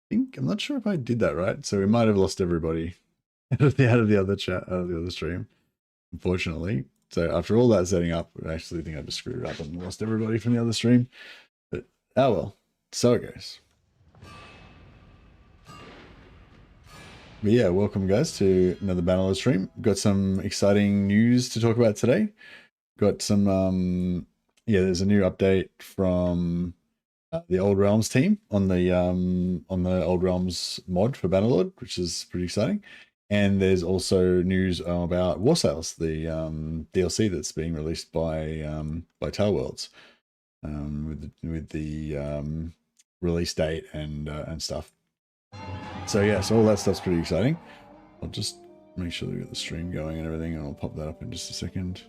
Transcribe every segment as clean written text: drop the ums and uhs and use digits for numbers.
think, I'm not sure if I did that right. So we might have lost everybody out of the other chat, out of the other stream, unfortunately. So after all that setting up, I actually think I just screwed it up and lost everybody from the other stream. But oh well, so it goes. But yeah, welcome guys to another Bannerlord stream. Got some exciting news to talk about today. Got some, yeah, there's a new update from the Old Realms team on the Old Realms mod for Bannerlord, which is pretty exciting. And there's also news about Warsails, the DLC that's being released by Tale Worlds, with the release date and stuff. So yeah, so all that stuff's pretty exciting. I'll just make sure we got the stream going and everything, and I'll pop that up in just a second.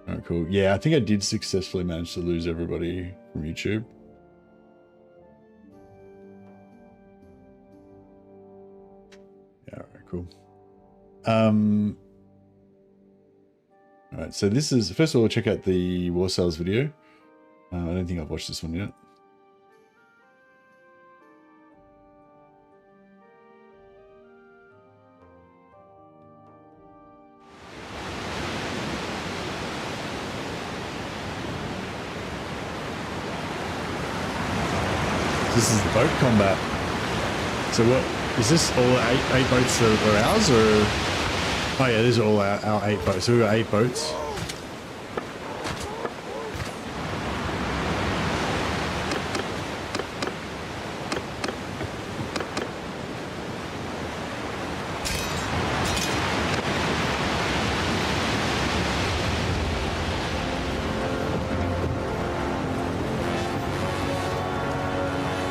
All right, cool. Yeah, I think I did successfully manage to lose everybody from YouTube. Yeah, all right, cool. All right, so this is, first of all, check out the Warsails video. I don't think I've watched this one yet. This is the boat combat. So what is this? All eight boats that are ours, or? Oh yeah, these are all our 8 boats. So we've got 8 boats.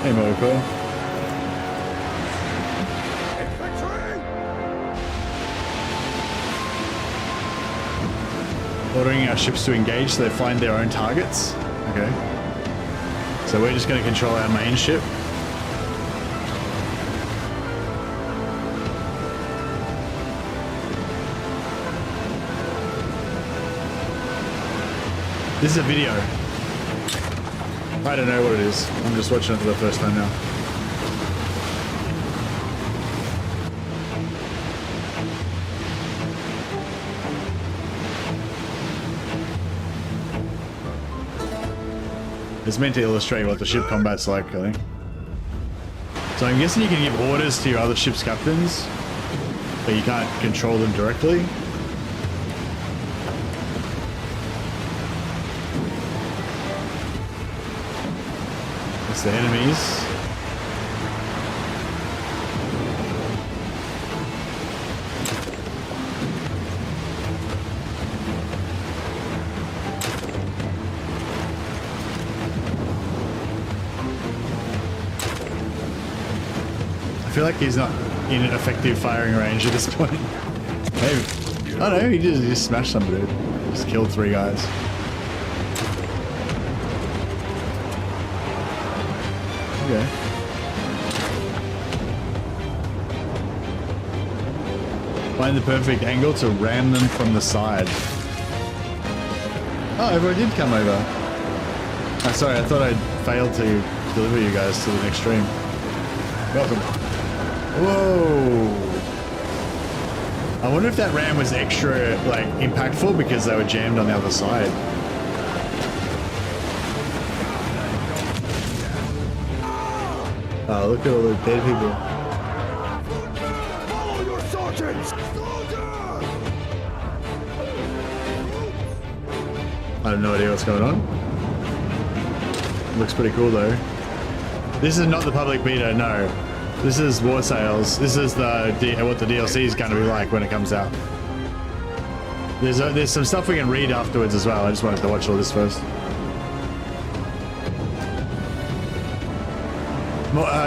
Hey, Moko. Ordering our ships to engage so they find their own targets. Okay. So we're just going to control our main ship. This is a video. I don't know what it is. I'm just watching it for the first time now. It's meant to illustrate what the ship combat's like, I think. So I'm guessing you can give orders to your other ship's captains, but you can't control them directly. That's the enemies. I feel like he's not in an effective firing range at this point. Maybe. I don't know, he just smashed somebody. Just killed 3 guys. Okay. Find the perfect angle to ram them from the side. Oh, everyone did come over. Oh, sorry, I thought I'd failed to deliver you guys to the next stream. Welcome. Whoa. I wonder if that ram was extra, like, impactful because they were jammed on the other side. Oh, look at all the dead people. Follow your sergeants! I have no idea what's going on. Looks pretty cool though. This is not the public beta, no. This is Warsails. This is the what the DLC is going to be like when it comes out. There's some stuff we can read afterwards as well. I just wanted to watch all this first.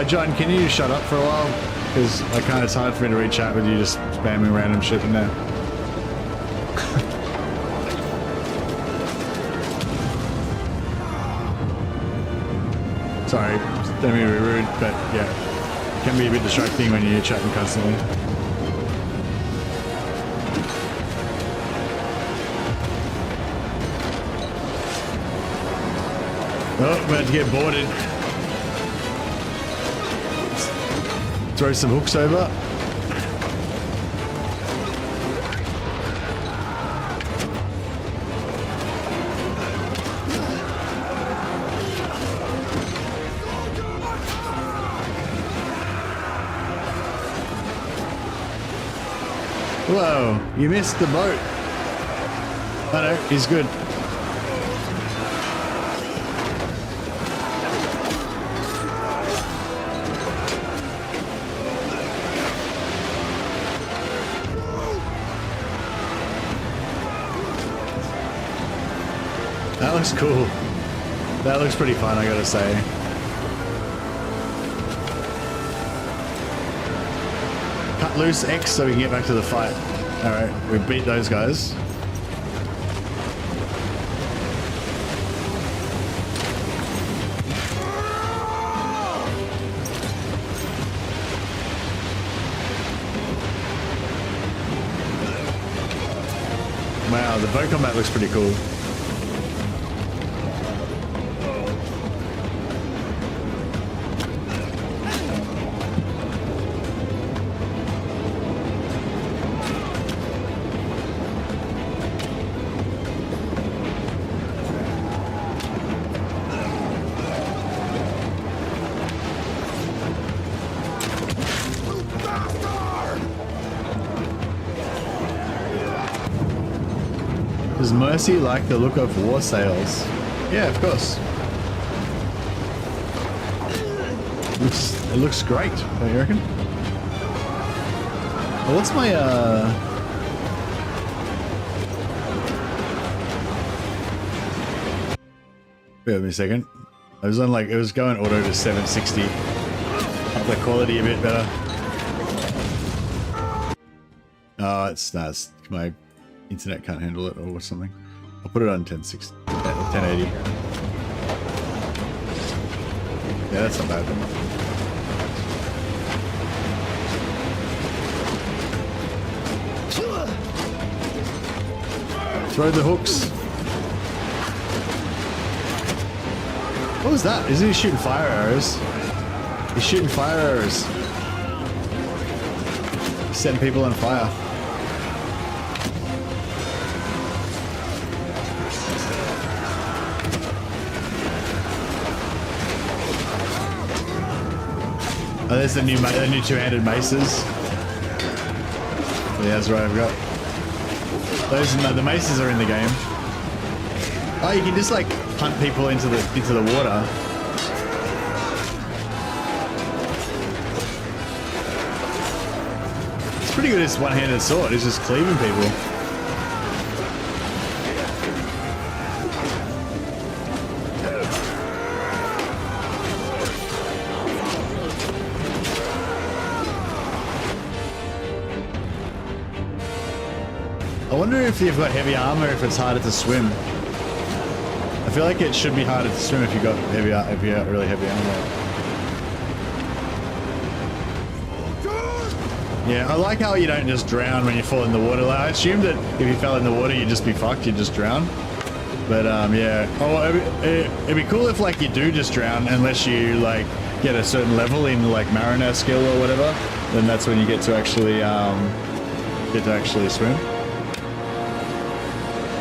John, can you shut up for a while? Because it's hard for me to read chat with you just spamming random shit in there. Sorry, don't mean to be rude, but yeah, it can be a bit distracting when you're chatting constantly. Oh, about to get boarded. Throw some hooks over. Whoa, you missed the boat. Oh no, he's good. That looks cool. That looks pretty fun, I gotta say. Cut loose X so we can get back to the fight. Alright, we beat those guys. Wow, the boat combat looks pretty cool. Does Mercy like the look of Warsails? Yeah, of course. It looks great, don't you reckon? Well, what's my Bear with me a second. I was on like, it was going auto to 760. Up the quality a bit better. Oh, it's my internet can't handle it or something. I'll put it on 1060, 1080. Yeah, that's not bad. Throw the hooks. What was that? Isn't he shooting fire arrows? He's shooting fire arrows. He's setting people on fire. Oh, there's the new two-handed maces. Yeah, that's right, I've got those. No, the maces are in the game. Oh, you can just like punt people into the water. It's pretty good as one-handed sword. It's just cleaving people. I wonder if you've got heavy armor, if it's harder to swim. I feel like it should be harder to swim if you got if you got really heavy armor. Yeah, I like how you don't just drown when you fall in the water. Like, I assumed that if you fell in the water, you'd just be fucked. You'd just drown. But yeah. Oh, it'd be cool if like you do just drown, unless you like get a certain level in like Mariner skill or whatever. Then that's when you get to actually swim.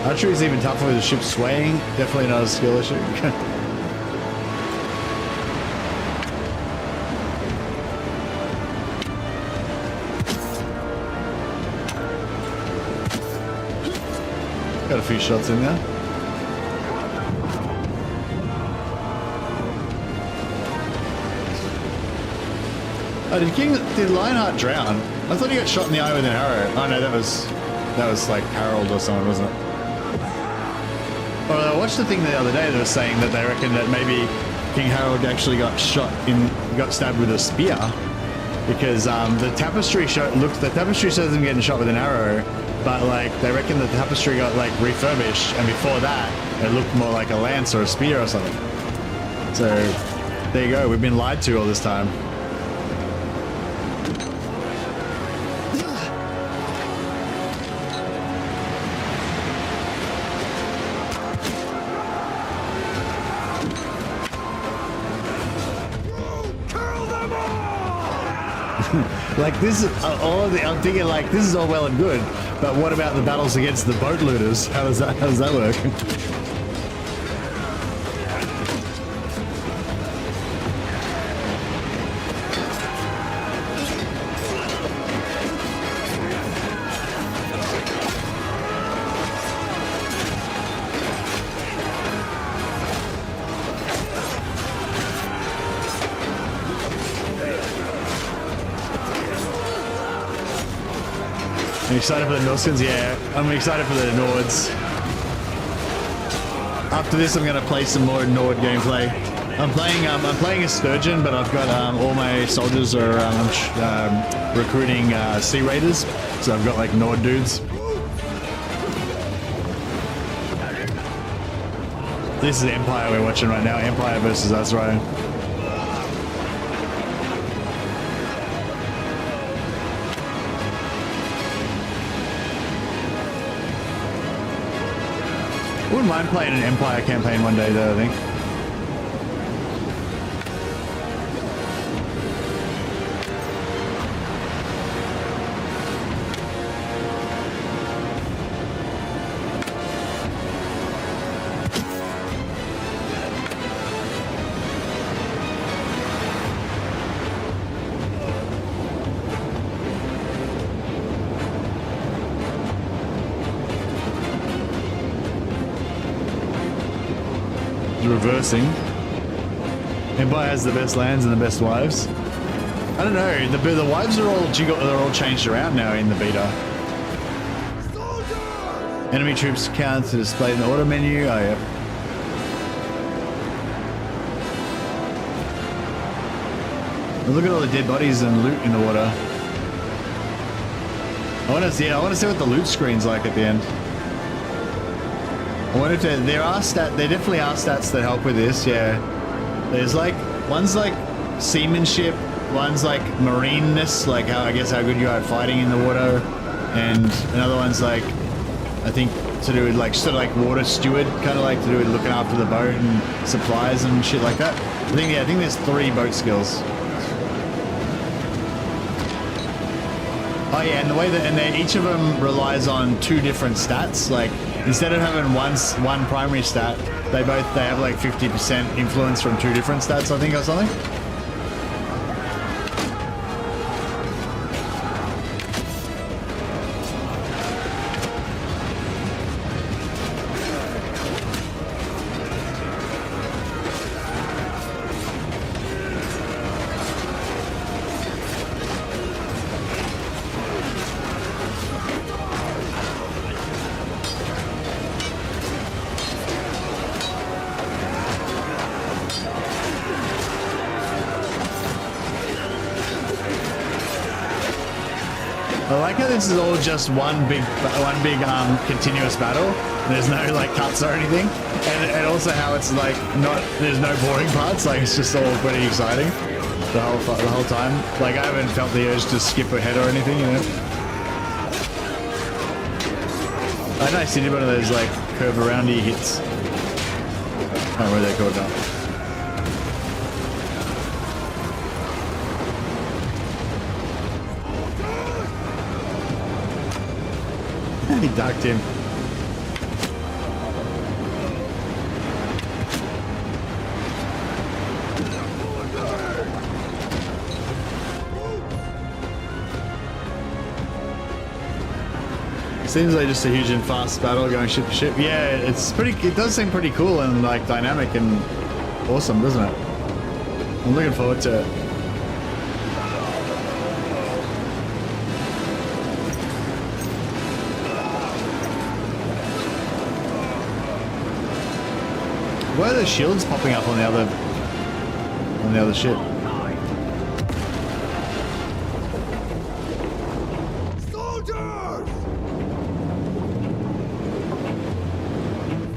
Archery is even tougher with the ship swaying. Definitely not a skill issue. Got a few shots in there. Oh, did Lionheart drown? I thought he got shot in the eye with an arrow. Oh no, that was like Harold or someone, wasn't it? Well, I watched the thing the other day that was saying that they reckon that maybe King Harold actually got stabbed with a spear, because the tapestry shows him getting shot with an arrow, but like they reckon the tapestry got like refurbished, and before that it looked more like a lance or a spear or something. So there you go. We've been lied to all this time. Like this, I'm thinking like this is all well and good, but what about the battles against the boat looters? How does that work? I'm excited for the Norskins, yeah. I'm excited for the Nords. After this, I'm gonna play some more Nord gameplay. I'm playing a Sturgeon, but I've got all my soldiers are recruiting Sea Raiders, so I've got like Nord dudes. This is Empire we're watching right now. Empire versus us, right? I wouldn't mind playing an Empire campaign one day though, I think. Reversing. Empire has the best lands and the best wives. I don't know. The wives are all changed around now in the beta. Enemy troops count to display in the order menu. Oh yeah. Look at all the dead bodies and loot in the water. I want to see what the loot screen's like at the end. I wonder if there definitely are stats that help with this, yeah. There's like, one's like seamanship, one's like marineness, like how good you are at fighting in the water, and another one's like, I think to do with like, sort of like water steward, kind of like to do with looking after the boat and supplies and shit like that. I think there's 3 boat skills. Oh yeah, and the way that, each of them relies on 2 different stats, like, instead of having one primary stat, they have like 50% influence from 2 different stats, I think, or something. I like how this is all just one big continuous battle. There's no like cuts or anything, and also how it's like there's no boring parts. Like it's just all pretty exciting the whole time. Like I haven't felt the urge to skip ahead or anything, you know. I know I did one of those like curve aroundy hits. I don't know where they're called now. He ducked him. Seems like just a huge and fast battle going ship to ship. Yeah, it does seem pretty cool and like dynamic and awesome, doesn't it? I'm looking forward to it. Why are the shields popping up on the other ship? Soldiers!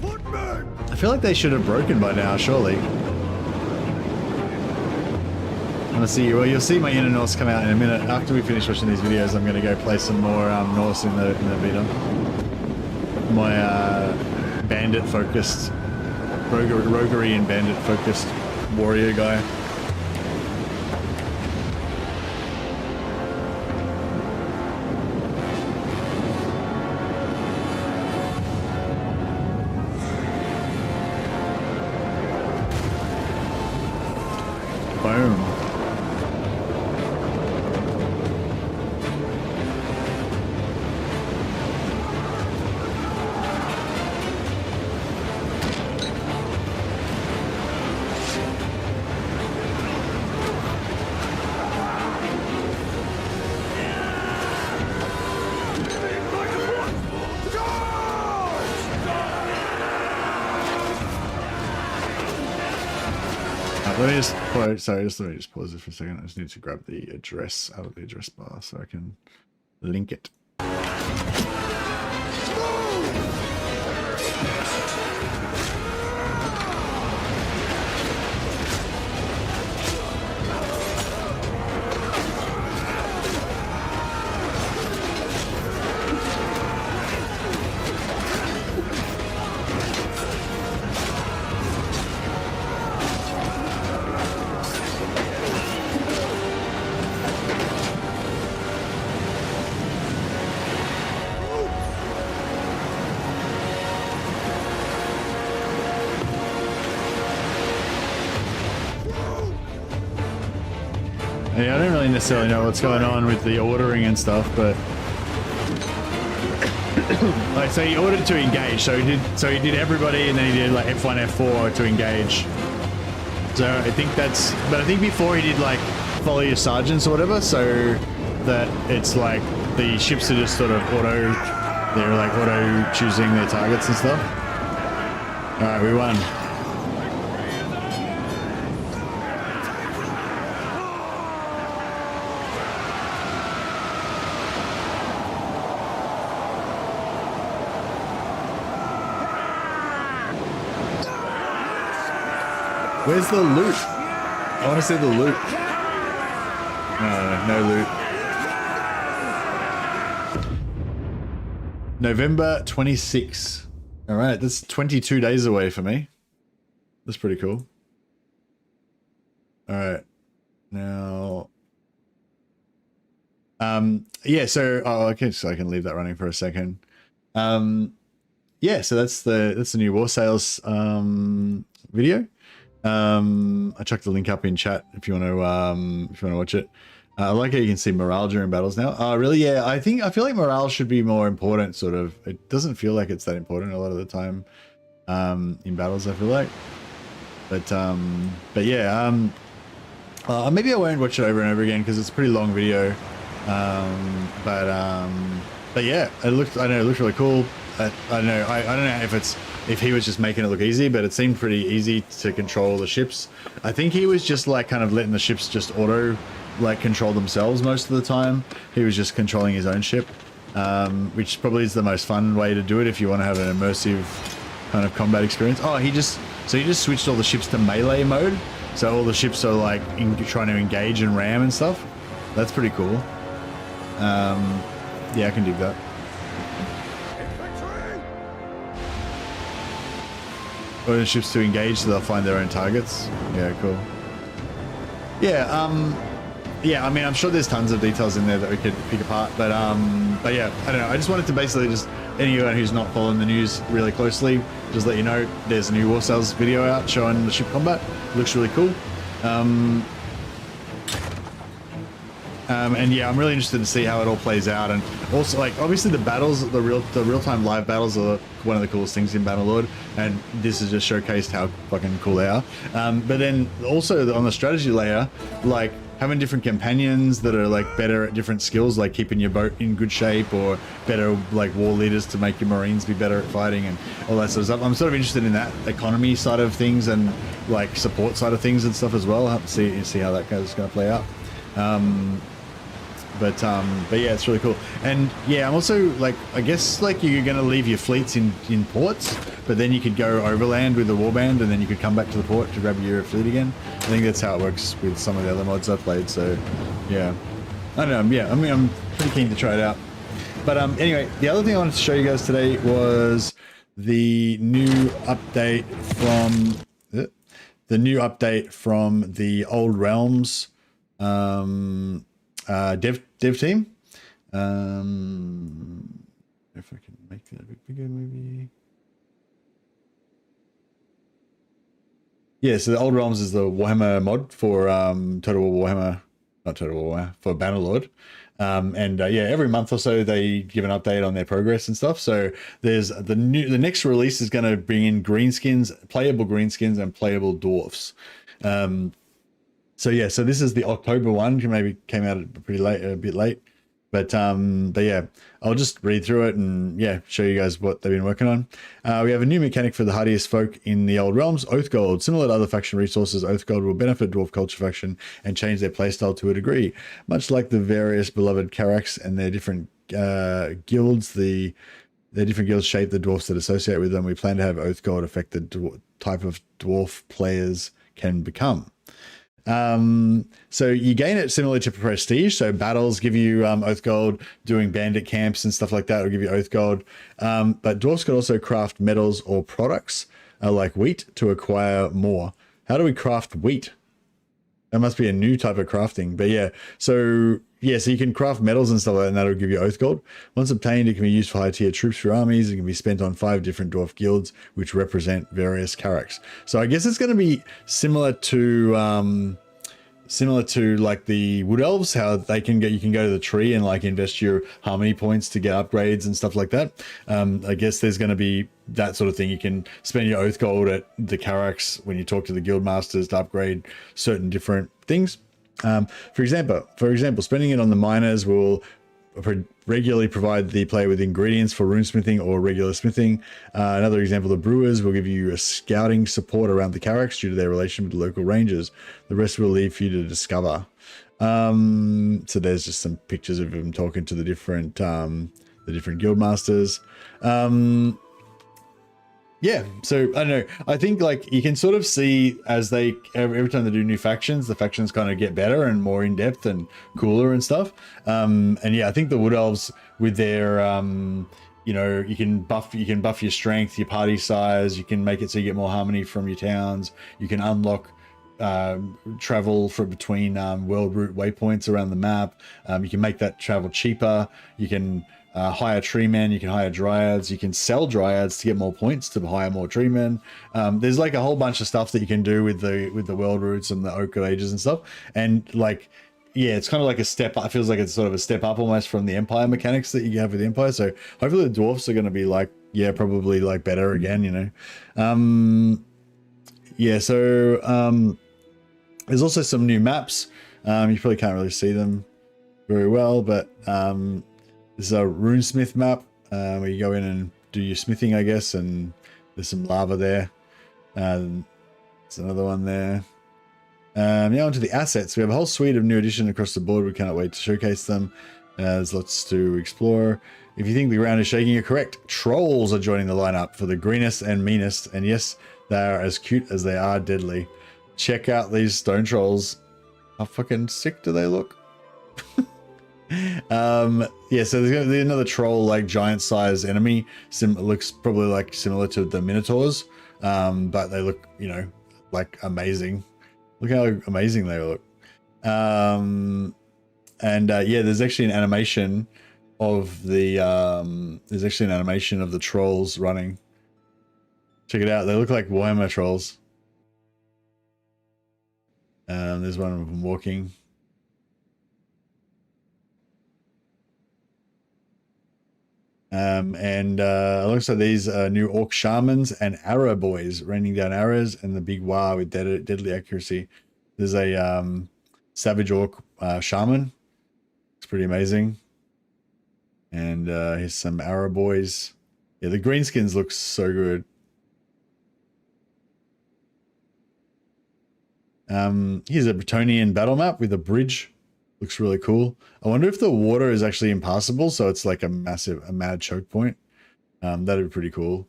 Footmen! I feel like they should have broken by now, surely. Let's see. Well, you'll see my inner Norse come out in a minute. After we finish watching these videos, I'm going to go play some more Norse in the beta. My bandit focused. Roguery and bandit focused warrior guy. Let me just pause. Sorry, let me just pause this for a second. I just need to grab the address out of the address bar so I can link it. Yeah, I don't really necessarily know what's going on with the ordering and stuff, but like, so he ordered to engage. So he did everybody, and then he did like F1, F4 to engage. So I think that's, but I think before he did like follow your sergeants or whatever, so that it's like the ships are just sort of auto choosing their targets and stuff. All right, we won. Where's the loot? I want to see the loot. No loot. November 26. All right, that's 22 days away for me. That's pretty cool. All right, now, yeah. So, okay, so I can leave that running for a second. Yeah. So that's the new Warsails video. I chucked the link up in chat if you want to watch it. I like how you can see morale during battles now. Really? Yeah, I feel like morale should be more important. Sort of. It doesn't feel like it's that important a lot of the time in battles, I feel like. But yeah. Maybe I won't watch it over and over again because it's a pretty long video. But yeah, it looked really cool. I don't know. I don't know if he was just making it look easy, but it seemed pretty easy to control the ships. I think he was just like kind of letting the ships just auto like control themselves most of the time. He was just controlling his own ship, which probably is the most fun way to do it if you want to have an immersive kind of combat experience. Oh, he just switched all the ships to melee mode, so all the ships are like trying to engage and ram and stuff. That's pretty cool. Yeah, I can dig that. Or the ships to engage, so they'll find their own targets. Yeah, cool. Yeah, yeah. I mean, I'm sure there's tons of details in there that we could pick apart, but yeah, I don't know. I just wanted to basically just anyone who's not following the news really closely, just let you know there's a new Warsails video out showing the ship combat. It looks really cool. And yeah, I'm really interested to see how it all plays out, and also like obviously the battles, the real-time live battles are one of the coolest things in Bannerlord, and this has just showcased how fucking cool they are. But then also on the strategy layer, like having different companions that are like better at different skills, like keeping your boat in good shape, or better like war leaders to make your marines be better at fighting and all that sort of stuff. I'm sort of interested in that economy side of things and like support side of things and stuff as well. I'll have to see how that is going to play out. But yeah, it's really cool. And yeah, I'm also like, I guess like you're going to leave your fleets in ports, but then you could go overland with the warband, and then you could come back to the port to grab your fleet again. I think that's how it works with some of the other mods I've played. So yeah, I don't know. Yeah, I mean, I'm pretty keen to try it out. But anyway, the other thing I wanted to show you guys today was the new update from the Old Realms dev team. If I can make that a bit bigger, maybe. Yeah, so the Old Realms is the Warhammer mod for Total War Warhammer, not Total War Warhammer, for Bannerlord. And yeah, every month or so they give an update on their progress and stuff. So there's the next release is going to bring in greenskins, playable greenskins, and playable dwarfs. So yeah, so this is the October one. Maybe came out a bit late, But yeah, I'll just read through it and yeah, show you guys what they've been working on. We have a new mechanic for the hardiest folk in the old realms, Oath Gold. Similar to other faction resources, Oath Gold will benefit Dwarf Culture faction and change their playstyle to a degree. Much like the various beloved Carracks and their different guilds, their different guilds shape the dwarfs that associate with them. We plan to have Oath Gold affect the type of dwarf players can become. So you gain it similar to prestige. So battles give you Oath Gold, doing bandit camps and stuff like that will give you Oath Gold. But dwarfs can also craft metals or products like wheat to acquire more. How do we craft wheat? That must be a new type of crafting. But yeah, so you can craft metals and stuff like that, and that'll give you Oath Gold. Once obtained, it can be used for high tier troops for armies. It can be spent on 5 different dwarf guilds, which represent various Carracks. So I guess it's going to be similar to like the Wood Elves, how you can go to the tree and like invest your harmony points to get upgrades and stuff like that. I guess there's going to be that sort of thing. You can spend your Oath Gold at the Carracks when you talk to the guild masters to upgrade certain different things. For example, spending it on the miners will regularly provide the player with ingredients for runesmithing or regular smithing. Another example, the brewers will give you a scouting support around the Carracks due to their relation with the local rangers. The rest will leave for you to discover. So there's just some pictures of him talking to the different guild masters. Yeah, so I don't know. I think like you can sort of see as every time they do new factions, the factions kind of get better and more in depth and cooler and stuff. And yeah, I think the Wood Elves with their you can buff your strength, your party size. You can make it so you get more harmony from your towns. You can unlock travel between world route waypoints around the map. You can make that travel cheaper. You can hire treemen, you can hire dryads, you can sell dryads to get more points to hire more treemen. There's like a whole bunch of stuff that you can do with the world routes and the Oak of Ages and stuff. And like, yeah, it's kind of like a step up. It feels like it's sort of a step up almost from the Empire mechanics that you have with the Empire. So hopefully the dwarfs are going to be like, yeah, probably like better again, you know. Yeah, so there's also some new maps. You probably can't really see them very well, but this is a runesmith map where you go in and do your smithing, I guess, and there's some lava there. There's another one there. Now onto the assets. We have a whole suite of new additions across the board. We cannot wait to showcase them. There's lots to explore. If you think the ground is shaking, you're correct. Trolls are joining the lineup for the greenest and meanest. And yes, they are as cute as they are deadly. Check out these stone trolls. How fucking sick do they look? Yeah, so there's gonna be another troll, like giant size enemy. Looks probably like similar to the Minotaurs, but they look, you know, like amazing. Look how amazing they look. Yeah, there's actually an animation of the trolls running. Check it out. They look like Warhammer trolls. There's one of them walking. Alongside these new Orc Shamans and Arrow Boys raining down arrows and the big Wa with deadly accuracy. There's a Savage Orc Shaman. It's pretty amazing. And here's some Arrow Boys. Yeah, the greenskins look so good. Here's a Bretonian battle map with a bridge. Looks really cool. I wonder if the water is actually impassable, so it's like a mad choke point. That'd be pretty cool.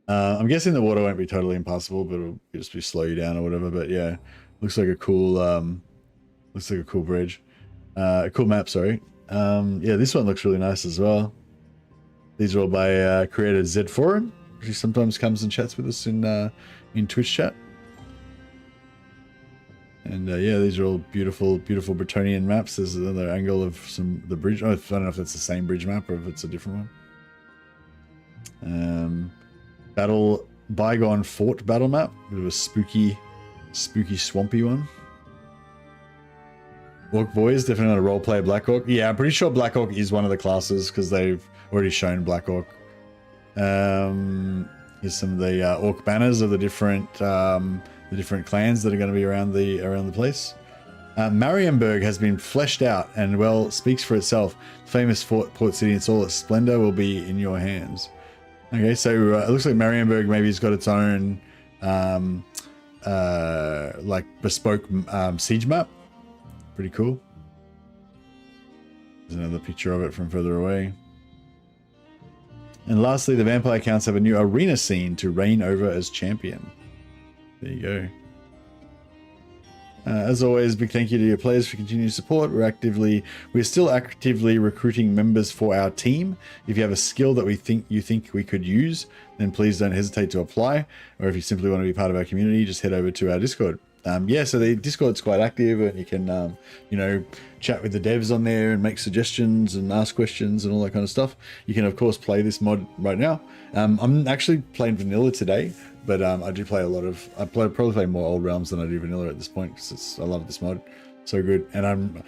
I'm guessing the water won't be totally impassable, but it'll just be slow you down or whatever. But yeah, looks like a cool bridge. A cool map, sorry. Yeah, this one looks really nice as well. These are all by creator Z4, who sometimes comes and chats with us in Twitch chat. And yeah, these are all beautiful, beautiful Bretonian maps. There's another angle of the bridge. Oh, I don't know if that's the same bridge map or if it's a different one. Bygone Fort battle map. Bit of a spooky, swampy one. Orc Boys, definitely not a roleplay Black Orc. Yeah, I'm pretty sure Black Orc is one of the classes because they've already shown Black Orc. Here's some of the Orc banners of the different clans that are going to be around the place. Marienburg has been fleshed out and, well, speaks for itself. Famous port city in all its splendor will be in your hands. Okay, so it looks like Marienburg maybe has got its own like bespoke siege map. Pretty cool. There's another picture of it from further away. And lastly, the vampire counts have a new arena scene to reign over as champion. There you go. As always, big thank you to your players for continued support. We're still actively recruiting members for our team. If you have a skill that you think we could use, then please don't hesitate to apply. Or if you simply want to be part of our community, just head over to our Discord. Yeah, so the Discord's quite active, and you can, you know, chat with the devs on there and make suggestions and ask questions and all that kind of stuff. You can, of course, play this mod right now. I'm actually playing vanilla today, but I do play a lot of. Probably play more Old Realms than I do vanilla at this point because I love this mod, so good. And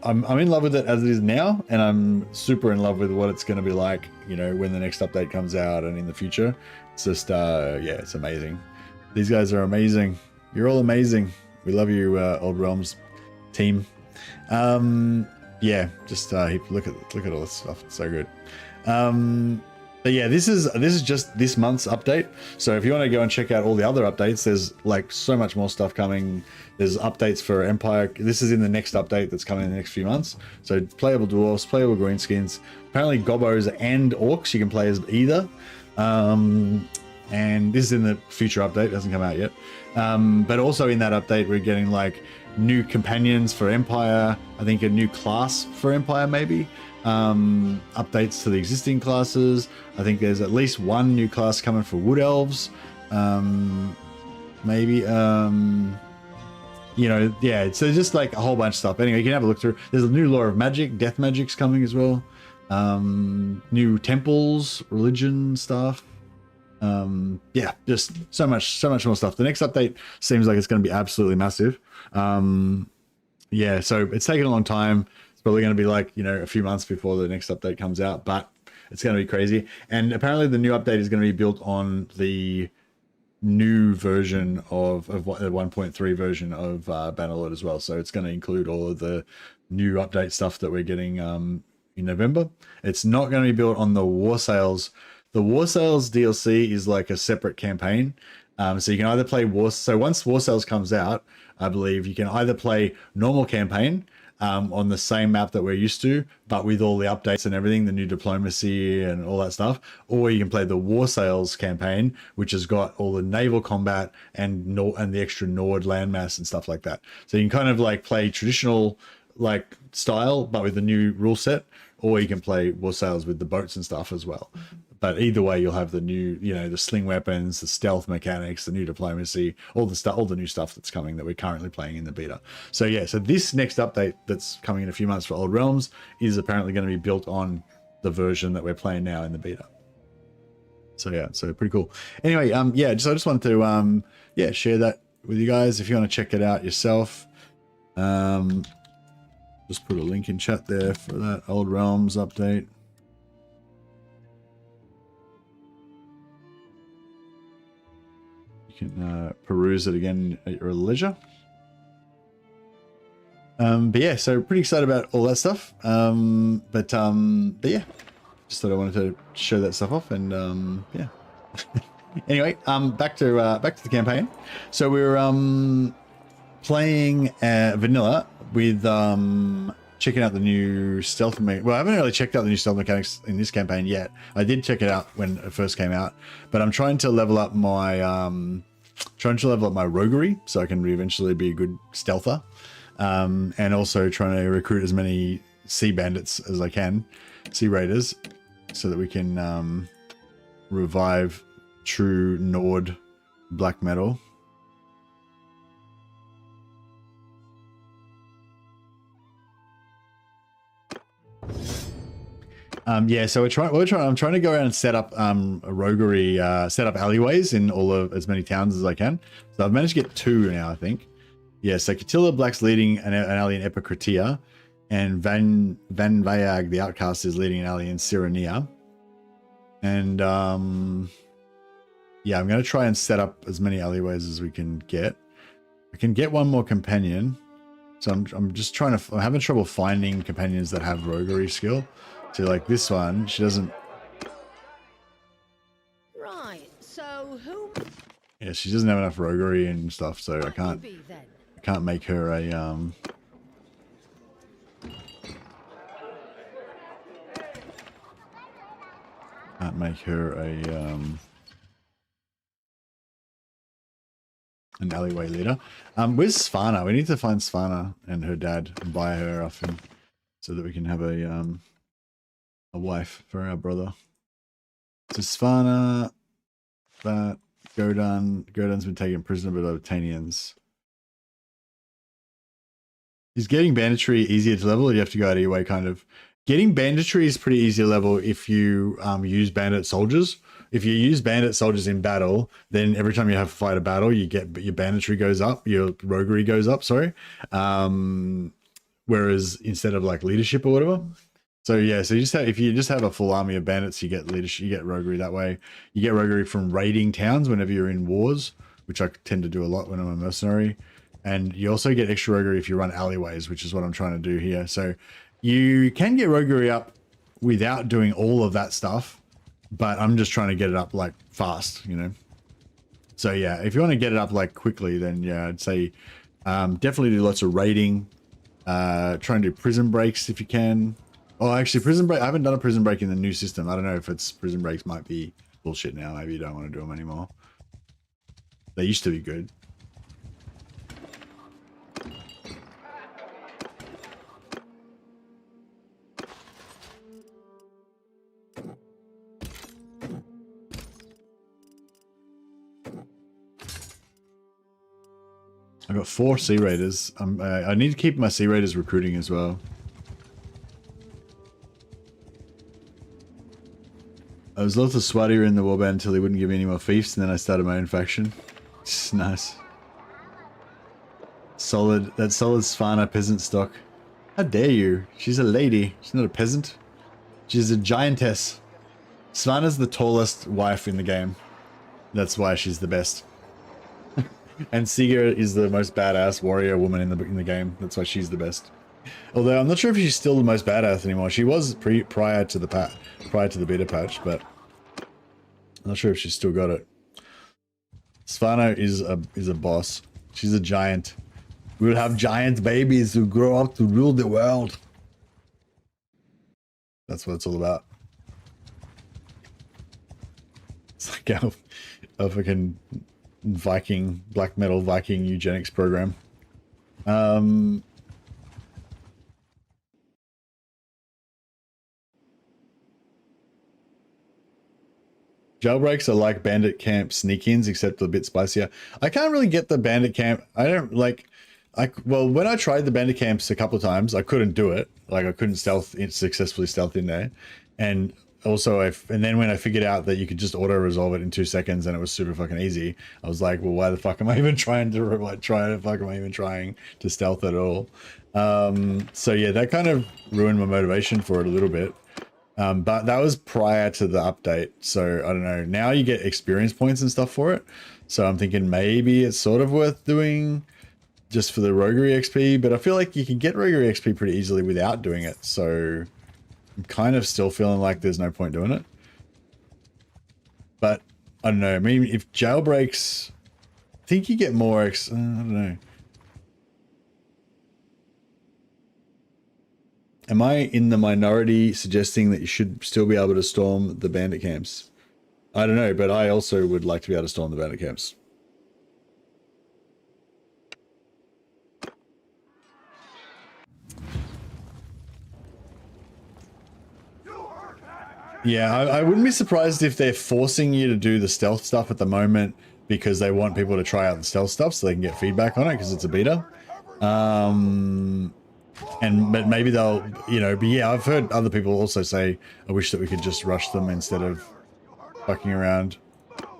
I'm in love with it as it is now, and I'm super in love with what it's going to be like, you know, when the next update comes out and in the future. It's just, yeah, it's amazing. These guys are amazing. You're all amazing. We love you, Old Realms team. Yeah, just look at all this stuff. It's so good. But yeah, this is just this month's update. So if you want to go and check out all the other updates, there's like so much more stuff coming. There's updates for Empire. This is in the next update that's coming in the next few months. So playable dwarves, playable greenskins, apparently gobos and orcs. You can play as either. And this is in the future update. It hasn't come out yet. But also in that update, we're getting like new companions for Empire. I think a new class for Empire, maybe. Updates to the existing classes. I think there's at least one new class coming for Wood Elves. Maybe. You know, yeah. So just like a whole bunch of stuff. Anyway, you can have a look through. There's a new Law of Magic. Death Magic's coming as well. New temples, religion stuff. Yeah, just so much more stuff. The next update seems like it's going to be absolutely massive. Yeah, so it's taken a long time. It's probably going to be like, you know, a few months before the next update comes out, but it's going to be crazy. And apparently the new update is going to be built on the new version of the 1.3 version of Bannerlord as well. So it's going to include all of the new update stuff that we're getting in November. It's not going to be built on the Warsails. The Warsails DLC is like a separate campaign. So you can either play so once Warsails comes out, I believe you can either play normal campaign on the same map that we're used to, but with all the updates and everything, the new diplomacy and all that stuff, or you can play the Warsails campaign, which has got all the naval combat and the extra Nord landmass and stuff like that. So you can kind of like play traditional like style, but with the new rule set, or you can play Warsails with the boats and stuff as well. But either way, you'll have the new, you know, the sling weapons, the stealth mechanics, the new diplomacy, all the new stuff that's coming that we're currently playing in the beta. So yeah, so this next update that's coming in a few months for Old Realms is apparently going to be built on the version that we're playing now in the beta. So yeah, so pretty cool. Anyway, yeah, I just wanted to yeah, share that with you guys. If you want to check it out yourself, just put a link in chat there for that Old Realms update. You can peruse it again at your leisure. But yeah, so pretty excited about all that stuff. But yeah, just thought I wanted to show that stuff off, and yeah. Anyway, back to the campaign. So we're playing vanilla with checking out the new stealth mechanics. Well, I haven't really checked out the new stealth mechanics in this campaign yet. I did check it out when it first came out, but I'm trying to level up my roguery so I can eventually be a good stealther, and also trying to recruit as many sea bandits as I can, sea raiders, so that we can revive true Nord black metal. Yeah, so I'm trying to go around and set up a roguery, set up alleyways in as many towns as I can. So I've managed to get 2 now, I think. Yeah, so Catilla Black's leading an alley in Epicratia, and Van Vayag, the outcast, is leading an alley in Cyrenea. And yeah, I'm going to try and set up as many alleyways as we can get. I can get one more companion. So I'm just trying to, I'm having trouble finding companions that have roguery skill. So like this one, she doesn't. Right. So who? Yeah, she doesn't have enough roguery and stuff, so I can't Be then? make her a can't make her a an alleyway leader. Where's Svana? We need to find Svana and her dad and buy her off him so that we can have a wife for our brother. So Svana, that Godun's been taken prisoner by the Obtanians. Is getting banditry easier to level, or do you have to go out of your way, kind of? Getting banditry is pretty easy to level if you use bandit soldiers. If you use bandit soldiers in battle, then every time you have to fight a battle, you get your banditry goes up, your roguery goes up, sorry. Whereas instead of like leadership or whatever. So yeah, so you just have, if you just have a full army of bandits, you get leadership, you get roguery that way. You get roguery from raiding towns whenever you're in wars, which I tend to do a lot when I'm a mercenary. And you also get extra roguery if you run alleyways, which is what I'm trying to do here. So you can get roguery up without doing all of that stuff, but I'm just trying to get it up like fast, you know? So yeah, if you want to get it up like quickly, then yeah, I'd say definitely do lots of raiding. Try and do prison breaks if you can. Oh, actually prison break, I haven't done a prison break in the new system. I don't know if it's prison breaks might be bullshit now. Maybe you don't want to do them anymore. They used to be good. I got 4 Sea Raiders. I need to keep my Sea Raiders recruiting as well. I was lots of swattier in the warband until he wouldn't give me any more fiefs, and then I started my own faction. It's nice. Solid. That solid Svana peasant stock. How dare you? She's a lady. She's not a peasant. She's a giantess. Svana's the tallest wife in the game. That's why she's the best. And Siga is the most badass warrior woman in the game. That's why she's the best. Although I'm not sure if she's still the most badass anymore. She was prior to the beta patch, but I'm not sure if she's still got it. Svana is a boss. She's a giant. We'll have giant babies who grow up to rule the world. That's what it's all about. It's like our fucking Viking, black metal Viking eugenics program. Jailbreaks are like bandit camp sneak-ins, except a bit spicier. I can't really get the bandit camp. I don't like. Well, when I tried the bandit camps a couple of times, I couldn't do it. Like I couldn't successfully stealth in there, and also and then when I figured out that you could just auto resolve it in 2 seconds and it was super fucking easy, I was like, well, why the fuck am I even trying to stealth at all? So yeah, that kind of ruined my motivation for it a little bit. But that was prior to the update, so I don't know. Now you get experience points and stuff for it, so I'm thinking maybe it's sort of worth doing just for the roguery XP, but I feel like you can get roguery XP pretty easily without doing it, so I'm kind of still feeling like there's no point doing it. But I don't know, I mean, if jailbreaks, I think you get more I don't know. Am I in the minority suggesting that you should still be able to storm the bandit camps? I don't know, but I also would like to be able to storm the bandit camps. Yeah, I wouldn't be surprised if they're forcing you to do the stealth stuff at the moment because they want people to try out the stealth stuff so they can get feedback on it because it's a beta. But maybe they'll, you know, but yeah, I've heard other people also say, I wish that we could just rush them instead of fucking around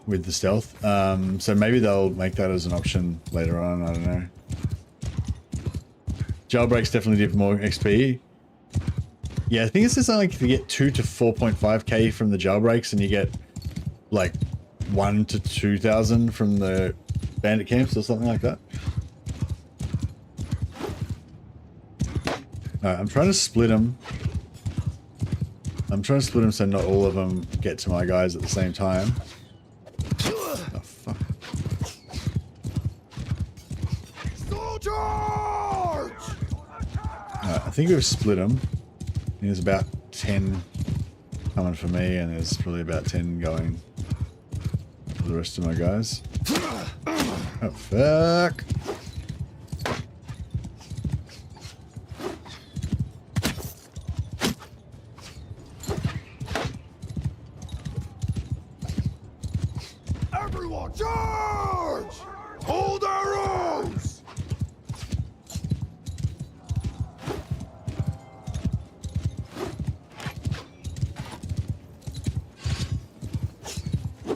with the stealth. So maybe they'll make that as an option later on, I don't know. Jailbreaks definitely give more XP. Yeah, I think it's just like if you get 2 to 4.5k from the jailbreaks and you get like 1 to 2,000 from the bandit camps or something like that. Alright, I'm trying to split them. I'm trying to split them so not all of them get to my guys at the same time. Oh, fuck. Soldiers! I think we've split them. There's about 10 coming for me, and there's probably about 10 going for the rest of my guys. Oh, fuck. Everyone, charge! Hold arrows!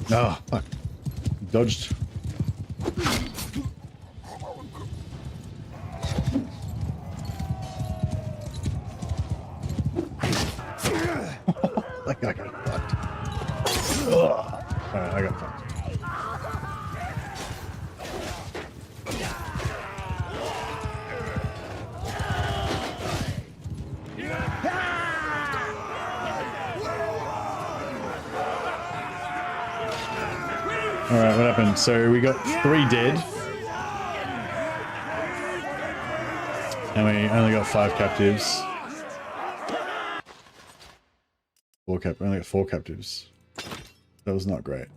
Oh, fuck. Dodged. That guy got fucked. Alright, I got fucked. Alright, what happened? So we got 3 dead. And we only got 5 captives. We only got 4 captives. That was not great.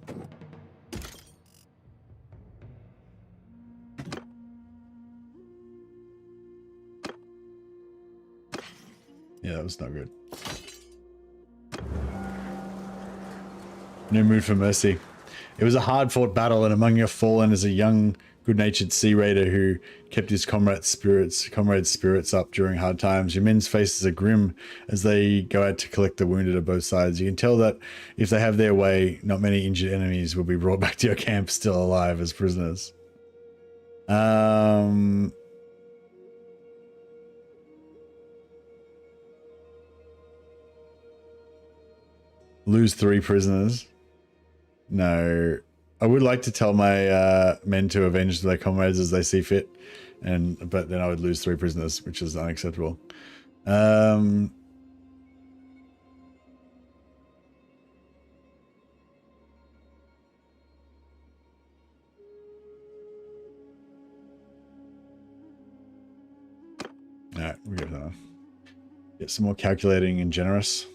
Yeah, that was not good. No mood for mercy. It was a hard-fought battle, and among your fallen is a young, good-natured sea raider who kept his comrades' spirits up during hard times. Your men's faces are grim as they go out to collect the wounded of both sides. You can tell that if they have their way, not many injured enemies will be brought back to your camp still alive as prisoners. Lose 3 prisoners. No, I would like to tell my men to avenge their comrades as they see fit, but then I would lose 3 prisoners, which is unacceptable. Alright, we get that. Get some more calculating and generous.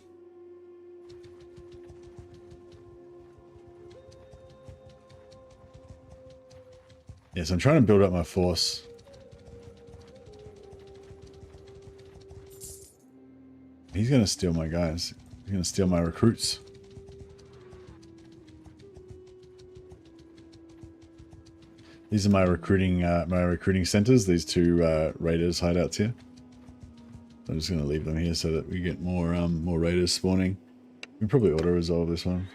Yes, I'm trying to build up my force. He's going to steal my guys. He's going to steal my recruits. These are my recruiting centers. These 2 raiders hideouts here. I'm just going to leave them here so that we get more raiders spawning. We can probably auto resolve this one.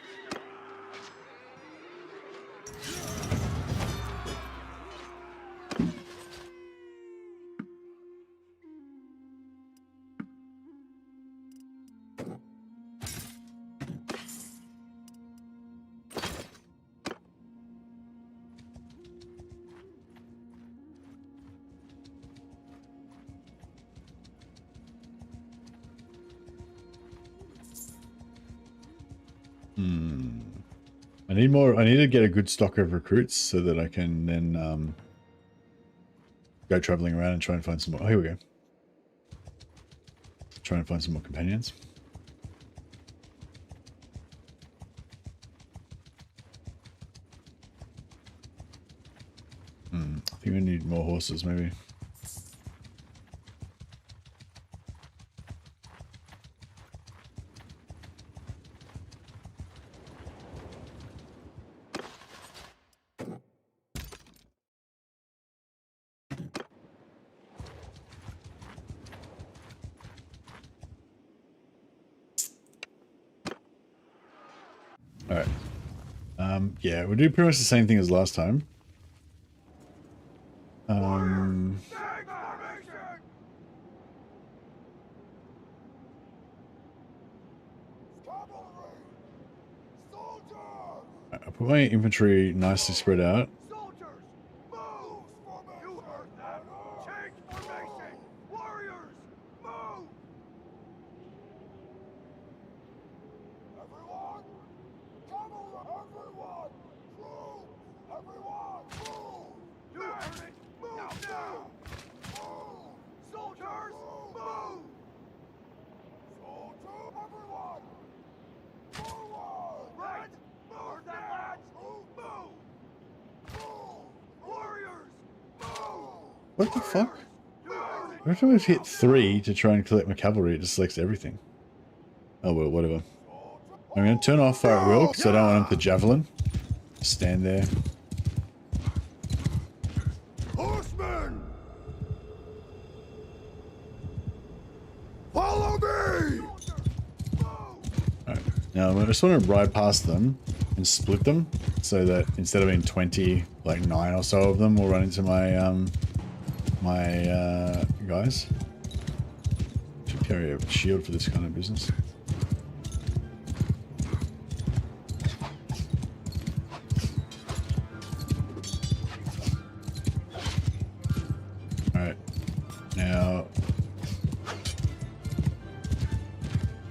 I need to get a good stock of recruits so that I can then go traveling around and try and find some more. Oh, here we go. Try and find some more companions. I think we need more horses, maybe. Alright. Yeah, we'll do pretty much the same thing as last time. I put my infantry nicely spread out. Soldiers, move! You heard that? Change formation! Warriors, move! Everyone, move! Everyone, move! You heard it! Move now! Move! Soldiers, move! Soldiers, everyone! Forward! Right! Move that lad! Move! Move! Warriors, move! What the fuck? Every time I've hit 3 to try and collect my cavalry, it just selects everything. Oh well, whatever. I'm going to turn off fire at will because I don't want him to javelin. Stand there. Horsemen! Follow me! Alright. Now I just want to ride past them and split them so that instead of being 20, like 9 or so of them will run into my guys. Should carry a shield for this kind of business. Alright. Now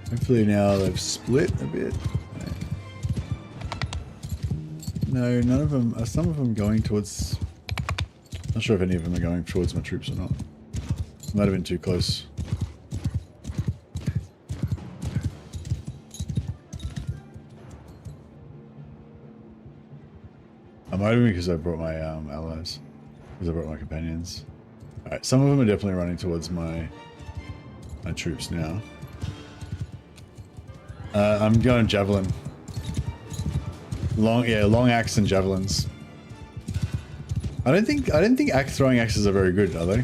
hopefully now they've split a bit. No, none of them. Are some of them going towards... Not sure if any of them are going towards my troops or not. Might have been too close. I might have been because I brought my allies. Because I brought my companions. Alright, some of them are definitely running towards my troops now. I'm going javelin. Long axe and javelins. I don't think throwing axes are very good, are they?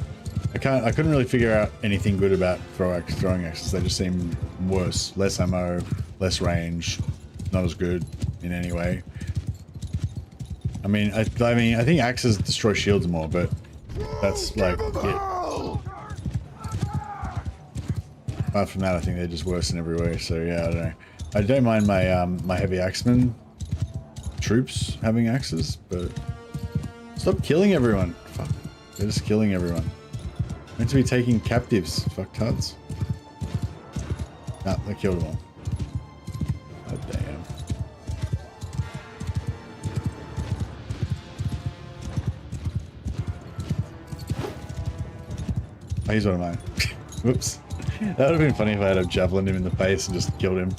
I couldn't really figure out anything good about throwing axes. They just seem worse. Less ammo, less range, not as good in any way. I mean I think axes destroy shields more, but that's like it. Apart from that, I think they're just worse in every way. So yeah, I don't know. I don't mind my my heavy axemen troops having axes, but stop killing everyone. Fuck. They're just killing everyone. Meant to be taking captives, fucktards. Nah, they killed them all. Oh damn. Oh, he's one of mine. Whoops. That would have been funny if I had a javelin him in the face and just killed him.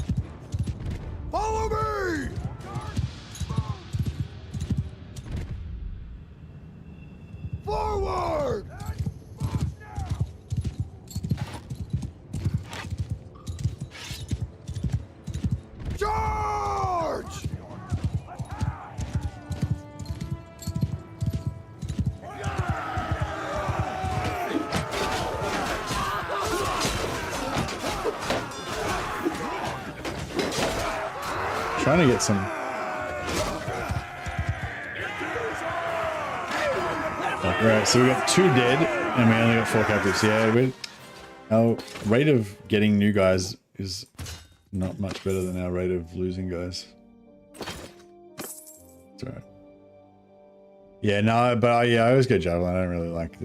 Follow me! Forward! Charge! Trying to get some. Right, so we got 2 dead and we only got 4 captives. Yeah, our rate of getting new guys is not much better than our rate of losing guys. It's alright. Yeah, no, but I always go javelin. I don't really like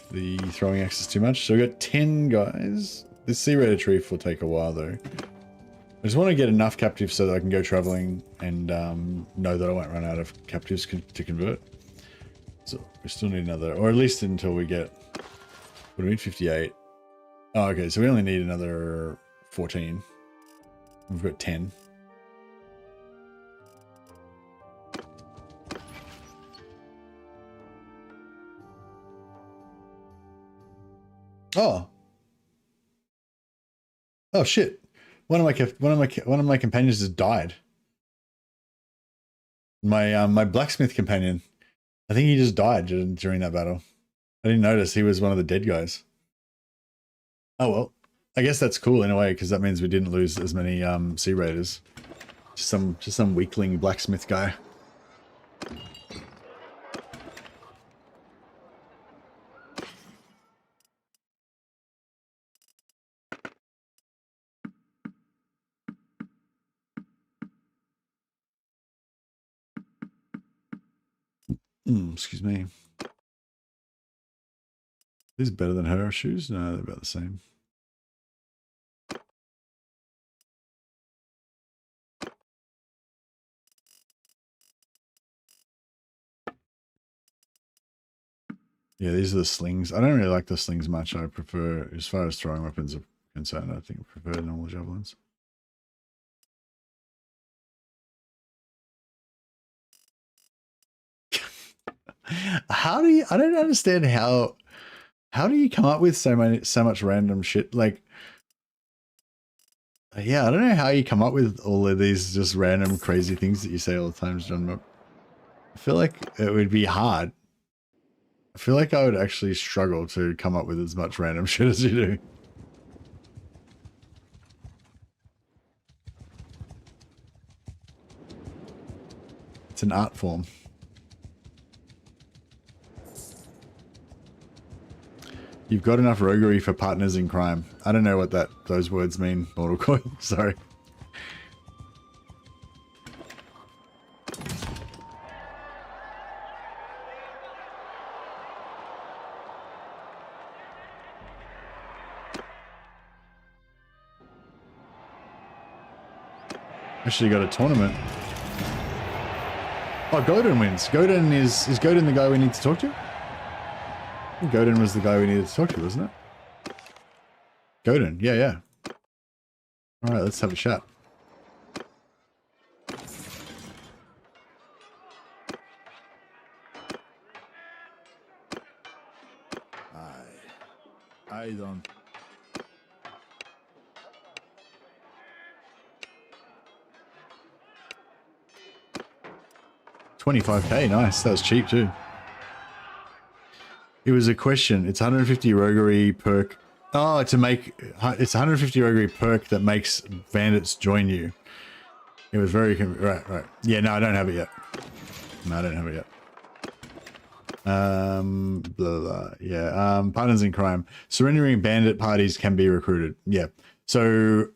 the throwing axes too much. So we got 10 guys. This sea-rated reef will take a while though. I just want to get enough captives so that I can go traveling and know that I won't run out of captives to convert. So we still need another, or at least until we get, what do we need, 58? Oh, okay, so we only need another 14. We've got 10. Oh. Oh shit. One of my companions just died. My blacksmith companion. I think he just died during that battle. I didn't notice he was one of the dead guys. Oh well. I guess that's cool in a way because that means we didn't lose as many sea raiders. Just some weakling blacksmith guy. Excuse me. These better than her shoes? No, they're about the same. Yeah, these are the slings. I don't really like the slings much. I prefer, as far as throwing weapons are concerned, I think I prefer normal javelins. How do you, I don't understand how do you come up with so much random shit? Like, yeah, I don't know how you come up with all of these just random crazy things that you say all the time, John. I feel like it would be hard. I feel like I would actually struggle to come up with as much random shit as you do. It's an art form. You've got enough roguery for partners in crime. I don't know what those words mean, Mortal Coil. Sorry. Actually got a tournament. Oh, Godin wins. Godin is Godin the guy we need to talk to? I think Godin was the guy we needed to talk to, wasn't it? Godin, yeah. Alright, let's have a chat. I don't. 25k, nice. That was cheap too. It was a question. It's 150 roguery perk. Oh, it's 150 roguery perk that makes bandits join you. It was very right. Yeah, no, I don't have it yet. No, I don't have it yet. Blah, blah. Yeah. Partners in crime. Surrendering bandit parties can be recruited. Yeah. So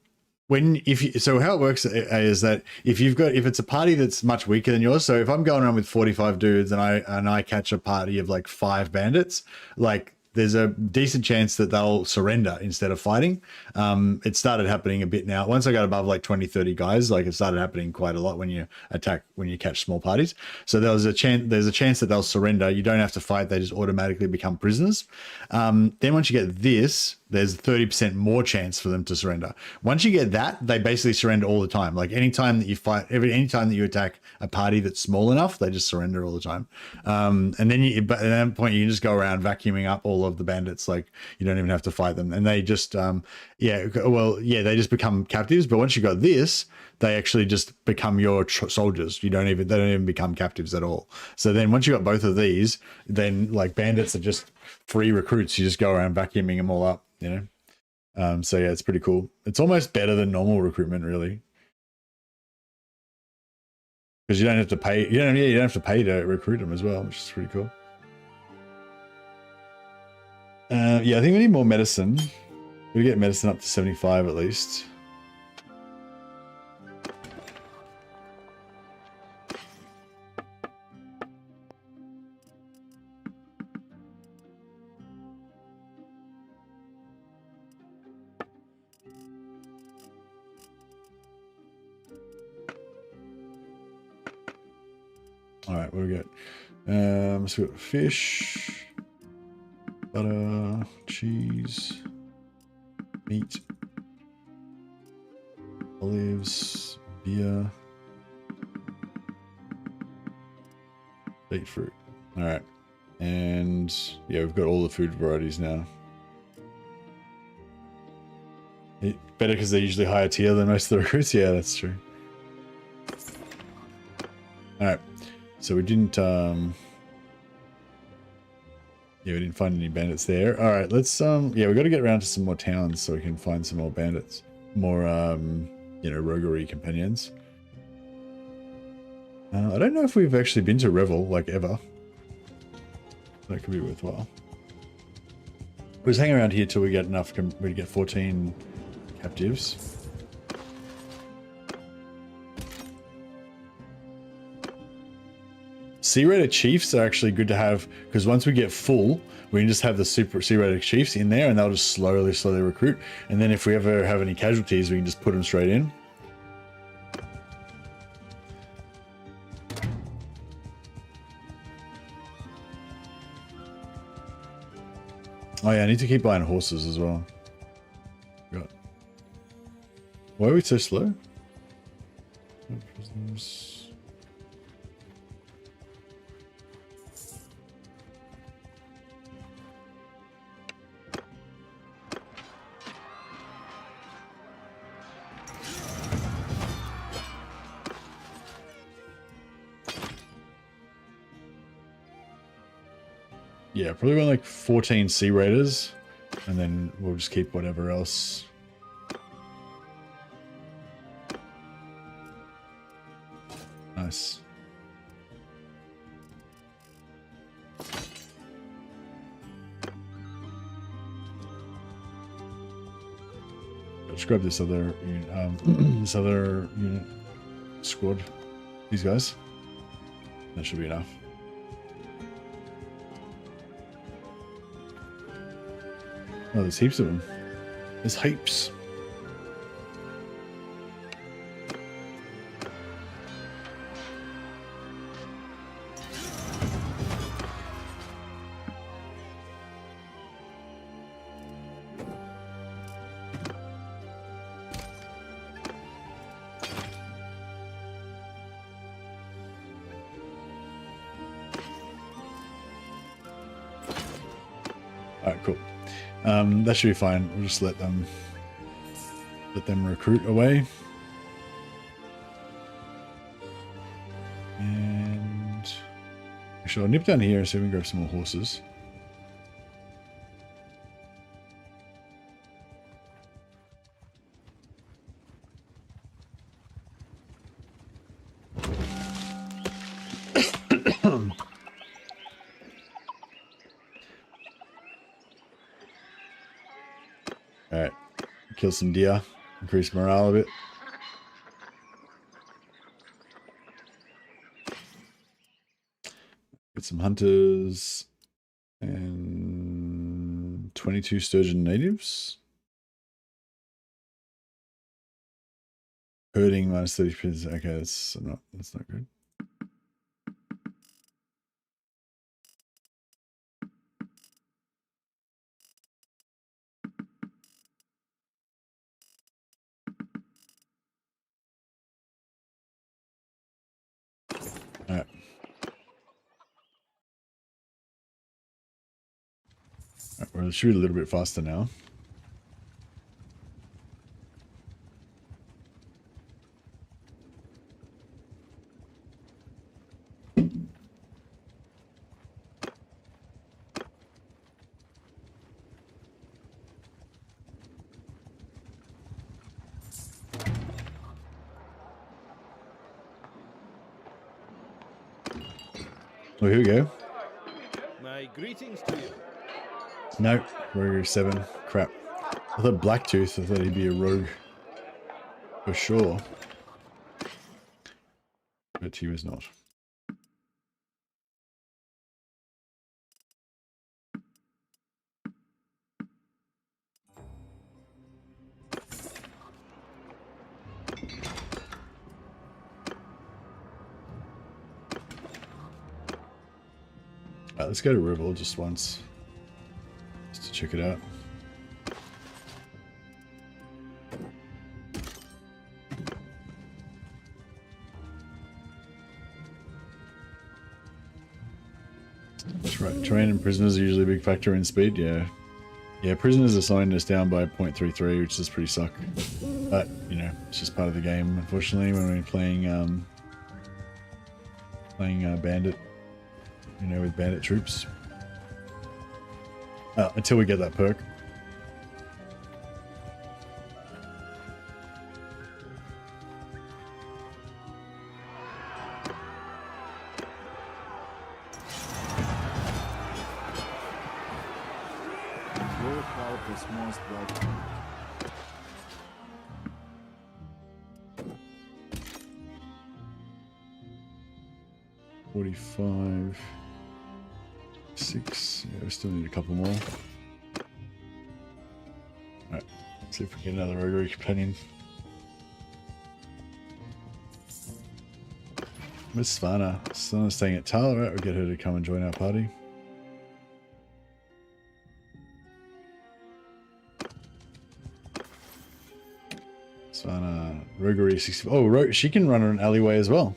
so how it works is that if it's a party that's much weaker than yours, so if I'm going around with 45 dudes and I catch a party of like 5 bandits, like there's a decent chance that they'll surrender instead of fighting. It started happening a bit now. Once I got above like 20, 30 guys, like it started happening quite a lot when you catch small parties. So there's a chance that they'll surrender. You don't have to fight. They just automatically become prisoners. Then once you get this, there's 30% more chance for them to surrender. Once you get that, they basically surrender all the time. Like anytime that you fight, anytime that you attack a party that's small enough, they just surrender all the time. And then but at that point, you can just go around vacuuming up all of the bandits. Like you don't even have to fight them. And they just, they just become captives. But once you got this, they actually just become your soldiers. They don't even become captives at all. So then once you got both of these, then like bandits are just free recruits. You just go around vacuuming them all up, you know? So yeah, it's pretty cool. It's almost better than normal recruitment, really. Because you don't have to pay, you don't have to pay to recruit them as well, which is pretty cool. Yeah, I think we need more medicine. We get medicine up to 75 at least. All right, what do we got? So we got fish, butter, cheese, meat, olives, beer, baked fruit. All right, and yeah, we've got all the food varieties now. Better because they're usually higher tier than most of the recruits. Yeah, that's true. All right. So we didn't, we didn't find any bandits there. All right, let's, we got to get around to some more towns so we can find some more bandits, more, roguery companions. I don't know if we've actually been to Revel, like, ever. That could be worthwhile. We'll just hang around here till we get enough, we get 14 captives. C-rated chiefs are actually good to have because once we get full, we can just have the super C-rated chiefs in there and they'll just slowly recruit. And then if we ever have any casualties, we can just put them straight in. Oh yeah, I need to keep buying horses as well. God. Why are we so slow? Yeah, probably want like 14 Sea Raiders, and then we'll just keep whatever else. Nice. Let's grab this other unit, this other unit squad. These guys. That should be enough. Oh, there's heaps of them. There's heaps. Alright, cool. That should be fine. We'll just let them recruit away. And actually, I'll nip down here so we can grab some more horses. Alright, kill some deer, increase morale a bit. Get some hunters and 22 sturgeon natives. Herding minus 30%. Okay, that's not good. Alright. Well, it should be a little bit faster now. Oh, here we go. My greetings to you. No, Roguery 7. Crap. I thought Blacktooth, I thought he'd be a rogue. For sure. But he was not. Alright, let's go to Revel just once. Just to check it out. That's right. Terrain and prisoners are usually a big factor in speed, yeah. Yeah, prisoners are slowing us down by 0.33, which is pretty suck. But, you know, it's just part of the game, unfortunately, when we're playing bandit, you know, with bandit troops. Until we get that perk. most welcome. $45, $6. Yeah, we still need a couple more. Alright, let's see if we get another Roguery companion. Miss Svana. Svana's staying at Tal. Alright, we'll get her to come and join our party. Roguery 60. Oh, she can run an alleyway as well.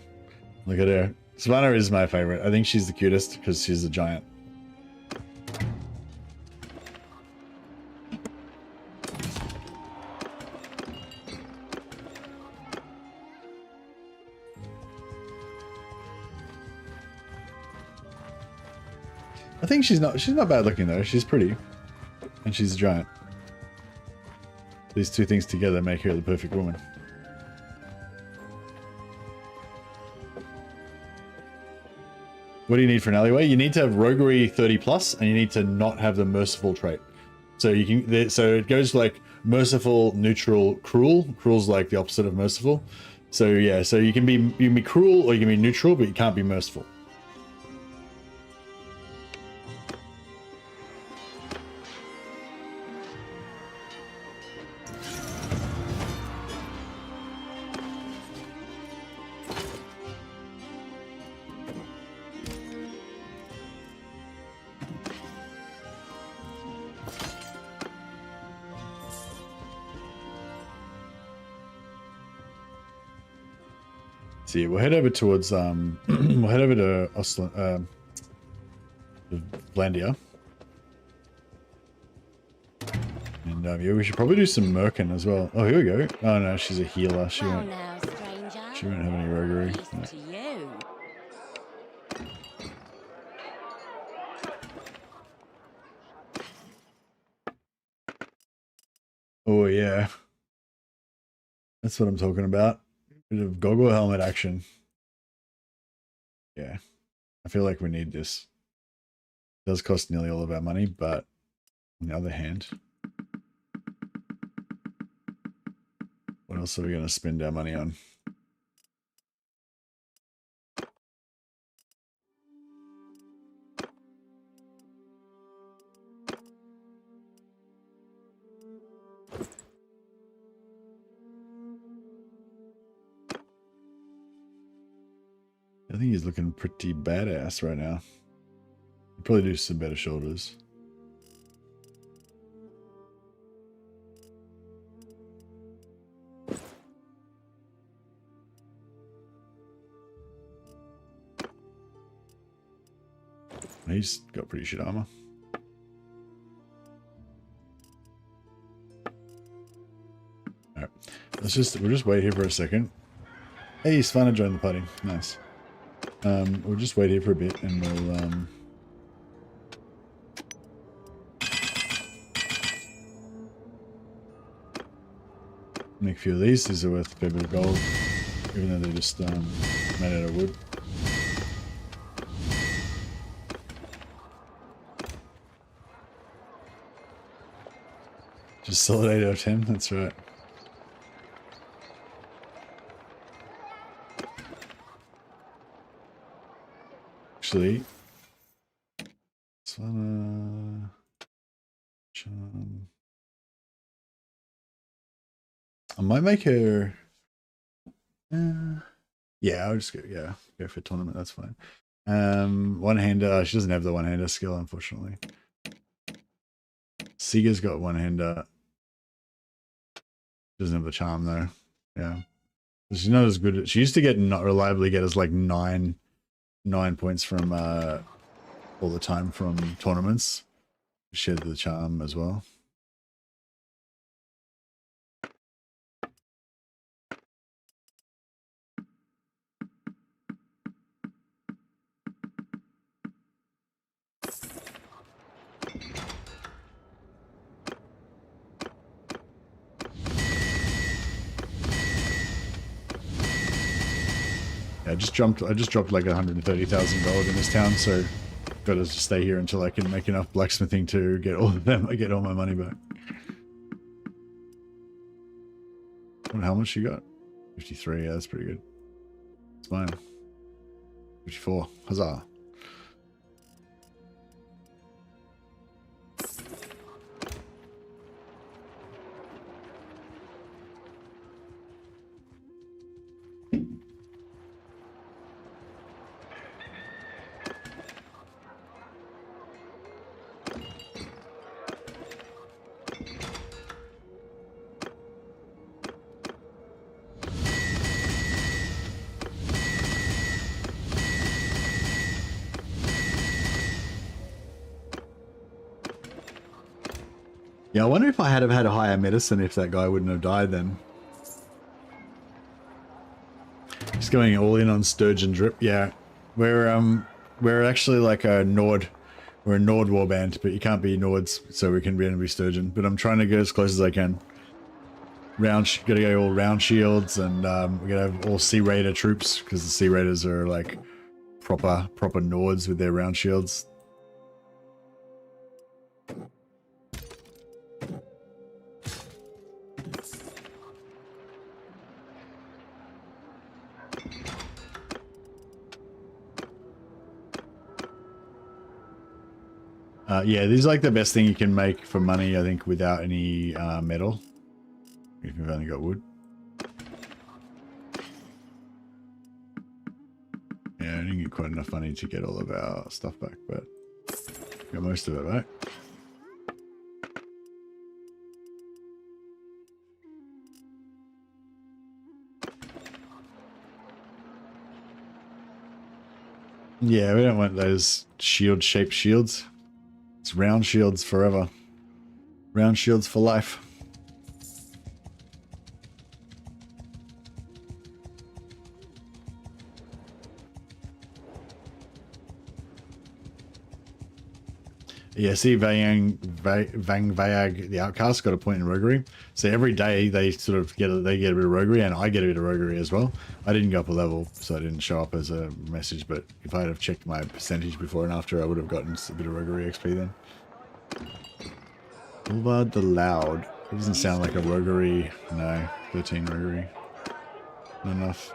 Look at her. Savannah is my favorite. I think she's the cutest because she's a giant. I think she's not bad looking though. She's pretty. And she's a giant. These two things together make her the perfect woman. What do you need for an alleyway? You need to have Roguery 30 plus, and you need to not have the merciful trait. So you can, so it goes like merciful, neutral, cruel. Cruel's like the opposite of merciful. So yeah, so you can be cruel or you can be neutral, but you can't be merciful. See, we'll head over towards we'll head over to Oslo, Vlandia. And yeah, we should probably do some Merkin as well. Oh, here we go. Oh no, she's a healer. She won't have any roguery. No. Oh yeah. That's what I'm talking about. Bit of goggle helmet action. Yeah. I feel like we need this. It does cost nearly all of our money, but on the other hand, what else are we going to spend our money on? I think he's looking pretty badass right now. He'd probably do some better shoulders. He's got pretty shit armor. Alright. We'll just wait here for a second. Hey, Svana joined the party. Nice. We'll just wait here for a bit and we'll make a few of these. These are worth a fair bit of gold, even though they're just made out of wood. Just solid 8 out of 10, that's right. Actually, Savannah, I might make her. Yeah, I'll just go for a tournament. That's fine. One-hander. She doesn't have the one-hander skill, unfortunately. Sega's got one-hander. Doesn't have the charm though. Yeah, she's not as good. She used to not reliably get us like 9 points from all the time from tournaments. She had the charm as well. Yeah, I just dropped like 130,000 gold in this town, so got to stay here until I can make enough blacksmithing to get all of them. I get all my money back. How much you got? 53. Yeah, that's pretty good. It's fine. 54. Huzzah. Yeah, I wonder if I had have had a higher medicine if that guy wouldn't have died then. He's going all in on Sturgeon Drip. Yeah, we're actually like a Nord. We're a Nord warband, but you can't be Nords, so we can be Sturgeon. But I'm trying to get as close as I can. Gotta go all round shields, and we gotta have all Sea Raider troops because the Sea Raiders are like proper Nords with their round shields. Yeah, this is like the best thing you can make for money, I think, without any metal. If you've only got wood. Yeah, I didn't get quite enough money to get all of our stuff back, but got most of it, right? Yeah, we don't want those shield-shaped shields. It's round shields forever. Round shields for life. Yeah, see, Vang Vayag, the Outcast, got a point in Roguery. So every day they sort of get a bit of Roguery, and I get a bit of Roguery as well. I didn't go up a level, so I didn't show up as a message. But if I had have checked my percentage before and after, I would have gotten a bit of Roguery XP then. Boulevard the Loud. It doesn't sound like a Roguery. No, 13 Roguery. Not enough.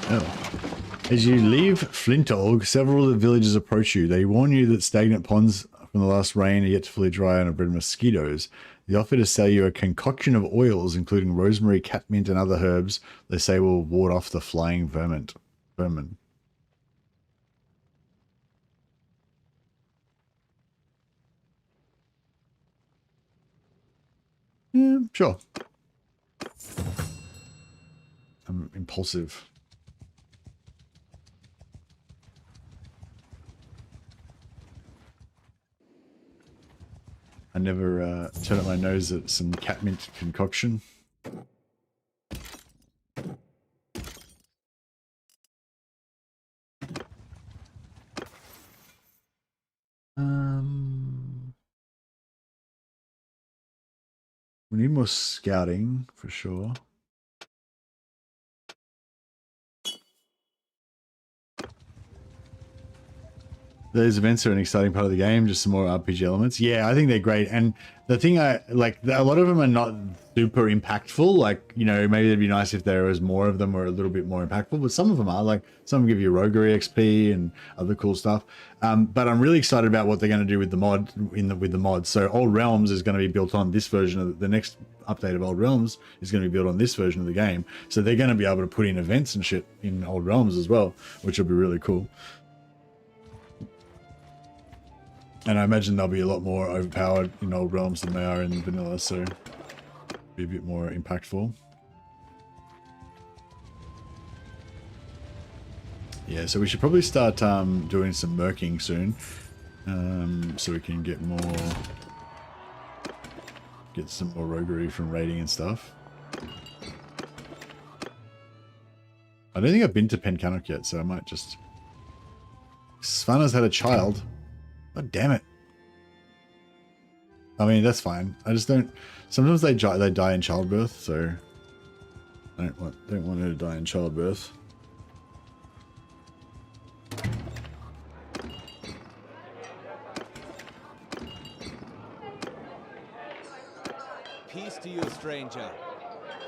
Oh. As you leave Flintorg, several of the villagers approach you. They warn you that stagnant ponds from the last rain are yet to fully dry and are bred mosquitoes. They offer to sell you a concoction of oils, including rosemary, catmint, and other herbs they say will ward off the flying vermin. Yeah, sure. I'm impulsive. I never turn up my nose at some catmint concoction. We need more scouting for sure. Those events are an exciting part of the game, just some more RPG elements. Yeah, I think they're great. And the thing I like, a lot of them are not super impactful. Like, you know, maybe it'd be nice if there was more of them or a little bit more impactful, but some of them are. Like, some of them give you Roguery XP and other cool stuff. But I'm really excited about what they're going to do with the mod, with the mods. So Old Realms is going to be built on this version of the next update of Old Realms is going to be built on this version of the game. So they're going to be able to put in events and shit in Old Realms as well, which will be really cool. And I imagine they'll be a lot more overpowered in Old Realms than they are in Vanilla, so be a bit more impactful. Yeah, so we should probably start doing some merking soon, so we can get some more roguery from raiding and stuff. I don't think I've been to Pencannock yet, so I might just... Svana's had a child. God damn it. I mean, that's fine. I just don't... Sometimes they die in childbirth, so... I don't want her to die in childbirth. Peace to you, stranger.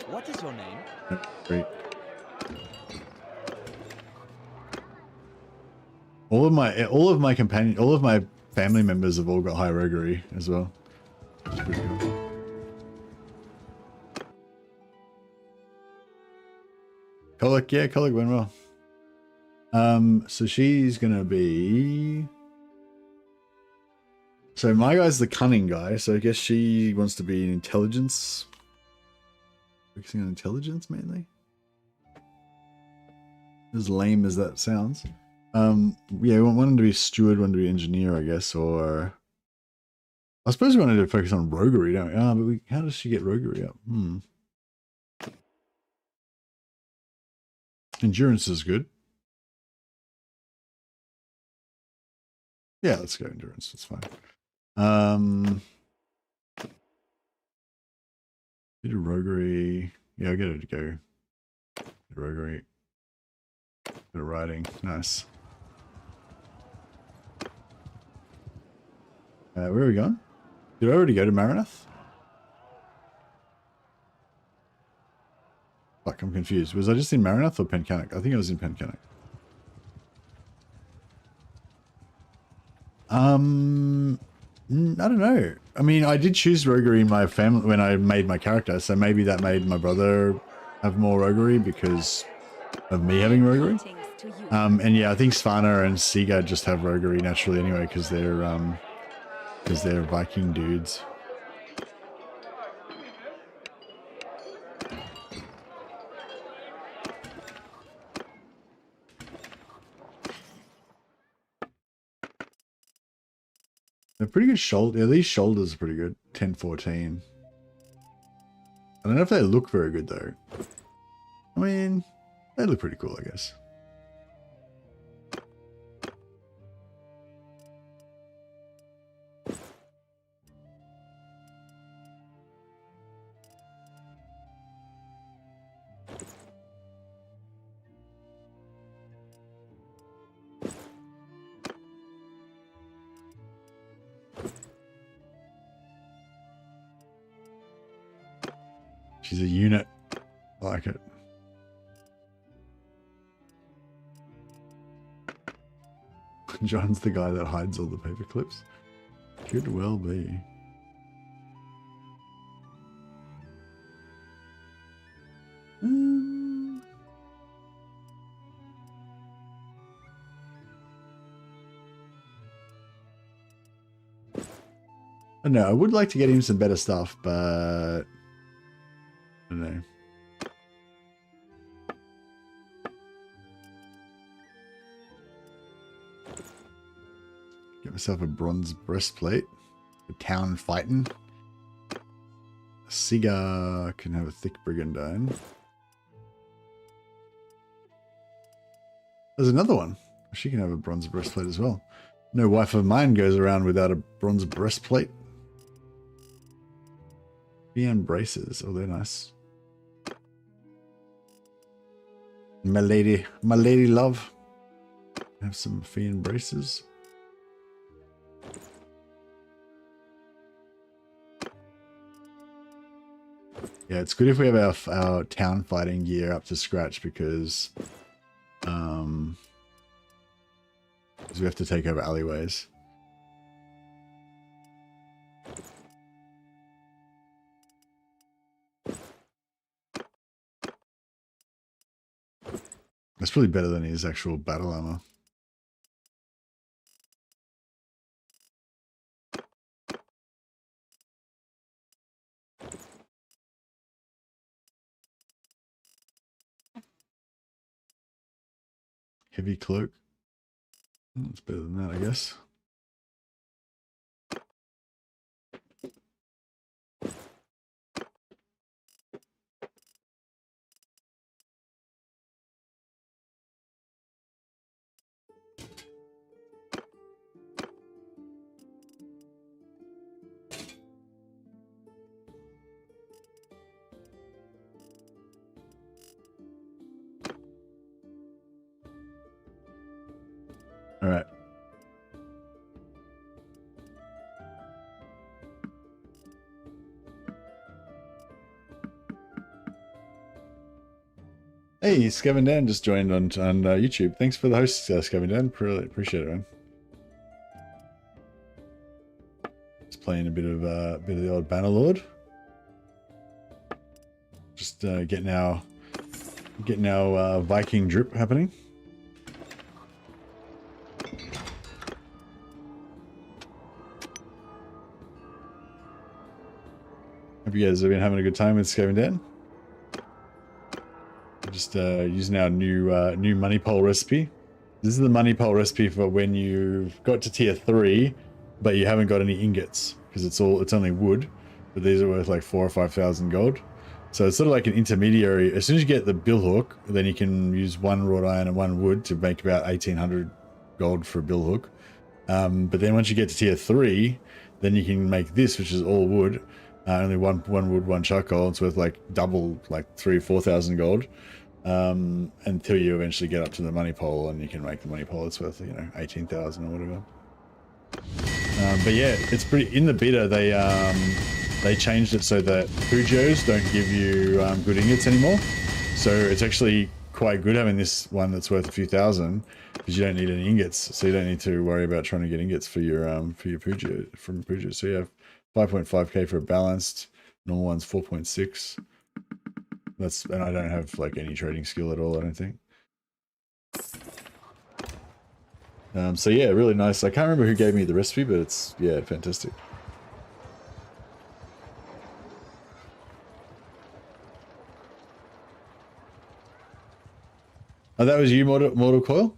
What is your name? Great. All of my family members have all got high roguery as well. That's pretty cool. Colic, yeah, Colic went well. So she's gonna be. So my guy's the cunning guy, so I guess she wants to be in intelligence. Focusing on intelligence mainly. As lame as that sounds. Yeah, we wanted to be steward, wanted to be engineer, I guess, or I suppose we wanted to focus on roguery, don't we? But how does she get roguery up? Endurance is good. Yeah, let's go endurance. That's fine. Bit of roguery. Yeah, I'll get her to go. Roguery. Bit of riding. Nice. Where are we going? Did I already go to Marinath? Fuck, I'm confused. Was I just in Marinath or Pencanic? I think I was in Pencanic. I don't know. I mean, I did choose roguery in my family when I made my character, so maybe that made my brother have more roguery because of me having roguery. And yeah, I think Svana and Siga just have roguery naturally anyway because they're Viking dudes. They're pretty good shoulder. Yeah, these shoulders are pretty good. 10-14. I don't know if they look very good though. I mean, they look pretty cool, I guess. She's a unit. I like it. John's the guy that hides all the paper clips. Could well be. I don't know. I would like to get him some better stuff, but I don't know. Get myself a bronze breastplate. The town fighting. Siga can have a thick brigandine. There's another one. She can have a bronze breastplate as well. No wife of mine goes around without a bronze breastplate. Fian braces. Oh, they're nice. My lady love. Have some Fian braces. Yeah, it's good if we have our town fighting gear up to scratch because we have to take over alleyways. That's probably better than his actual battle armor. Heavy cloak. It's better than that, I guess. All right. Hey, Skevin Dan just joined on YouTube. Thanks for the host, Skevin Dan. Really appreciate it, man. Just playing a bit of the old Bannerlord. Just getting our Viking drip happening. Hope you guys have been having a good time with Skevin Dan. Just using our new money pole recipe. This is the money pole recipe for when you've got to tier 3, but you haven't got any ingots because it's only wood, but these are worth like 4,000 or 5,000 gold. So it's sort of like an intermediary. As soon as you get the billhook, then you can use 1 wrought iron and 1 wood to make about 1,800 gold for a billhook. But then once you get to tier 3, then you can make this, which is all wood. Only one wood, 1 charcoal. It's worth like double, like 3,000 or 4,000 gold. Until you eventually get up to the money pole, and you can make the money pole. It's worth 18,000 or whatever. But yeah, it's pretty. In the beta, they changed it so that Pujos don't give you good ingots anymore. So it's actually quite good having this one that's worth a few thousand, because you don't need any ingots. So you don't need to worry about trying to get ingots for your Pujo from Pujo. So you have 5.5k for a balanced. Normal one's 4.6. And I don't have like any trading skill at all, I don't think. So yeah, really nice. I can't remember who gave me the recipe, but it's, yeah, fantastic. Oh, that was you, Mortal Coil?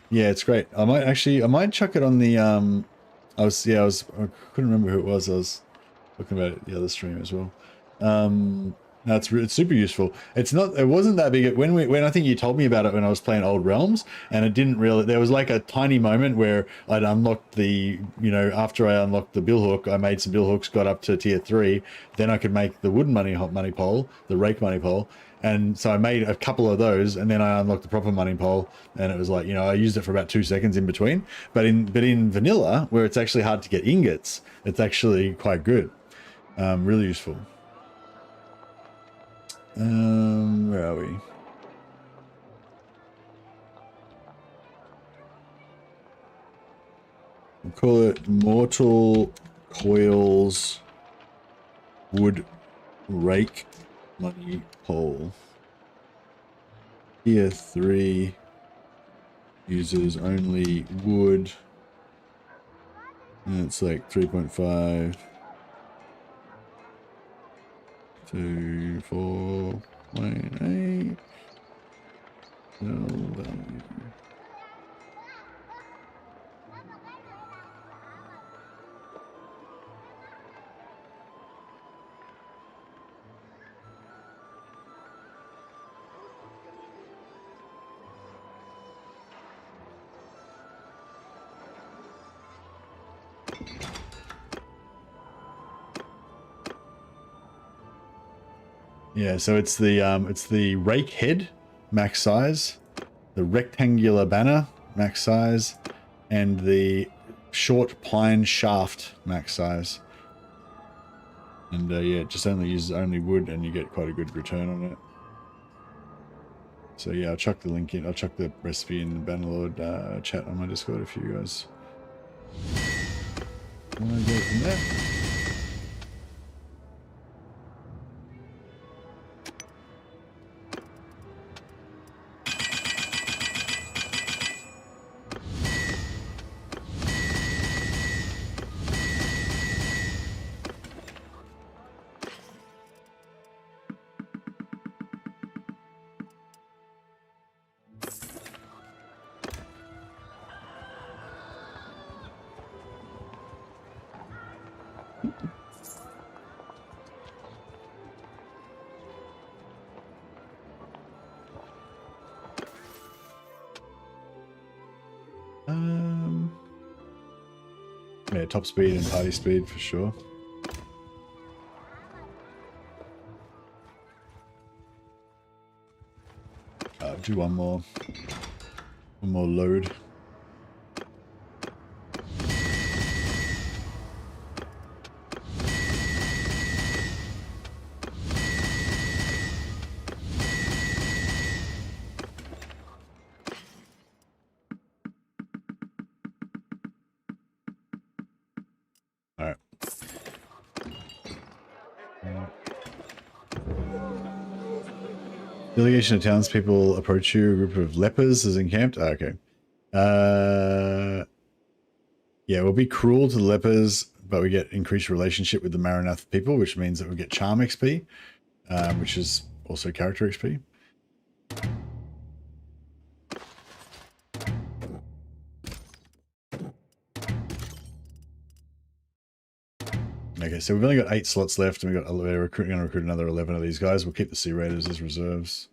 Yeah, it's great. I might chuck it on the, I couldn't remember who it was. I was looking about it the other stream as well. No, it's super useful. It wasn't that big when I think you told me about it when I was playing Old Realms, and it didn't really. There was like a tiny moment where I'd unlocked the, after I unlocked the billhook, I made some billhooks, got up to tier 3, then I could make the wooden money pole, the rake money pole, and so I made a couple of those, and then I unlocked the proper money pole, and it was like, I used it for about 2 seconds in between. But in vanilla, where it's actually hard to get ingots, it's actually quite good, really useful. Where are we? We'll call it Mortal Coils Wood Rake Money Pole. Tier 3 uses only wood. And it's like 3.5. 2, 4.8. Yeah, so it's the rake head, max size, the rectangular banner, max size, and the short pine shaft, max size. And yeah, it just only uses wood, and you get quite a good return on it. So yeah, I'll chuck the link in. I'll chuck the recipe in the Bannerlord chat on my Discord if you guys want to go from there. Yeah, top speed and party speed for sure. Do one more load. Delegation of townspeople approach you. A group of lepers is encamped. Oh, okay. Yeah, we'll be cruel to the lepers, but we get increased relationship with the Maranath people, which means that we get charm XP, which is also character XP. Okay, so we've only got 8 slots left, and we're going to recruit another 11 of these guys. We'll keep the Sea Raiders as reserves.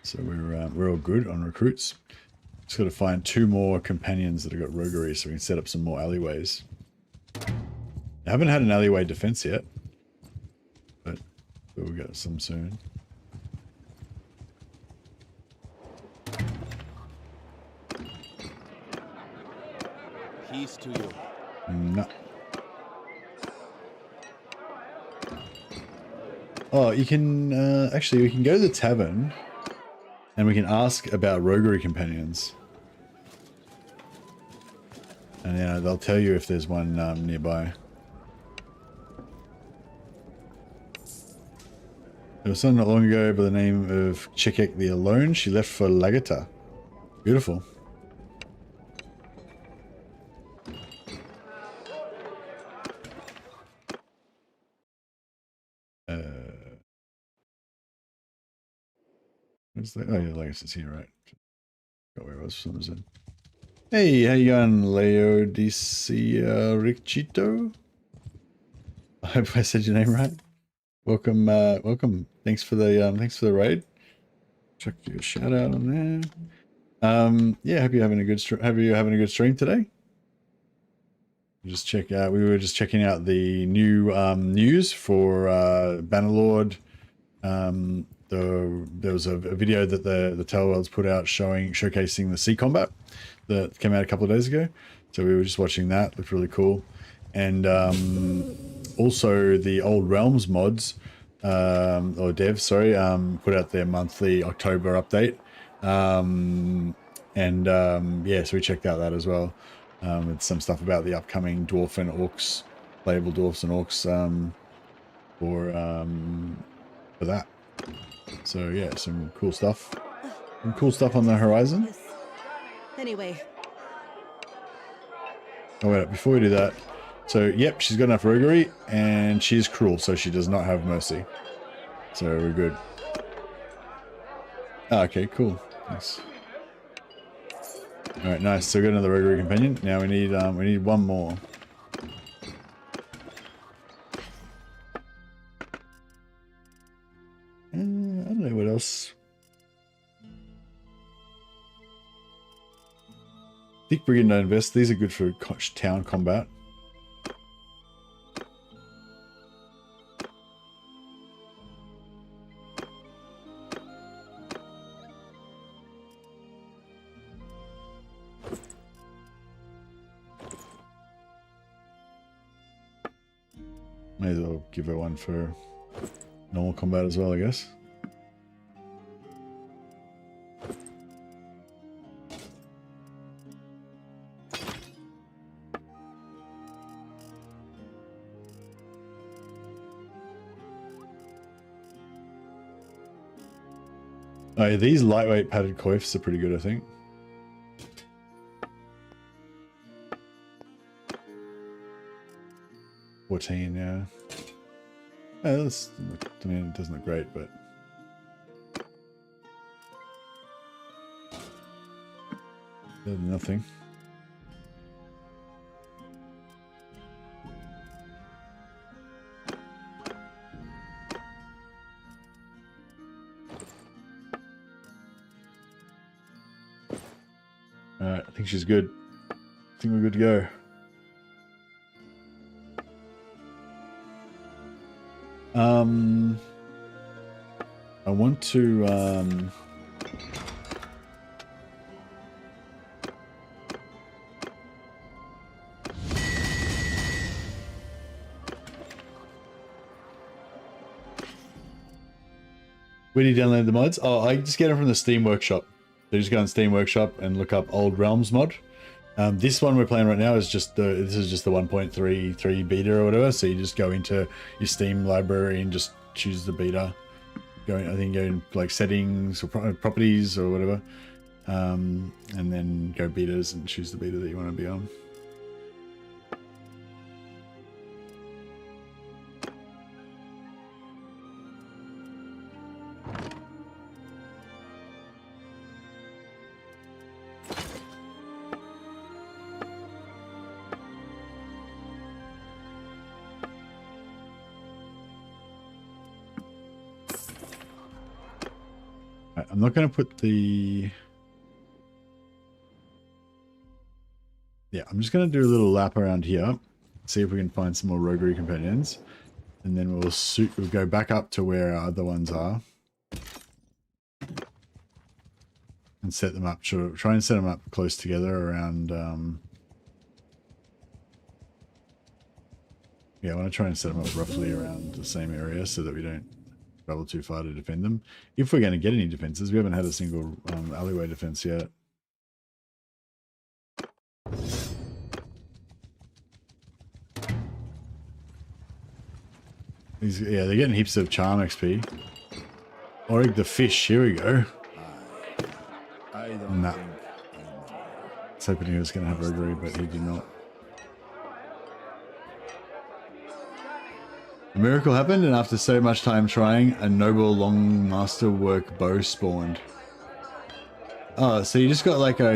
So we're all good on recruits. Just got to find 2 more companions that have got roguery, so we can set up some more alleyways. I haven't had an alleyway defense yet, but we'll get some soon. Peace to you. No. Oh, you can actually we can go to the tavern and we can ask about roguery companions, and they'll tell you if there's one nearby. There was someone not long ago by the name of Chekek the Alone. She left for Lagata. Beautiful. Where's the, oh yeah, Laga's here, right? Got where I was for some reason. Hey, how you going, Laodicea Richito? I hope I said your name right. Welcome, welcome. Thanks for the raid. Check your shout out on there. Yeah, hope you're having a good stream. Hope you're having a good stream today. Just check out. We were just checking out the new news for Bannerlord. There was a video that the Tellworlds put out showcasing the sea combat that came out a couple of days ago. So we were just watching that. Looked really cool. And also the Old Realms mods, or devs, sorry, put out their monthly October update. Yeah, so we checked out that as well. With some stuff about the upcoming dwarf and orcs, playable dwarfs and orcs for that. So yeah, some cool stuff. Some cool stuff on the horizon. Yes. Anyway. Oh wait, before we do that. So yep, she's got enough roguery and she's cruel, so she does not have mercy. So we're good. Oh, okay, cool. Nice. Alright, nice. So we got another roguery companion. Now we need one more. I don't know what else. Thick Brigand no invest. These are good for town combat. May as well give her one for normal combat as well, I guess. Oh, yeah, these lightweight padded coifs are pretty good, I think. Yeah. Oh, that's, I mean, it doesn't look great, but better than nothing. Alright, I think she's good. I think we're good to go. I want to where do you download the mods? Oh, I just get them from the Steam Workshop. So you just go on Steam Workshop and look up Old Realms mod. This one we're playing right now is just this is just the 1.33 beta or whatever. So you just go into your Steam library and just choose the beta. I think go in like settings or properties or whatever, and then go betas and choose the beta that you want to be on. I'm not going to put the... Yeah, I'm just going to do a little lap around here. See if we can find some more Roguery companions. And then we'll go back up to where our other ones are. And set them up. Try and set them up close together around... Yeah, I want to try and set them up roughly around the same area so that we don't travel too far to defend them. If we're going to get any defenses, we haven't had a single alleyway defense yet. Yeah, they're getting heaps of charm XP. Orig the fish, here we go. I don't Nah. think I was hoping he was going to have Roguery, but he did not. A miracle happened, and after so much time trying, a noble long masterwork bow spawned. Oh, so you just got like a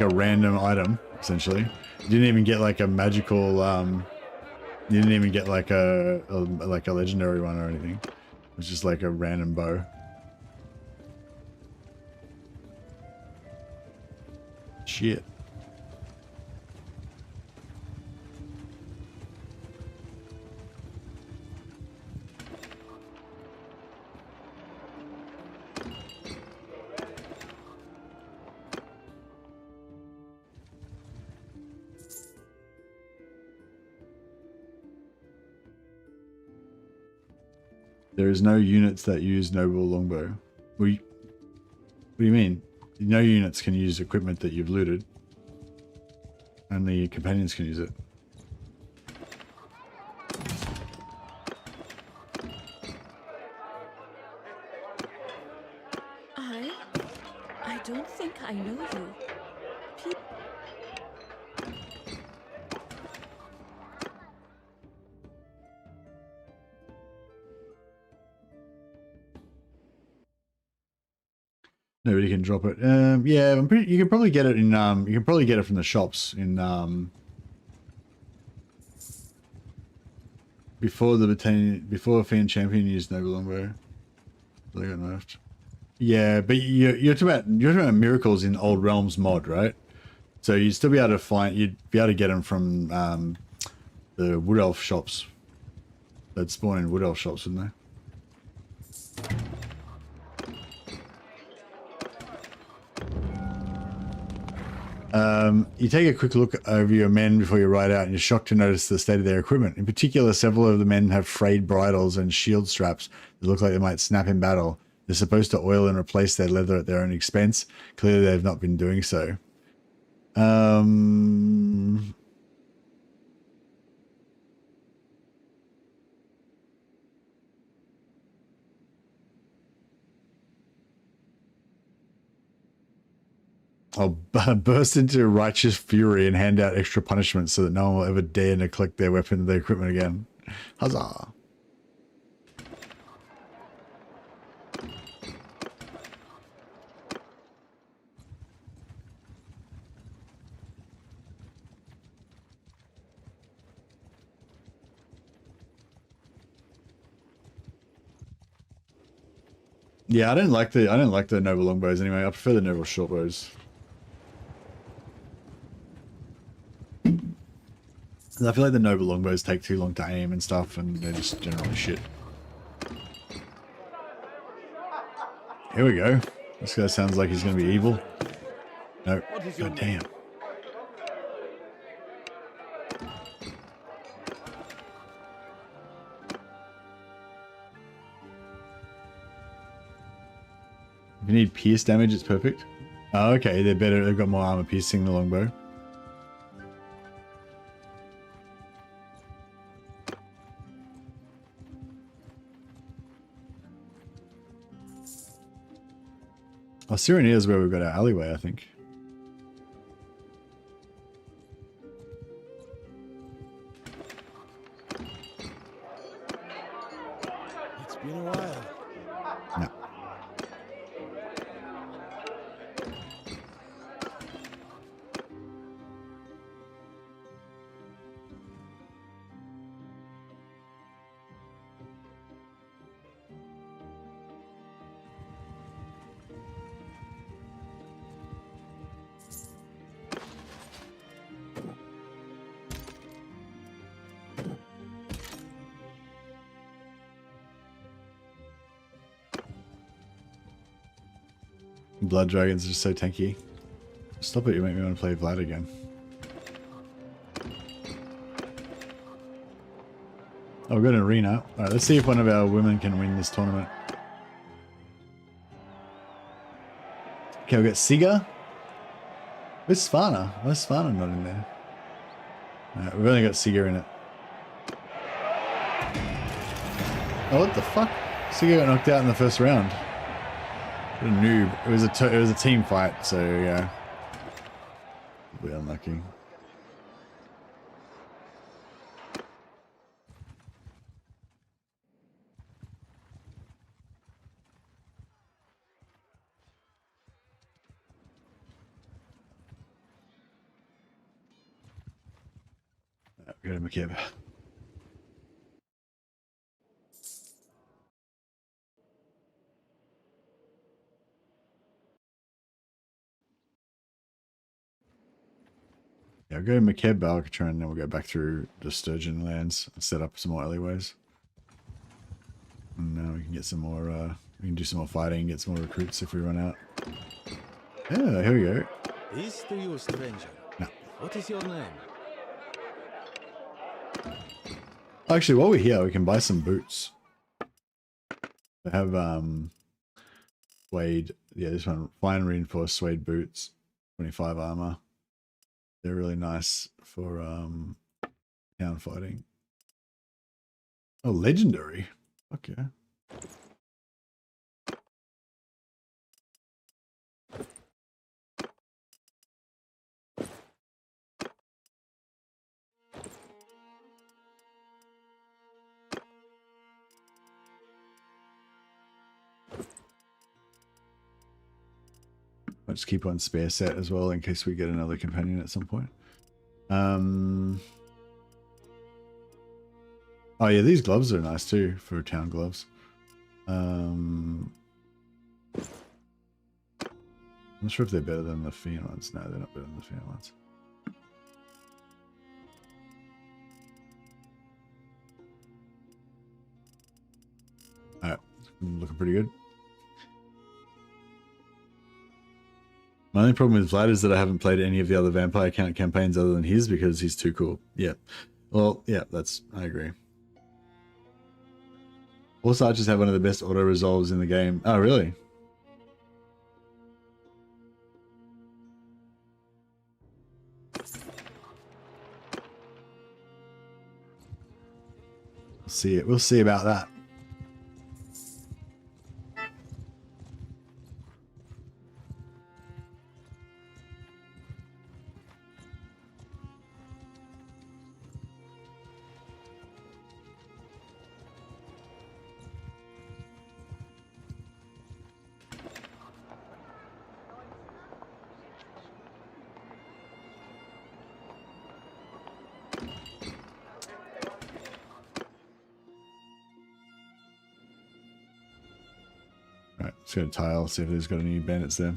random item, essentially. You didn't even get like a magical, you didn't even get like a legendary one or anything. It was just like a random bow. Shit. There is no units that use noble longbow. What do you mean? No units can use equipment that you've looted. Only companions can use it. I don't think I know you. Nobody can drop it. Yeah, you can probably get it in. You can probably get it from the shops in. Before before Fiend Champion used Noble Longbow, they got nerfed. Yeah, but you're talking about miracles in Old Realms mod, right? So you'd still be able to you'd be able to get them from the Wood Elf shops. They'd spawn in Wood Elf shops, wouldn't they? You take a quick look over your men before you ride out and you're shocked to notice the state of their equipment. In particular, several of the men have frayed bridles and shield straps that look like they might snap in battle. They're supposed to oil and replace their leather at their own expense. Clearly, they've not been doing so. I'll burst into righteous fury and hand out extra punishments so that no one will ever dare neglect their weapon or their equipment again. Huzzah! Yeah, I don't like the noble longbows anyway. I prefer the noble shortbows. I feel like the noble longbows take too long to aim and stuff, and they're just generally shit. Here we go. This guy sounds like he's going to be evil. No. God damn. If you need pierce damage, it's perfect. Oh, okay, they're better. They've got more armor piercing the longbow. Oh, Syrian is where we've got our alleyway, I think. It's been a while. No. Blood dragons are just so tanky. Stop it, you make me want to play Vlad again. Oh, we've got an arena. Alright, let's see if one of our women can win this tournament. Okay, we've got Siga. Where's Svana? Where's Svana not in there? Alright, we've only got Siga in it. Oh, what the fuck? Siga got knocked out in the first round. What a noob. It was a team fight, so yeah. We're unlucky. Go to McKib. Yeah, I'll go to McKeb, Alcatraz, and then we'll go back through the Sturgeon lands and set up some more alleyways. And now we can get some more, we can do some more fighting, get some more recruits if we run out. Yeah, here we go. Peace to you, stranger. No. What is your name? Actually, while we're here, we can buy some boots. They have, suede, yeah, this one, fine reinforced suede boots, 25 armor. They're really nice for town fighting. Oh, legendary. Okay. I'll just keep one spare set as well in case we get another companion at some point. Oh yeah, these gloves are nice too for town gloves. I'm not sure if they're better than the Fiend ones. No, they're not better than the Fiend ones. Alright, looking pretty good. My only problem with Vlad is that I haven't played any of the other Vampire Count campaigns other than his because he's too cool. Yeah. Well, yeah, I agree. Also, archers have one of the best auto resolves in the game. Oh, really? See it. We'll see about that. Let's go to Tile, see if there's got any bandits there.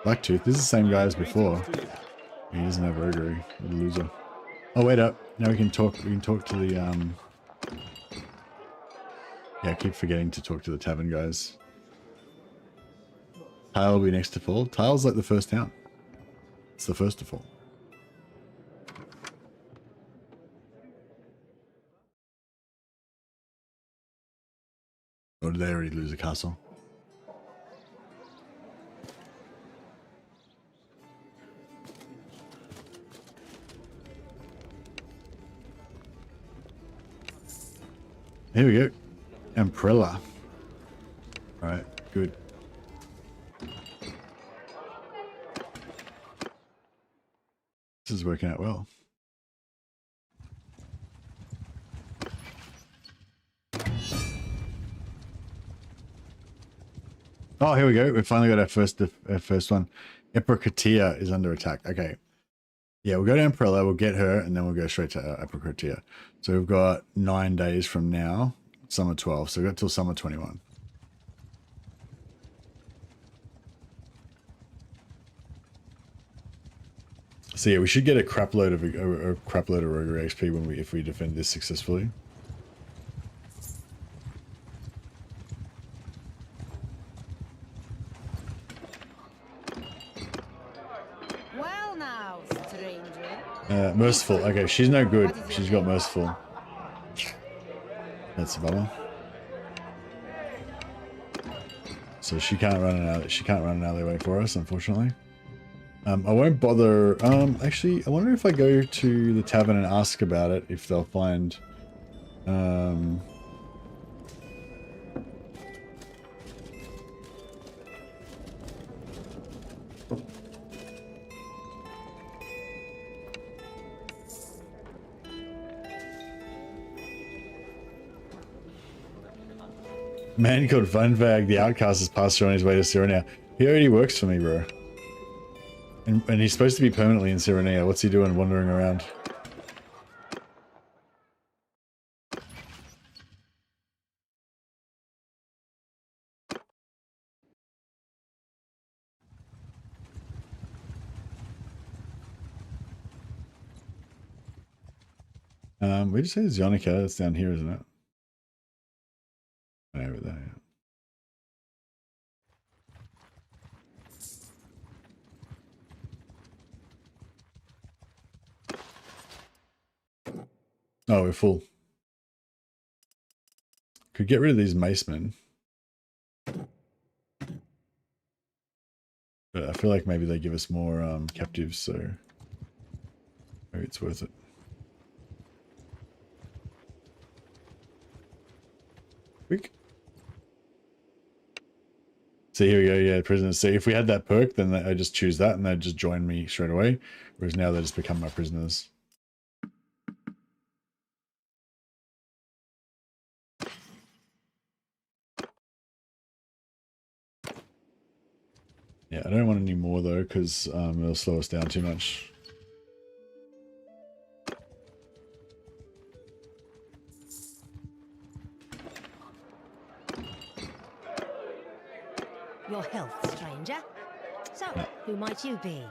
Blacktooth, this is the same guy as before. He doesn't have Roguery, what a loser. Oh, wait up. Now we can talk to the, yeah, I keep forgetting to talk to the tavern guys. Tile will be next to fall. Tile's like the first town. It's the first to fall. Or did they already lose a castle? Here we go. Umbrella. Alright, good. This is working out well. Oh, here we go. We finally got our first one. Epikratia is under attack. Okay. Yeah, we'll go to Umbrella, we'll get her, and then we'll go straight to Epikratia. So we've got 9 days from now, summer 12. So we've got till summer 21. So yeah, we should get a crap load of Roguery XP if we defend this successfully. Well now, stranger. Merciful. Okay, she's no good. She's got merciful. That's a bummer. So she can't run an alleyway for us, unfortunately. I won't bother. Actually, I wonder if I go to the tavern and ask about it, if they'll find. Man called Funvag, the outcast, has passed through on his way to Cyrenia. He already works for me, bro. And he's supposed to be permanently in Cyrenia. What's he doing wandering around? We just say Zionica. That's down here, isn't it? Over there, yeah. Oh, we're full. Could get rid of these macemen. But I feel like maybe they give us more captives, so maybe it's worth it. Quick. So here we go, yeah, prisoners. So if we had that perk, then I just choose that and they'd just join me straight away. Whereas now they just become my prisoners. Yeah, I don't want any more though, because it'll slow us down too much. Your health, stranger. So, who might you be?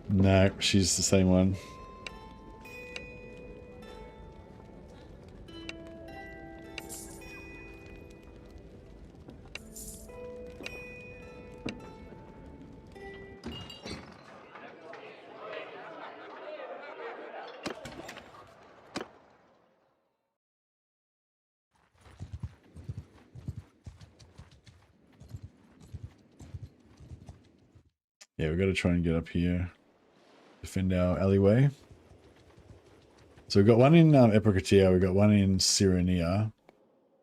No, she's the same one. Yeah, we've got to try and get up here. Defend our alleyway. So we've got one in Epikratia, we've got one in Cyrenia. I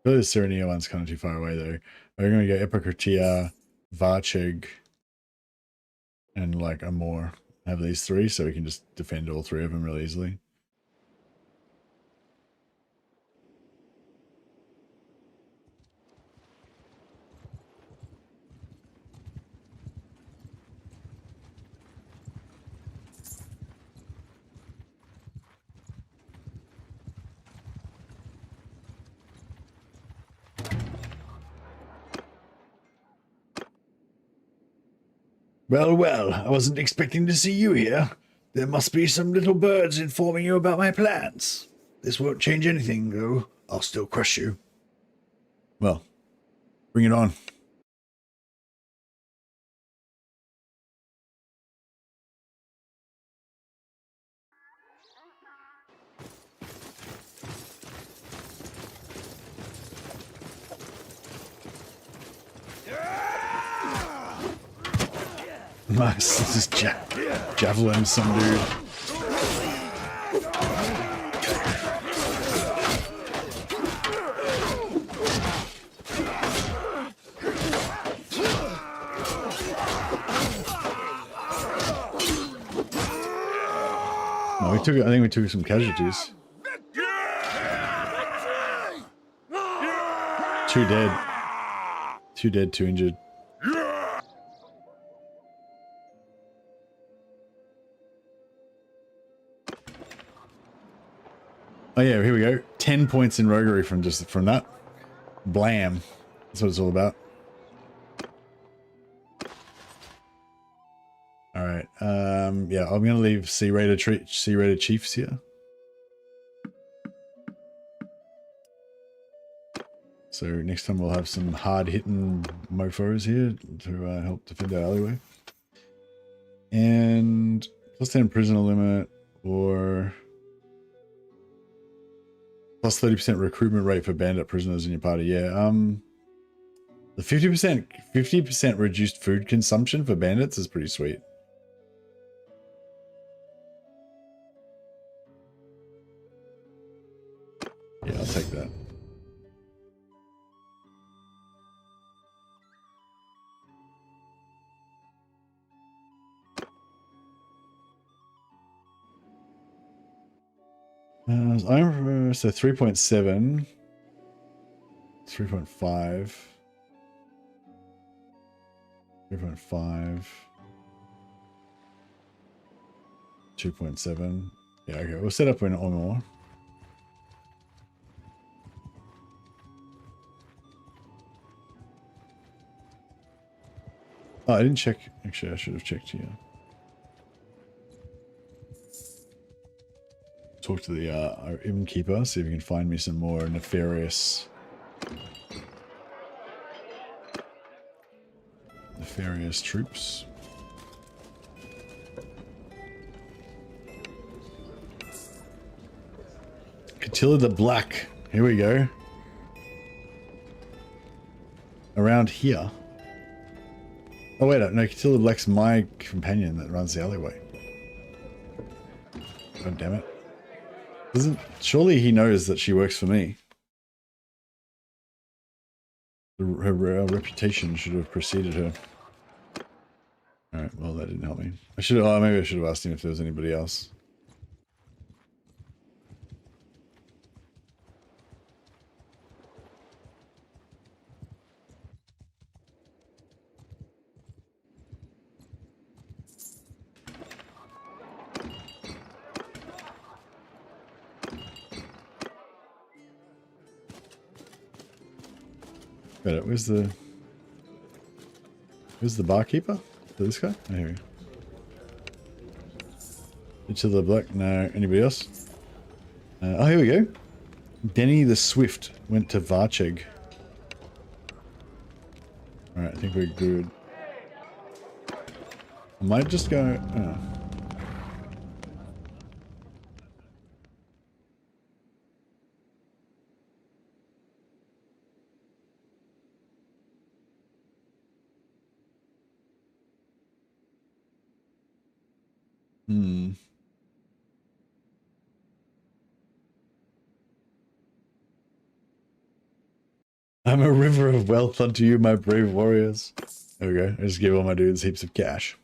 feel like the Cyrenia one's kind of too far away though. We're going to go Epikratia, Varcheg, and like Amor. Have these three so we can just defend all three of them really easily. Well, well, I wasn't expecting to see you here. There must be some little birds informing you about my plans. This won't change anything, though. I'll still crush you. Well, bring it on. Nice. Just javelin some dude. Oh, I think we took some casualties. 2 dead. 2 dead, 2 injured. Oh yeah, here we go. 10 points in roguery from that. Blam. That's what it's all about. All right. Yeah, I'm gonna leave C-rated chiefs here. So next time we'll have some hard-hitting mofos here to help defend our alleyway. And plus 10 prisoner limit or plus 30% recruitment rate for bandit prisoners in your party. Yeah. The 50% reduced food consumption for bandits is pretty sweet. Yeah, I'll take that. So 3.7, 3.5, 3.5, 2.7. Yeah, okay, we'll set up in or more. Oh, I didn't check. Actually, I should have checked here. Talk to the our innkeeper, see if we can find me some more nefarious troops. Catilla the Black. Here we go. Around here. Oh wait, no, Catilla Black's my companion that runs the alleyway. God damn it. Surely he knows that she works for me. Her reputation should have preceded her. Alright, well that didn't help me. Maybe I should have asked him if there was anybody else. Wait, where's the barkeeper? This guy? Oh, here we go. Into the Black. No. Anybody else? Oh, here we go. Denny the Swift went to Varcheg. Alright, I think we're good. I might just go... Oh. I'm a river of wealth unto you, my brave warriors. There we go. I just give all my dudes heaps of cash.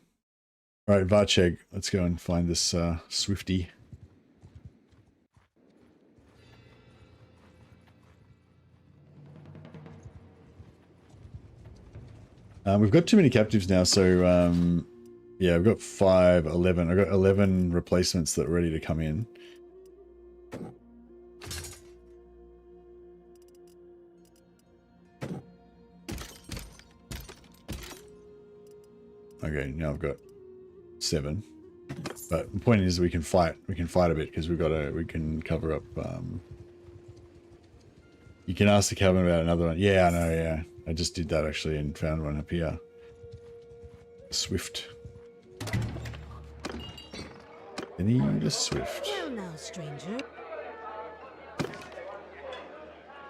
Alright, Varcheg. Let's go and find this Swifty. We've got too many captives now, so yeah, I've got 11. I've got 11 replacements that are ready to come in. Okay, now I've got 7. But the point is we can fight a bit because we can cover up you can ask the cabin about another one. Yeah, I know, yeah. I just did that actually and found one up here. Swift. I need a Swift. Well now, stranger.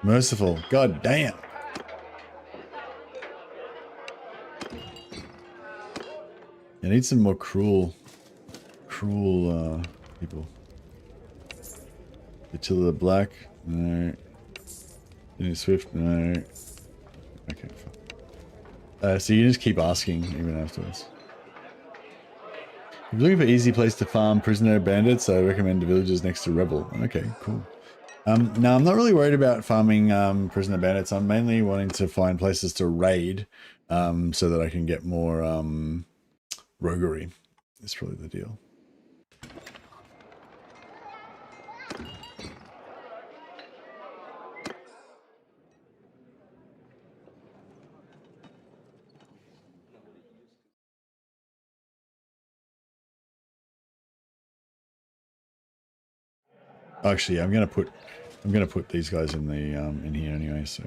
Merciful. God damn. I need some more cruel people. Attila the Black, no. Jenny Swift, no. Okay, fine. So you just keep asking even afterwards. If you're looking for easy place to farm prisoner bandits, I recommend the villages next to Rebel. Okay, cool. Now I'm not really worried about farming prisoner bandits. I'm mainly wanting to find places to raid so that I can get more roguery. That's probably the deal. Actually, I'm gonna put these guys in the in here anyway. So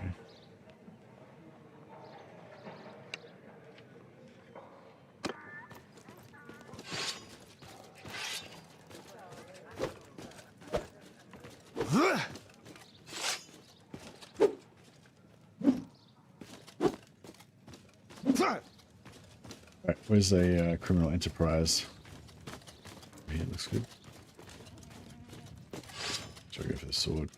right, where's a criminal enterprise? Here looks good. Should I go for the sword?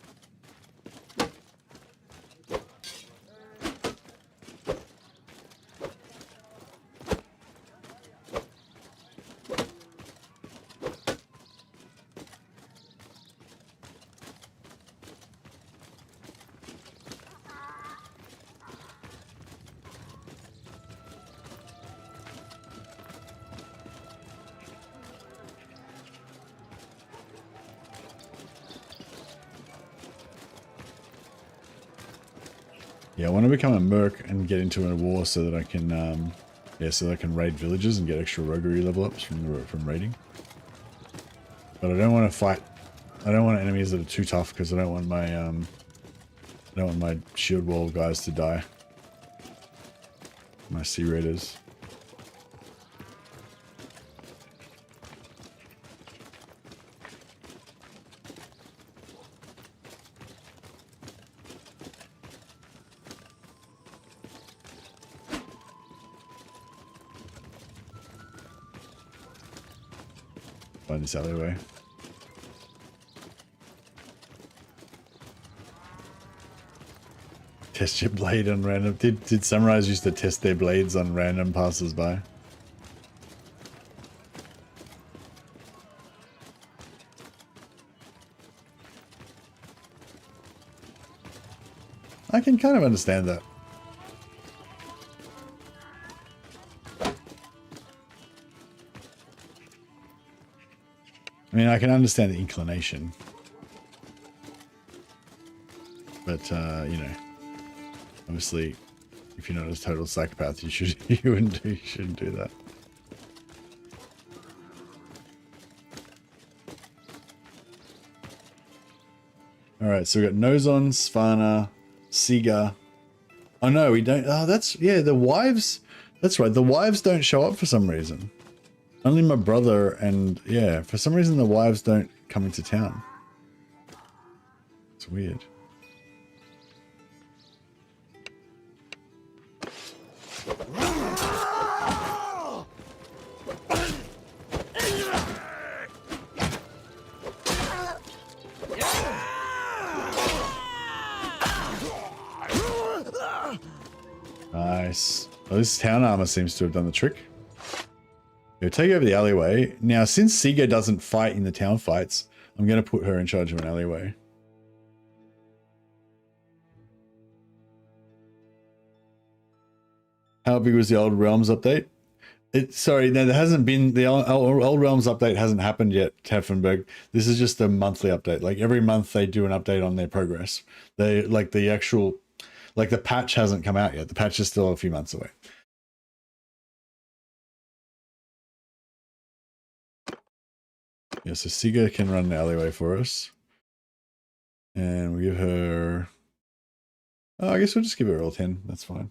Yeah, I want to become a merc and get into a war so that I can, so that I can raid villages and get extra roguery level ups from raiding. But I don't want to fight. I don't want enemies that are too tough because I don't want my shield wall guys to die. My sea raiders. Find this alleyway. Test your blade on random. Did samurais used to test their blades on random passers-by? I can kind of understand that. I mean, I can understand the inclination, but you know, obviously, if you're not a total psychopath, you shouldn't do that. All right, so we got Nozon, Svanna, Siga. Oh no, we don't. Oh, the wives. That's right. The wives don't show up for some reason. Only my brother and, yeah, for some reason the wives don't come into town. It's weird. Nice. Well, this town armor seems to have done the trick. We'll take over the alleyway. Now, since Siga doesn't fight in the town fights, I'm going to put her in charge of an alleyway. How big was the Old Realms update? Sorry, no, there hasn't been, the Old Realms update hasn't happened yet, Teffenberg. This is just a monthly update. Like every month they do an update on their progress. They, like the actual, like the patch hasn't come out yet. The patch is still a few months away. Yeah, so Siga can run an alleyway for us. And we give her... Oh, I guess we'll just give her all 10. That's fine.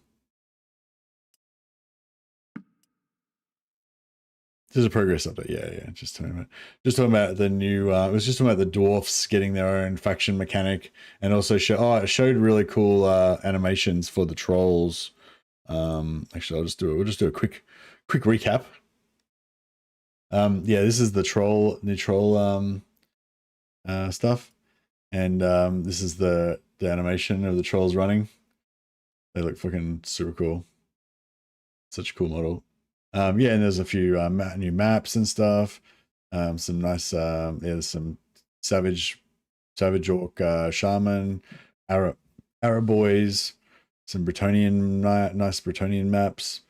This is a progress update. Yeah. Just talking about the new... it was just talking about the dwarfs getting their own faction mechanic. And also it showed really cool animations for the trolls. Actually, we'll just do a quick recap. Yeah, this is the new troll stuff, and this is the animation of the trolls running. They look fucking super cool. Such a cool model. Yeah, and there's a few new maps and stuff. Some nice, yeah, there's some savage orc shaman, Arab boys, some Bretonian nice Bretonian maps.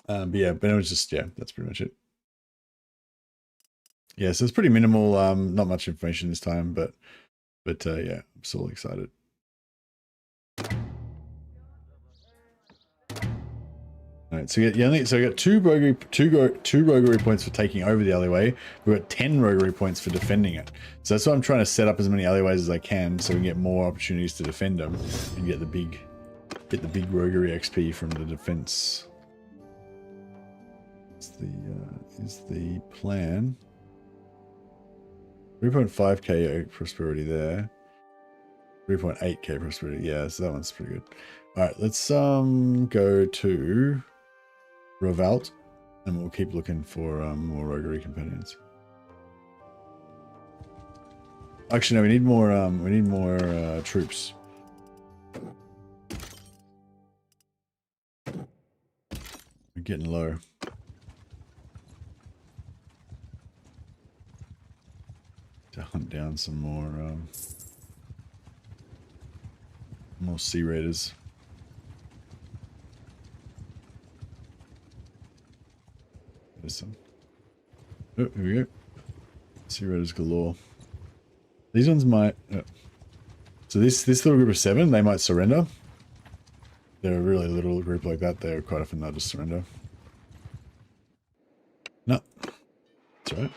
But yeah, but it was just, yeah, that's pretty much it. Yeah, so it's pretty minimal, not much information this time, but yeah, I'm still excited. All right, so yeah, so I got two roguery points for taking over the alleyway. We've got 10 roguery points for defending it. So that's why I'm trying to set up as many alleyways as I can, so we can get more opportunities to defend them and get the big roguery XP from the defense. Is the plan. 3.5k prosperity there. 3.8k prosperity. Yeah, so that one's pretty good. All right, let's go to Revolt, and we'll keep looking for more roguery companions. Actually, no, we need more troops. We're getting low. To hunt down some more sea raiders. There's some. Oh, here we go. Sea raiders galore. These ones might. So this little group of 7, they might surrender. They're a really little group like that. They're quite often they'll just surrender. No, that's right.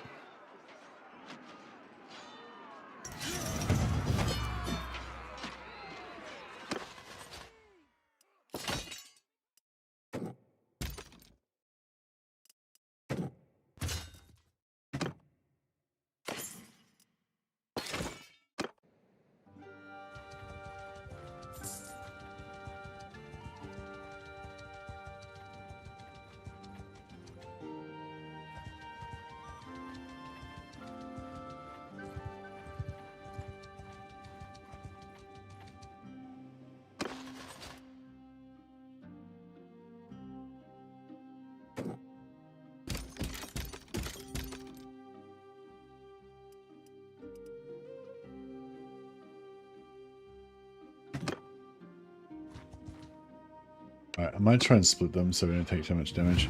Alright, I might try and split them so we don't take too much damage.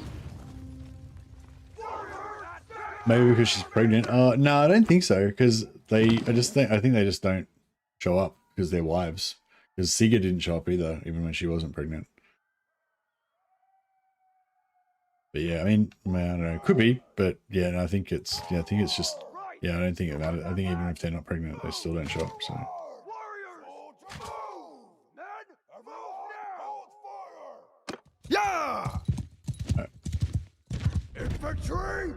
Maybe because she's pregnant. No, I don't think so. Because I think they just don't show up because they're wives. Because Siga didn't show up either, even when she wasn't pregnant. But yeah, I mean, I don't know, it could be, but yeah, no, I think it's just, yeah, I don't think it matters. I think even if they're not pregnant, they still don't show up. So. Yeah! Right. Infantry!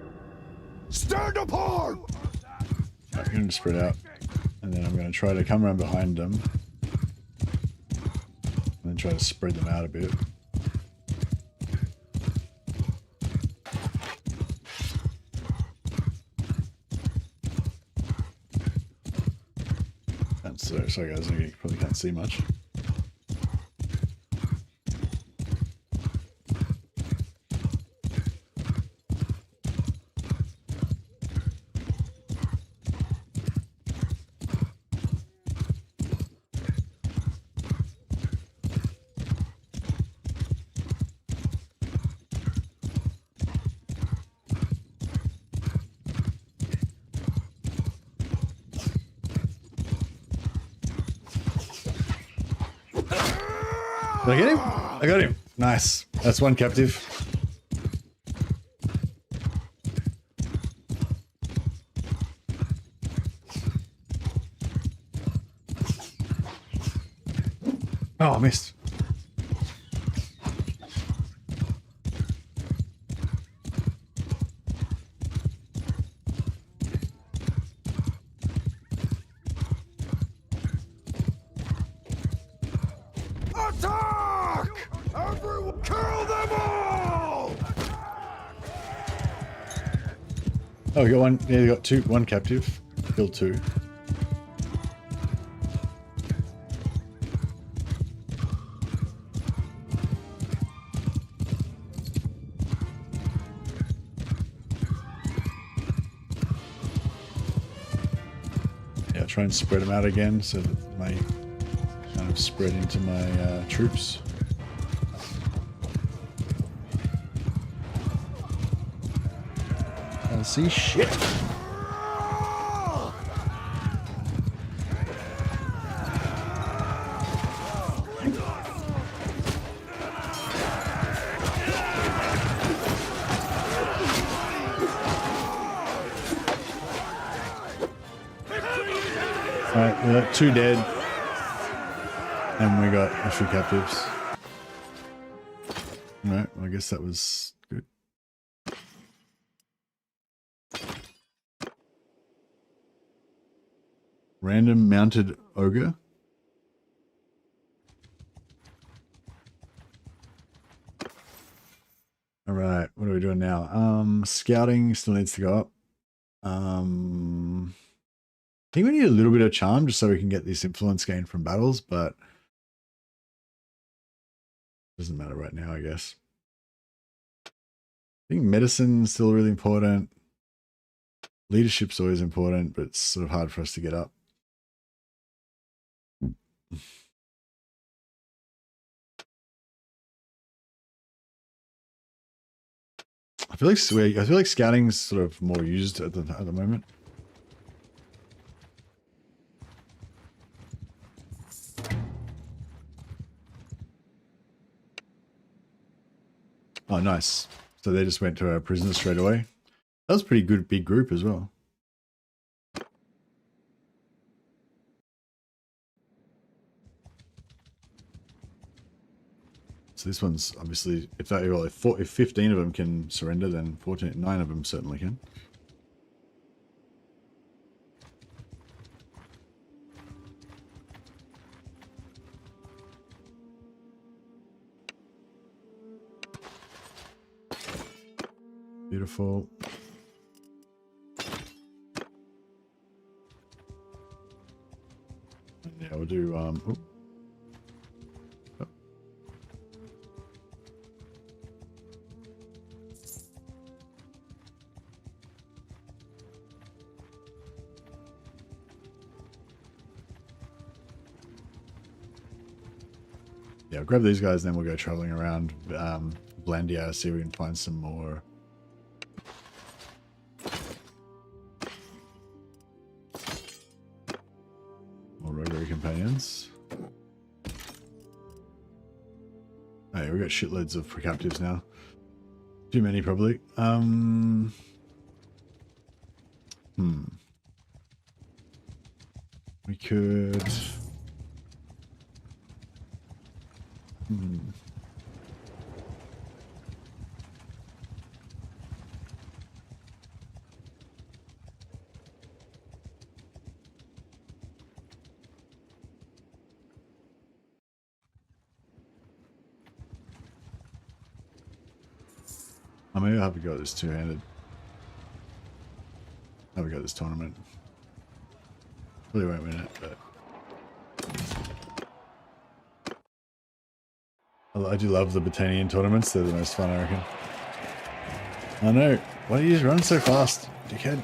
Stand apart! I'm going to spread out, and then I'm going to try to come around behind them, and then try to spread them out a bit. And so, sorry guys, you probably can't see much. Did I get him? I got him. Nice. That's one captive. Oh, I missed. Attack! Everyone, kill them all! Oh, we got one. Yeah, we got two. One captive. Killed two. Yeah, try and spread them out again so that they kind of spread into my troops. I see shit. Alright, we got two dead. And we got a few captives. Alright, well, I guess that was good. Random mounted ogre. Alright, what are we doing now? Scouting still needs to go up. I think we need a little bit of charm just so we can get this influence gain from battles, but doesn't matter right now, I guess. I think medicine's still really important. Leadership's always important, but it's sort of hard for us to get up. I feel like scouting's sort of more used at the moment. Oh, nice. So they just went to our prisoners straight away. That was a pretty good big group as well. So this one's obviously, if 15 of them can surrender, then 9 of them certainly can. Beautiful. And yeah, we'll do yeah, I'll grab these guys, then we'll go traveling around Blandia, see if we can find some more. More Roguery companions. Oh yeah, we got shitloads of captives now. Too many probably. We could. Oh, maybe I'll have to go this two-handed. Have a go at this tournament. Probably won't win it, but I do love the Botanian tournaments. They're the most fun, I reckon. I know. Why do you just run so fast, dickhead?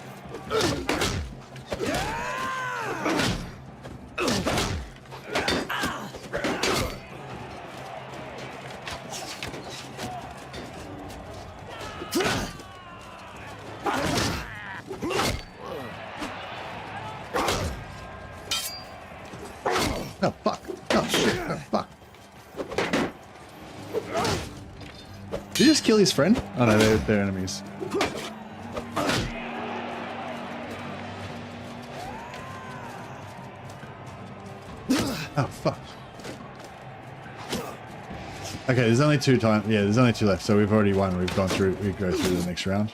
Oh, fuck. Oh, shit. Oh, fuck. Did he just kill his friend? Oh, no, they're enemies. Oh, fuck. Okay, there's only two times. Yeah, there's only two left, so we've already won. We've gone through. We go through the next round.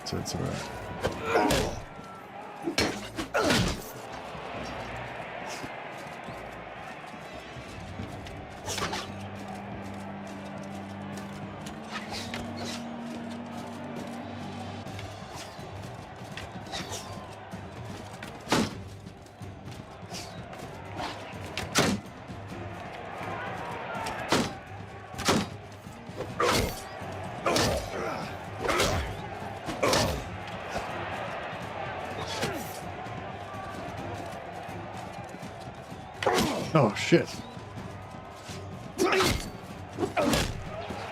So it's alright. Oh shit.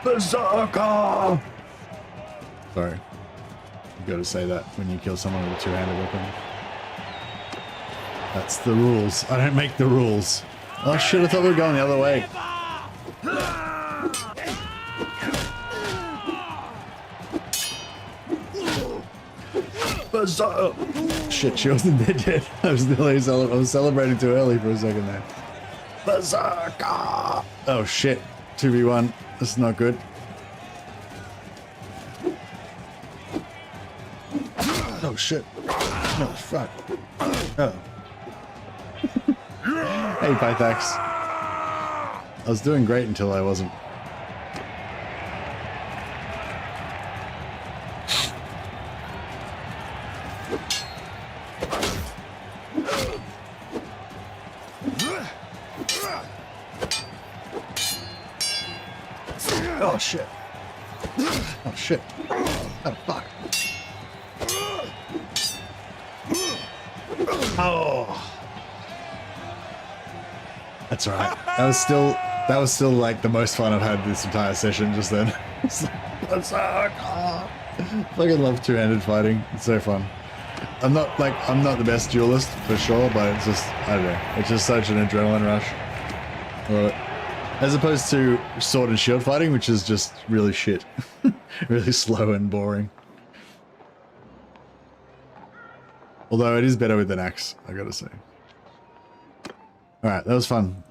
Berserker! Sorry. You gotta say that when you kill someone with a two-handed weapon. That's the rules. I don't make the rules. Oh shit, I thought we were going the other way. Berserker! Shit, she wasn't dead yet. I was celebrating too early for a second there. Berserker! Oh shit. 2v1. This is not good. Oh shit. Oh fuck. Oh. Hey Pythax. I was doing great until I wasn't. Oh shit. Oh shit. Oh fuck. Oh. That's alright. That was still like the most fun I've had this entire session just then. It's like, fucking love two-handed fighting. It's so fun. I'm not the best duelist for sure, but it's just, I don't know. It's just such an adrenaline rush. Love it. As opposed to sword and shield fighting, which is just really shit. Really slow and boring. Although it is better with an axe, I gotta say. Alright, that was fun.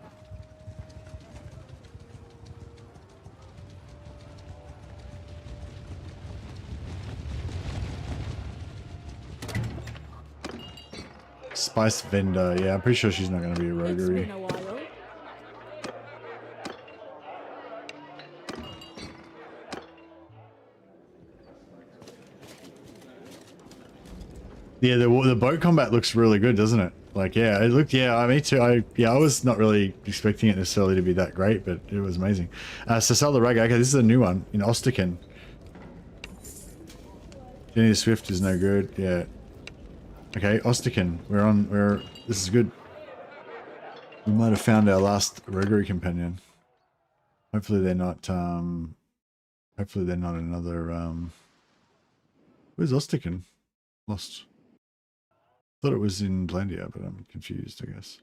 Spice vendor, yeah, I'm pretty sure she's not gonna be a It's roguery. been a while. Yeah, the boat combat looks really good, doesn't it? Like, yeah, it looked, yeah, me too. I was not really expecting it necessarily to be that great, but it was amazing. So sell the rag. Okay, this is a new one in Ostican. Jenny the Swift is no good. Yeah. Okay, Ostican. This is good. We might have found our last roguery companion. Hopefully they're not, another, where's Ostican? Lost. Thought it was in Blandia, but I'm confused, I guess.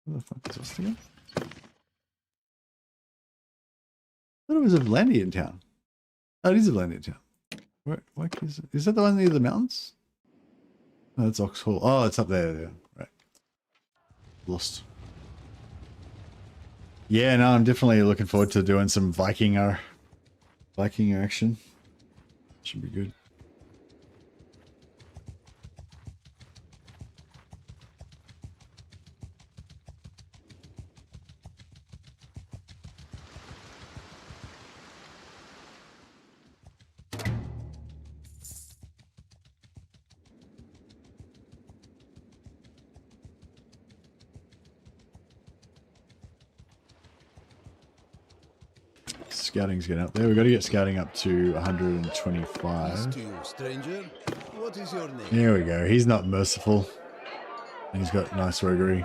Where the fuck is Ostican? I thought it was a Blandian town. Oh, it is a Blandian town. Where is that the one near the mountains? No, that's Oxhall. Oh, it's up there. Yeah. Right. Lost. Yeah, no, I'm definitely looking forward to doing some Viking action. Should be good. Scouting's getting up there. We've got to get scouting up to 125. To you, stranger. What is your name? There we go. He's not merciful. And he's got nice roguery.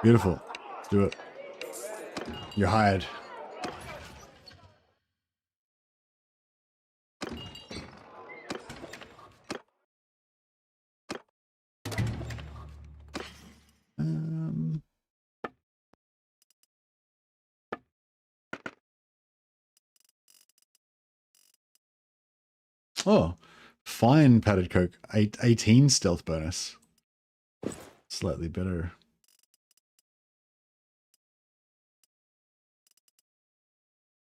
Beautiful. Let's do it. You're hired. Oh, fine padded coke. 18 stealth bonus. Slightly better.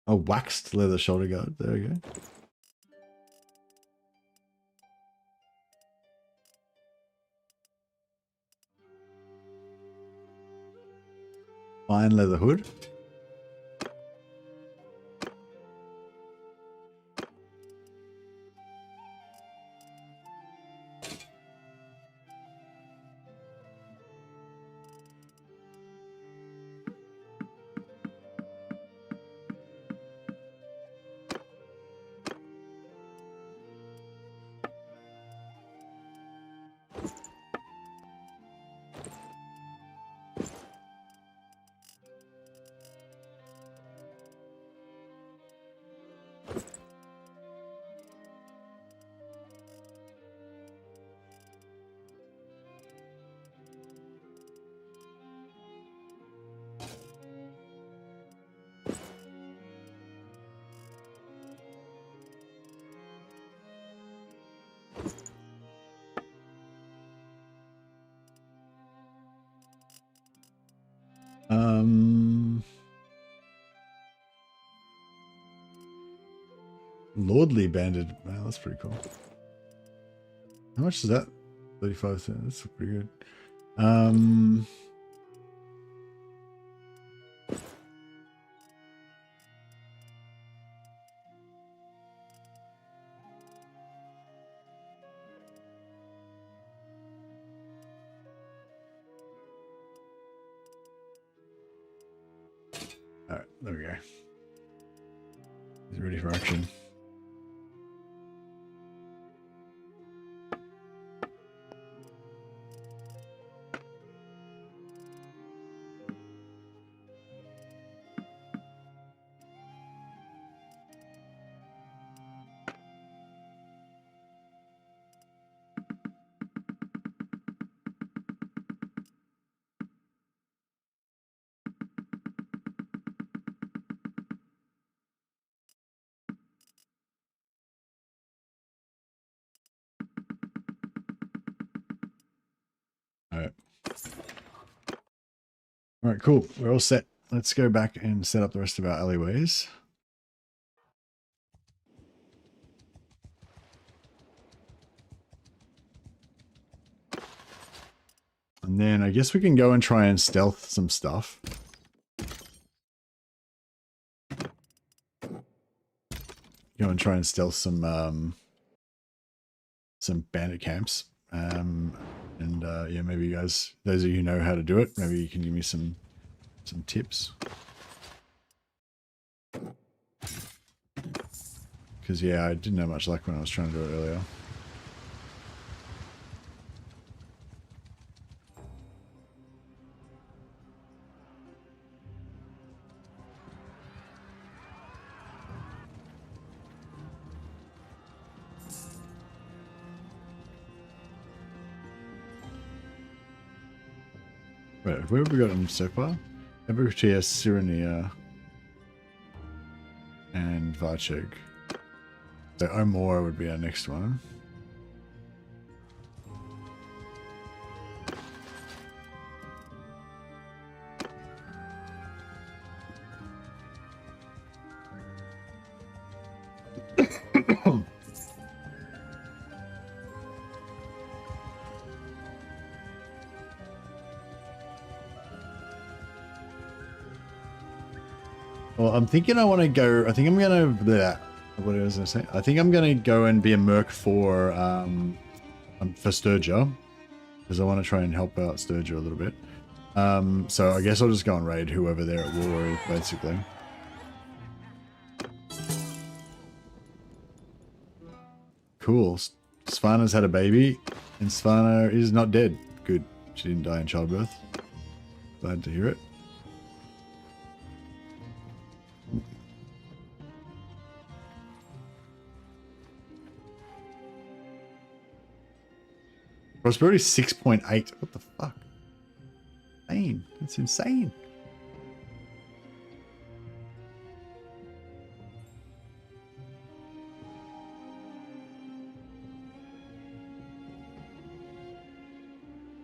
A waxed leather shoulder guard. There we go. Fine leather hood. Lordly banded. Wow, that's pretty cool. How much is that? 35 cents. That's pretty good. All right, there we go. He's ready for action. All right, cool. We're all set. Let's go back and set up the rest of our alleyways. And then I guess we can go and try and stealth some stuff. Go and try and stealth some bandit camps. Yeah, maybe you guys, those of you who know how to do it, maybe you can give me some tips. Because yeah, I didn't have much luck when I was trying to do it earlier. Wait, where have we got them so far? Ebutia, Sirenia, and Varcheg. So Omora would be our next one. Well, I'm thinking I want to go. I think I'm going to. What was I say? I think I'm going to go and be a merc for Sturger, because I want to try and help out Sturger a little bit. So I guess I'll just go and raid whoever there at war is, basically. Cool. Svana's had a baby, and Svana is not dead. Good. She didn't die in childbirth. Glad to hear it. Prosperity 6.8. What the fuck? Insane. That's insane.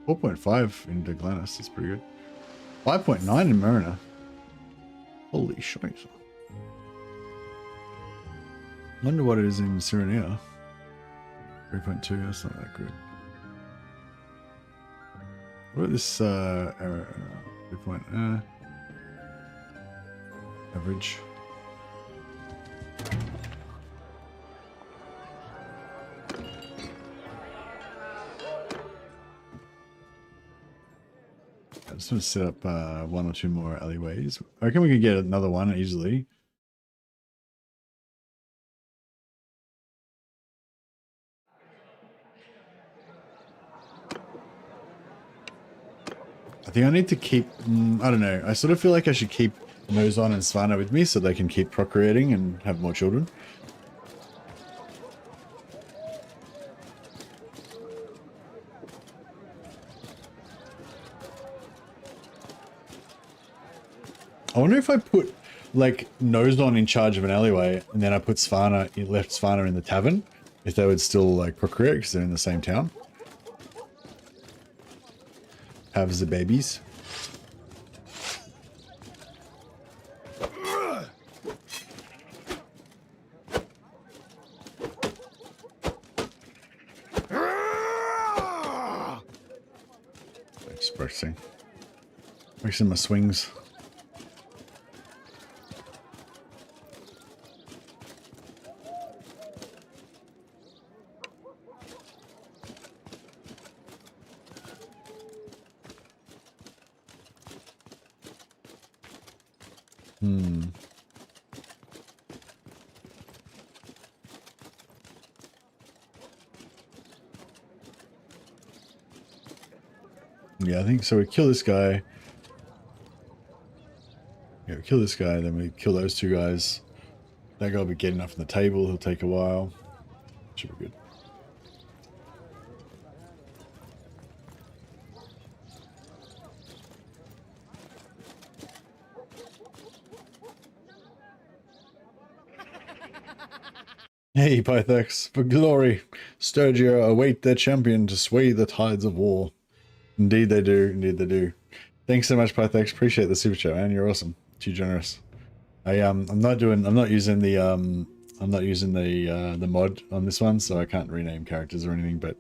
.5 in Deglanis. That's pretty good. 5.9 in Marina. Holy shit. Wonder what it is in Sirenia. 3.2. That's not that good. What about this error? 3 average. I just want to set up one or two more alleyways. I reckon we could get another one easily. I think I need to keep, I don't know, I sort of feel like I should keep Nozon and Svana with me so they can keep procreating and have more children. I wonder if I put, like, Nozon in charge of an alleyway and then I put Svana, left Svana in the tavern, if they would still, like, procreate because they're in the same town. Have the babies. practicing. Practicing my swings. Yeah, I think so. We kill this guy. Yeah, we kill this guy, then we kill those two guys. That guy will be getting up from the table. He'll take a while. Should be good. Hey, Pythex, for glory, Sturgia await their champion to sway the tides of war. Indeed they do, indeed they do. Thanks so much, Pythex. Appreciate the super chat, man. You're awesome. Too generous. I'm not using the mod on this one, so I can't rename characters or anything, but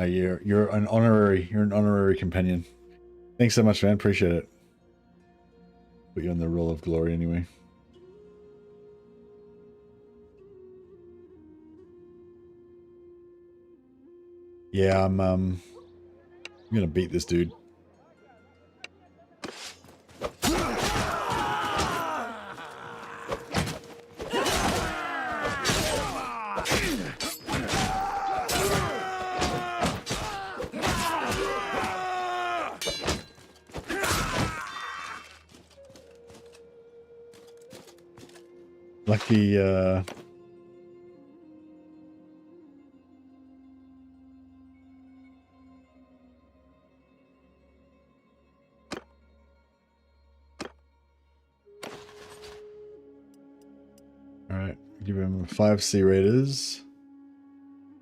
you're an honorary companion. Thanks so much, man. Appreciate it. Put you on the roll of glory anyway. Yeah, I'm gonna beat this dude. Lucky, Alright, give him 5 Sea Raiders.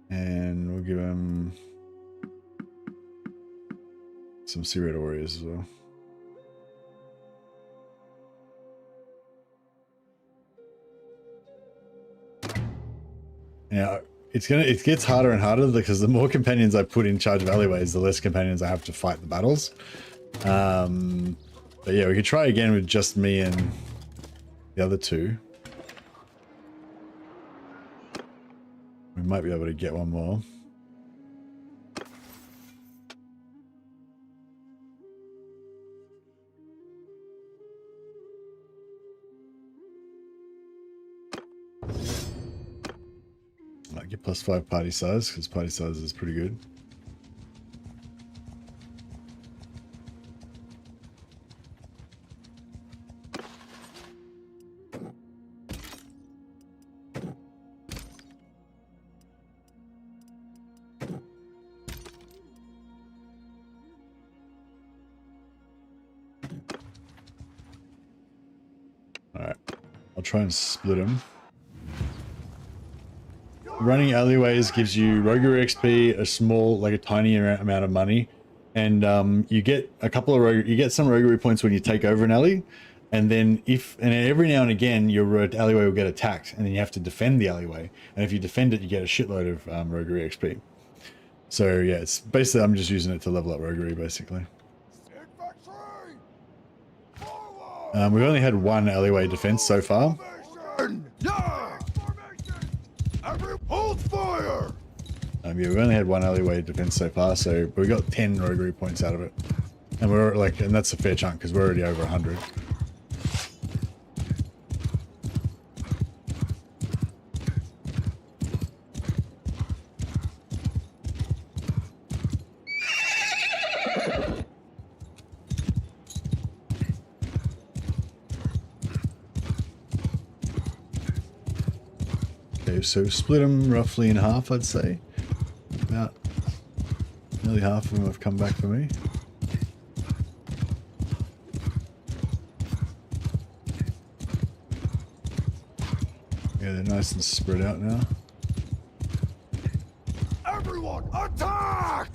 And we'll give him some Sea Raider Warriors as well. Yeah, it gets harder and harder because the more companions I put in charge of alleyways, the less companions I have to fight the battles. But yeah, we could try again with just me and the other two. We might be able to get one more. Might get +5 party size, because party size is pretty good. Alright, I'll try and split them. Running alleyways gives you Roguery XP, a small, like a tiny amount of money, and you get a couple of you get some Roguery points when you take over an alley, and then every now and again your alleyway will get attacked, and then you have to defend the alleyway, and if you defend it, you get a shitload of Roguery XP. So yeah, it's basically I'm just using it to level up Roguery basically. We've only had one alleyway defense so far. Hold fire! Yeah, we've only had one alleyway defense so far, so we got 10 Roguery points out of it, and we're like, and that's a fair chunk because we're already over 100. So split them roughly in half, I'd say. About nearly half of them have come back for me. Yeah, they're nice and spread out now. Everyone, attack!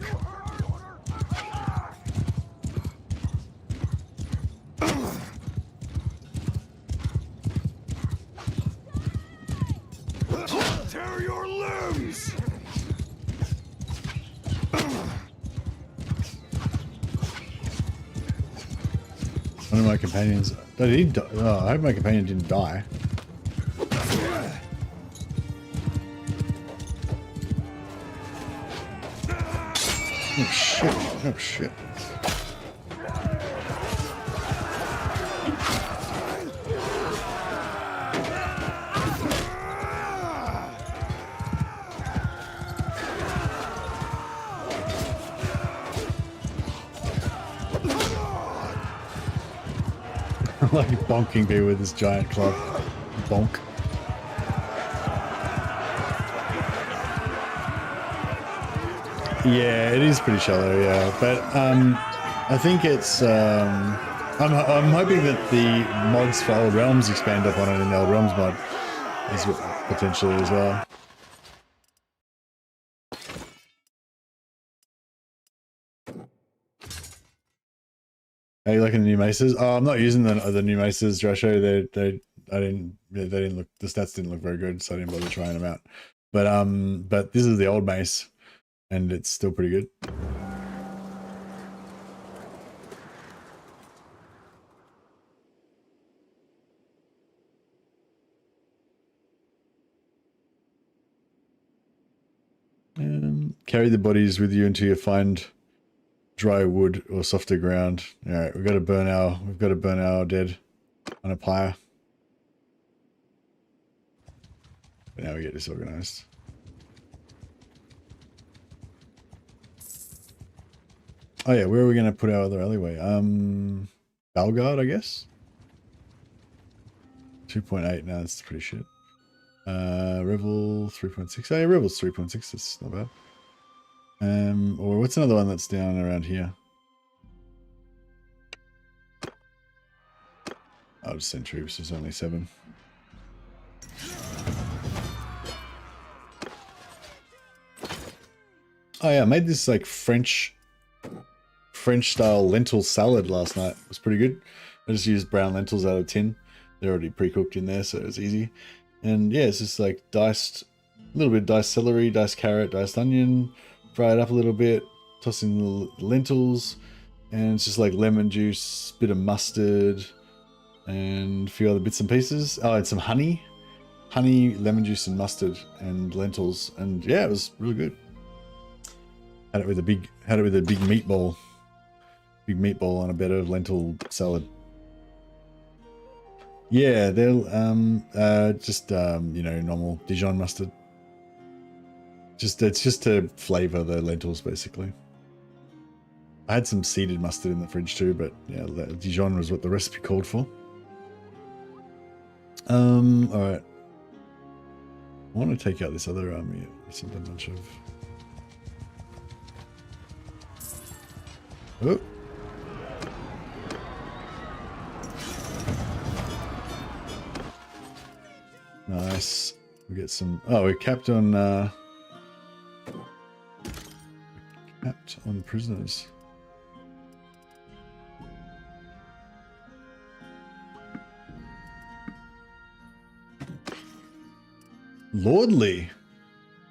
Tear your limbs! One of my companions. Oh, he didn't oh, I hope my companion didn't die. Oh shit. Oh shit. Like bonking people with this giant club. Bonk. Yeah, it is pretty shallow, yeah. But I think it's I'm hoping that the mods for Old Realms expand upon it in the Old Realms mod as potentially as well. Are you liking the new maces? Oh, I'm not using the new maces, Drasho. They didn't look, the stats didn't look very good, so I didn't bother trying them out. But this is the old mace, and it's still pretty good. Carry the bodies with you until you find dry wood or softer ground. All right, we've got to burn our dead on a pyre. But now we get this organized. Oh yeah, where are we going to put our other alleyway? Belgard, I guess. 2.8. No, that's pretty shit. Revel 3.6. Oh yeah, Revel's 3.6. That's not bad. Or what's another one that's down around here? I'll just send troops. There's only 7. Oh yeah, I made this like French style lentil salad last night. It was pretty good. I just used brown lentils out of tin. They're already pre-cooked in there, so it's easy. And yeah, it's just like a little bit of diced celery, diced carrot, diced onion, fry it up a little bit, toss in the lentils, and it's just like lemon juice, bit of mustard, and a few other bits and pieces. Oh, and some honey, lemon juice, and mustard, and lentils, and yeah, it was really good. Had it with a big meatball, on a bed of lentil salad. Yeah, they'll just you know, normal Dijon mustard. It's just to flavor the lentils basically. I had some seeded mustard in the fridge too, but yeah, Dijon was what the recipe called for. All right. I want to take out this other army. It's a bunch of. Oh. Nice. We get some. Oh, we're capped on prisoners. Lordly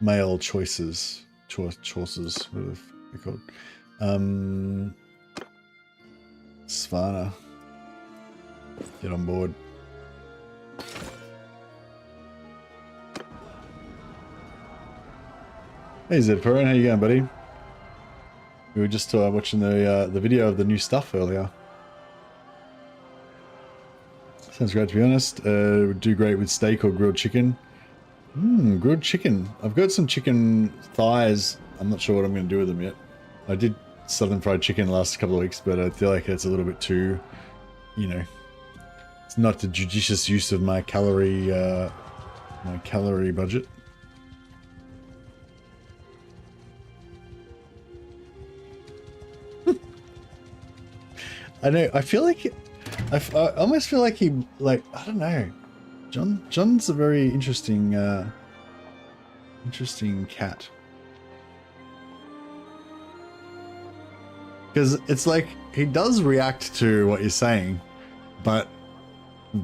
male choices. Choices, whatever they're called. Svana. Get on board. Hey Zedpurin, how you going, buddy? We were just watching the video of the new stuff earlier. Sounds great, to be honest. Would do great with steak or grilled chicken. Grilled chicken. I've got some chicken thighs. I'm not sure what I'm going to do with them yet. I did southern fried chicken the last couple of weeks, but I feel like it's a little bit too, you know, it's not the judicious use of my calorie budget. I know. I feel like I almost feel like he, like, I don't know. John's a very interesting cat. Because it's like he does react to what you're saying, but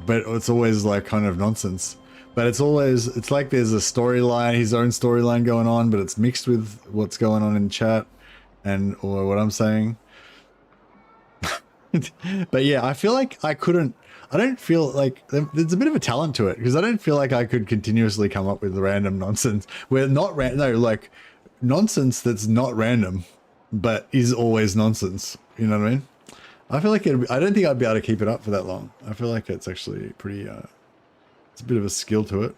it's always like kind of nonsense. But it's like there's a storyline, his own storyline going on, but it's mixed with what's going on in chat or what I'm saying. But yeah, I feel like I don't feel like there's a bit of a talent to it because I don't feel like I could continuously come up with random nonsense. Like nonsense that's not random, but is always nonsense. You know what I mean? I feel like I don't think I'd be able to keep it up for that long. I feel like it's actually pretty, it's a bit of a skill to it.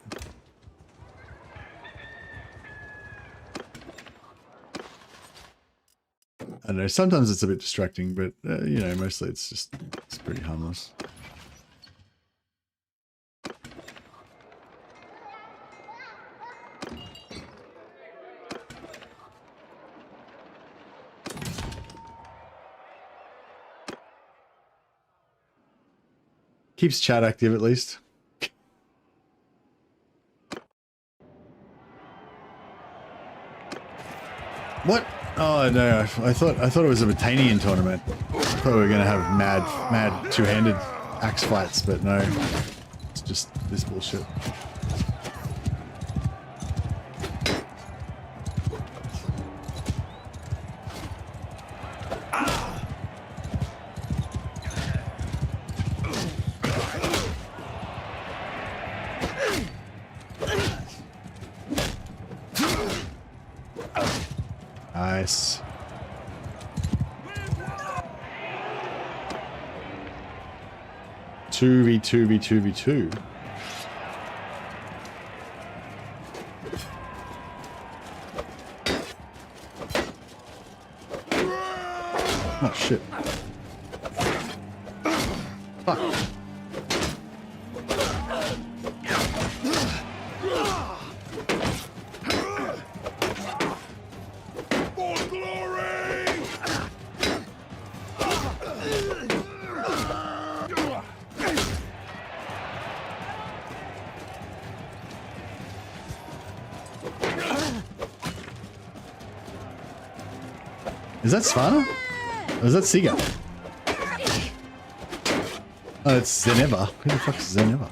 I don't know, sometimes it's a bit distracting, but you know, mostly it's pretty harmless. Keeps chat active at least. What? Oh no! I thought it was a Botanian tournament. I thought we were gonna have mad two-handed axe fights, but no, it's just this bullshit. Nice. Two v2. Oh shit. Fuck. Is that Svana? Or is that Siga? Oh, it's Zeneva. Who the fuck is Zeneva?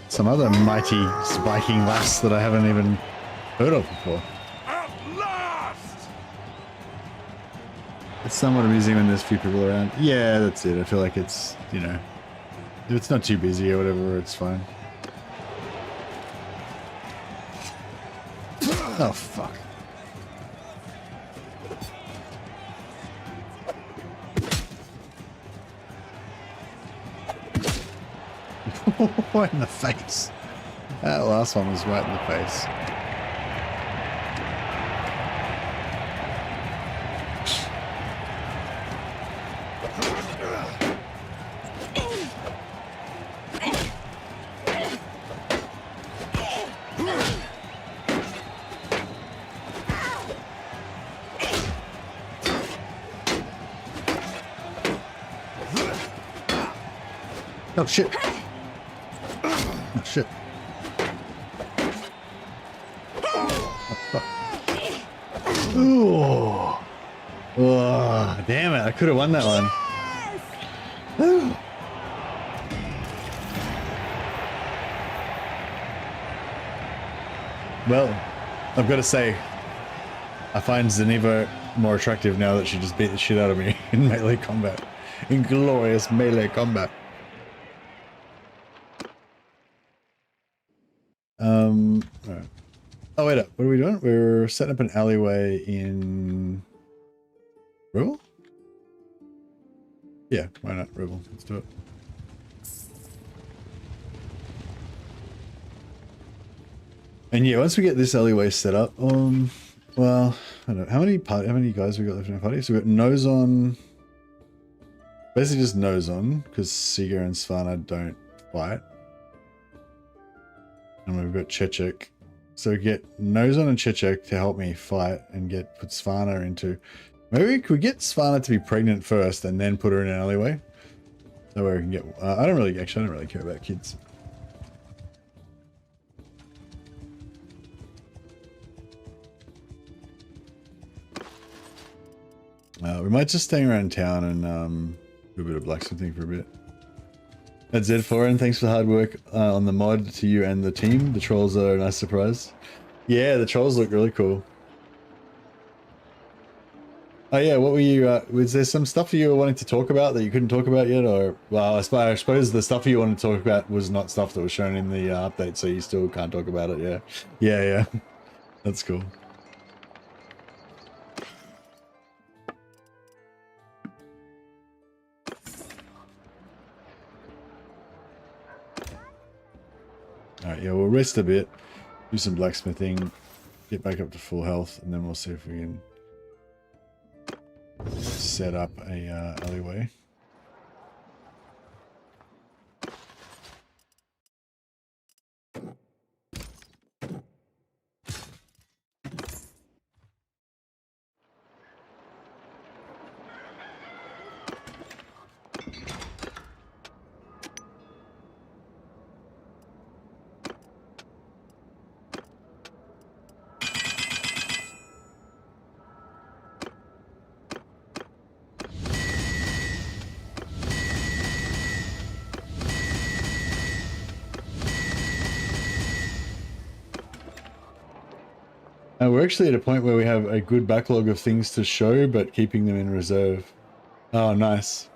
Some other mighty spiking lass that I haven't even heard of before. At last! It's somewhat amusing when there's few people around. Yeah, that's it. I feel like it's, you know, if it's not too busy or whatever, it's fine. Oh, fuck. Right in the face. That last one was right in the face. Oh shit. Oh shit. Oh, fuck. Ooh. Oh, damn it. I could have won that one. Ooh. Well, I've got to say, I find Zeneva more attractive now that she just beat the shit out of me in melee combat. In glorious melee combat. All right. Oh, wait up. What are we doing? We're setting up an alleyway in Revel? Yeah, why not Revel? Let's do it. And yeah, once we get this alleyway set up, well, I don't know, how many guys we got left in our party? So we got Nozon, basically just Nozon, because Siga and Svana don't fight. And we've got Chechik. So we get Nozon and Chechik to help me fight and put Svana into... Maybe we get Svana to be pregnant first and then put her in an alleyway. That way we can get... I don't really care about kids. We might just stay around town and do a bit of blacksmithing for a bit. That's Z4, and thanks for the hard work on the mod to you and the team. The trolls are a nice surprise. Yeah, the trolls look really cool. Oh yeah, what were you? Was there some stuff you were wanting to talk about that you couldn't talk about yet, or well, I suppose the stuff you wanted to talk about was not stuff that was shown in the update, so you still can't talk about it. Yeah, yeah. That's cool. All right, yeah, we'll rest a bit, do some blacksmithing, get back up to full health, and then we'll see if we can set up a alleyway. We're actually at a point where we have a good backlog of things to show, but keeping them in reserve. Oh, nice.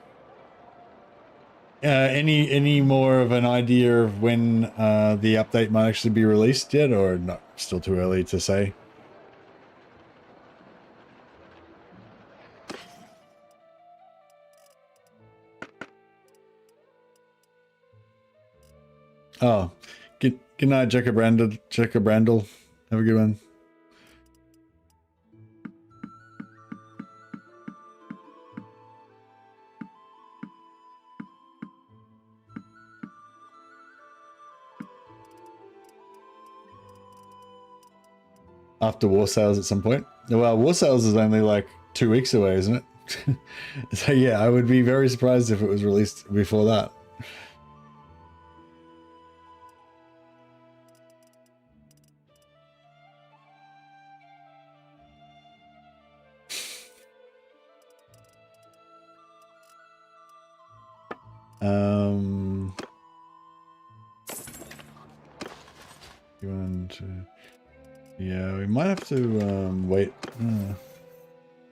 Any more of an idea of when the update might actually be released yet, or not? Still too early to say. Oh, good night, Jacob Brandel. Have a good one. After Warsails at some point. Well, Warsails is only like 2 weeks away, isn't it? So yeah, I would be very surprised if it was released before that. You want to... Yeah, we might have to wait.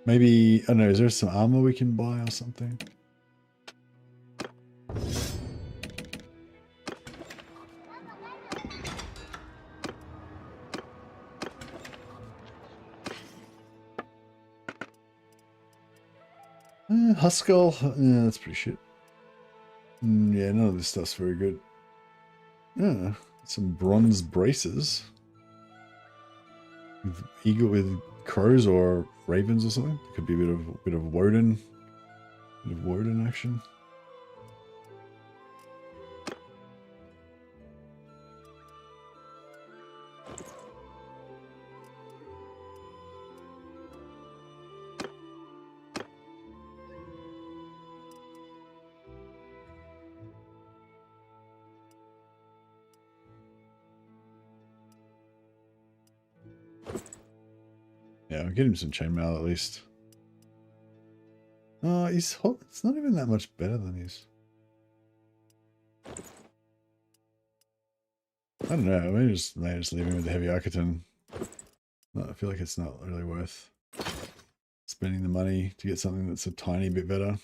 Maybe, I don't know, is there some armor we can buy or something? Huskell, yeah, that's pretty shit. Yeah, none of this stuff's very good. Yeah, some bronze braces. Eagle with crows or ravens or something. Could be a bit of Woden action. Yeah, I'll get him some chainmail at least. Oh, he's hot. It's not even that much better than his. I don't know. Maybe just leave him with the heavy Architon. No, I feel like it's not really worth spending the money to get something that's a tiny bit better.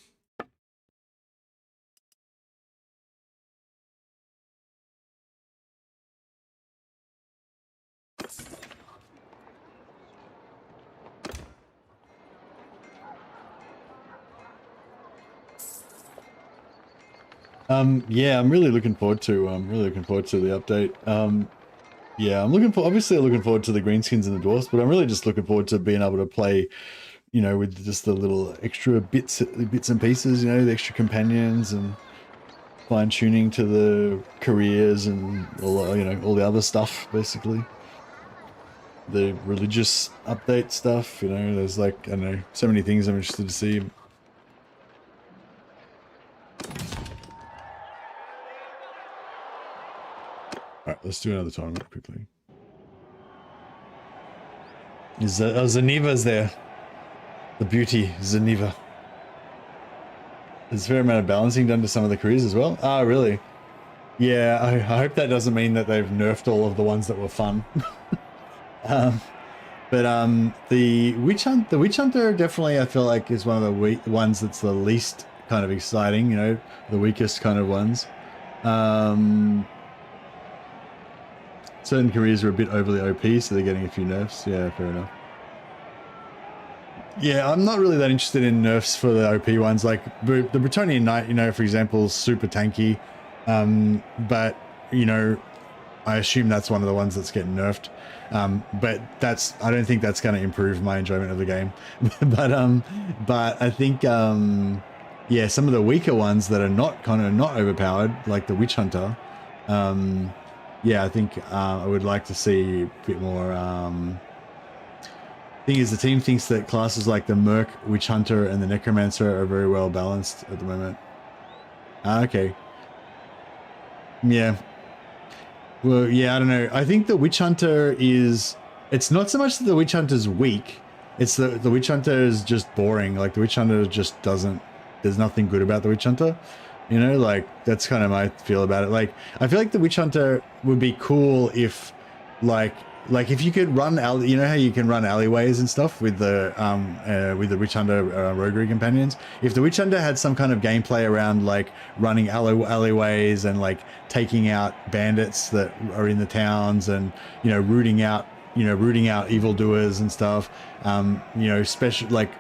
Yeah, I'm really looking forward to the update. Yeah, obviously looking forward to the greenskins and the dwarfs, but I'm really just looking forward to being able to play, you know, with just the little extra bits and pieces, you know, the extra companions and fine tuning to the careers and all, you know, all the other stuff, basically. The religious update stuff, you know, there's like, I don't know, so many things I'm interested to see. Alright, let's do another tournament quickly. Zaniva's there. The beauty, Zaniva. There's a fair amount of balancing done to some of the careers as well. Ah, really? Yeah, I hope that doesn't mean that they've nerfed all of the ones that were fun. But the witch hunter definitely I feel like is one of the ones that's the least kind of exciting. You know, the weakest kind of ones. Certain careers are a bit overly OP, so they're getting a few nerfs. Yeah, fair enough. Yeah, I'm not really that interested in nerfs for the OP ones. Like the Bretonian Knight, you know, for example, is super tanky. But, you know, I assume that's one of the ones that's getting nerfed. But I don't think that's going to improve my enjoyment of the game. but I think, yeah, some of the weaker ones that are not overpowered, like the Witch Hunter, yeah, I think I would like to see a bit more. Thing is, the team thinks that classes like the Merc, Witch Hunter, and the Necromancer are very well balanced at the moment. Okay. Yeah. Well, yeah, I don't know. I think the Witch Hunter is... It's not so much that the Witch Hunter's weak. It's the Witch Hunter is just boring. Like, the Witch Hunter just doesn't... There's nothing good about the Witch Hunter. You know, like, that's kind of my feel about it. Like, I feel like the Witch Hunter would be cool if, like if you could run, you know how you can run alleyways and stuff with the Witch Hunter Roguery companions? If the Witch Hunter had some kind of gameplay around, like, running alleyways and, like, taking out bandits that are in the towns and, you know, rooting out evildoers and stuff, you know, special, like,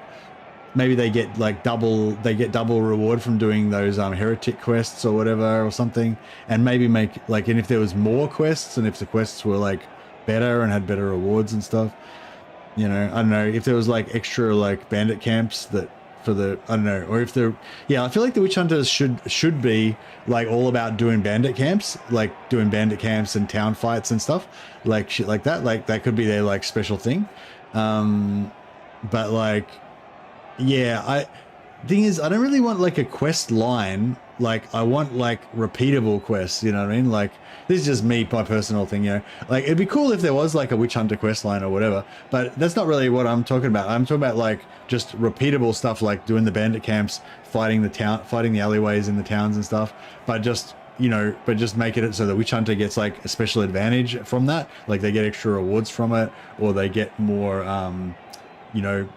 maybe they get double reward from doing those heretic quests or whatever or something, and maybe make like, and if there was more quests and if the quests were like better and had better rewards and stuff, you know, I don't know, if there was like extra like bandit camps that for the, I don't know, or if they're, yeah, I feel like the Witch Hunters should be like all about doing bandit camps, like doing bandit camps and town fights and stuff, like shit like that could be their like special thing. But like, yeah, thing is, I don't really want like a quest line. Like, I want like repeatable quests, you know what I mean? Like, this is just me, my personal thing, you know? Like, it'd be cool if there was like a Witch Hunter quest line or whatever, but that's not really what I'm talking about. I'm talking about like just repeatable stuff, like doing the bandit camps, fighting the alleyways in the towns and stuff, but just, you know, but make it so the Witch Hunter gets like a special advantage from that. Like, they get extra rewards from it, or they get more, you know,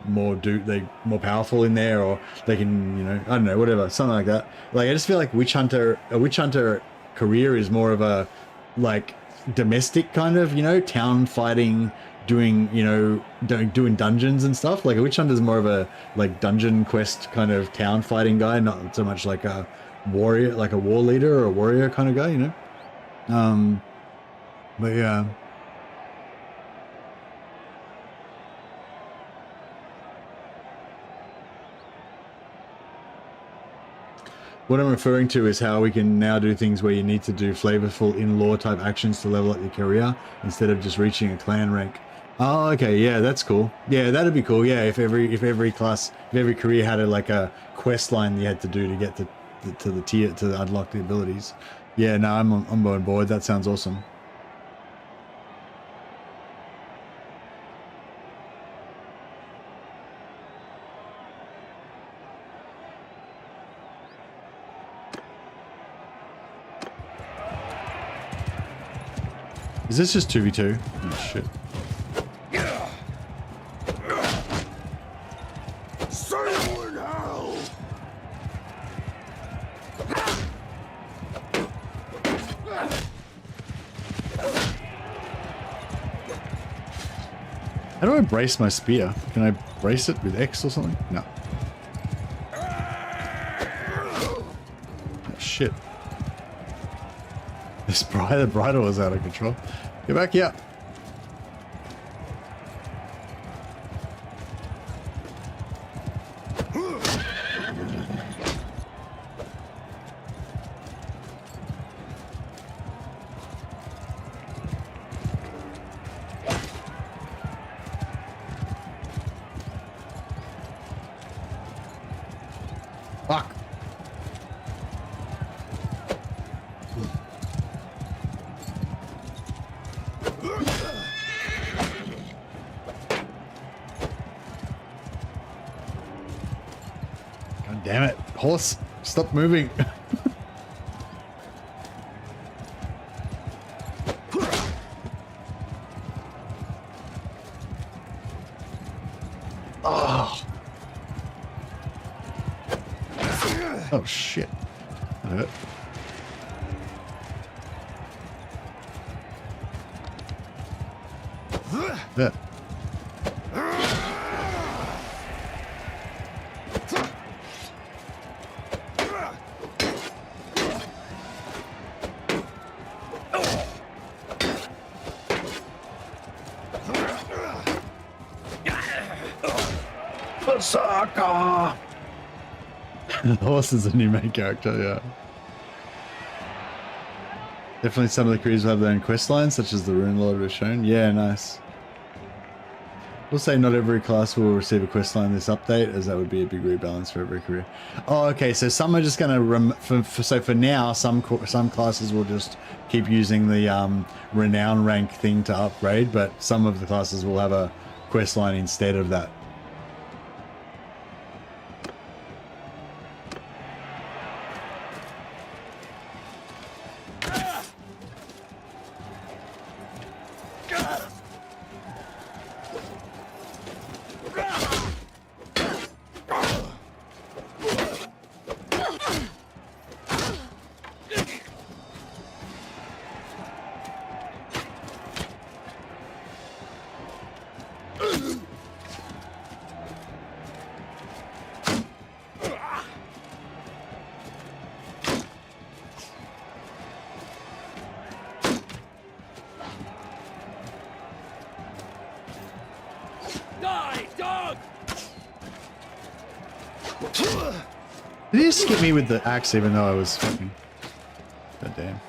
they more powerful in there, or they can, you know, I don't know, whatever, something like that. Like, I just feel like a Witch Hunter career is more of a like domestic kind of, you know, town fighting, doing, you know, doing dungeons and stuff. Like, a Witch Hunter is more of a like dungeon quest kind of town fighting guy, not so much like a warrior, like a war leader or a warrior kind of guy, you know. But yeah. What I'm referring to is how we can now do things where you need to do flavorful in-law type actions to level up your career instead of just reaching a clan rank. Oh, okay, yeah, that's cool. Yeah, that'd be cool. Yeah, if every career had like a quest line you had to do to get to the tier to unlock the abilities. Yeah, no, I'm on board. That sounds awesome. Is this just 2v2? Oh shit. Sail in hell! How do I brace my spear? Can I brace it with X or something? No. Oh shit. The bridle was out of control. Get back here. Fuck. God damn it. Horse, stop moving. Oh. Oh shit. That hurt. Yeah. Berserker! The horse is a new main character, yeah. Definitely some of the crews will have their own quest lines, such as the Rune Lord was shown. Yeah, nice. We'll say not every class will receive a quest line this update, as that would be a big rebalance for every career. Oh, okay. So some are just going to so for now, some classes will just keep using the renown rank thing to upgrade, but some of the classes will have a quest line instead of that. Did he just skip me with the axe even though I was fucking... God damn.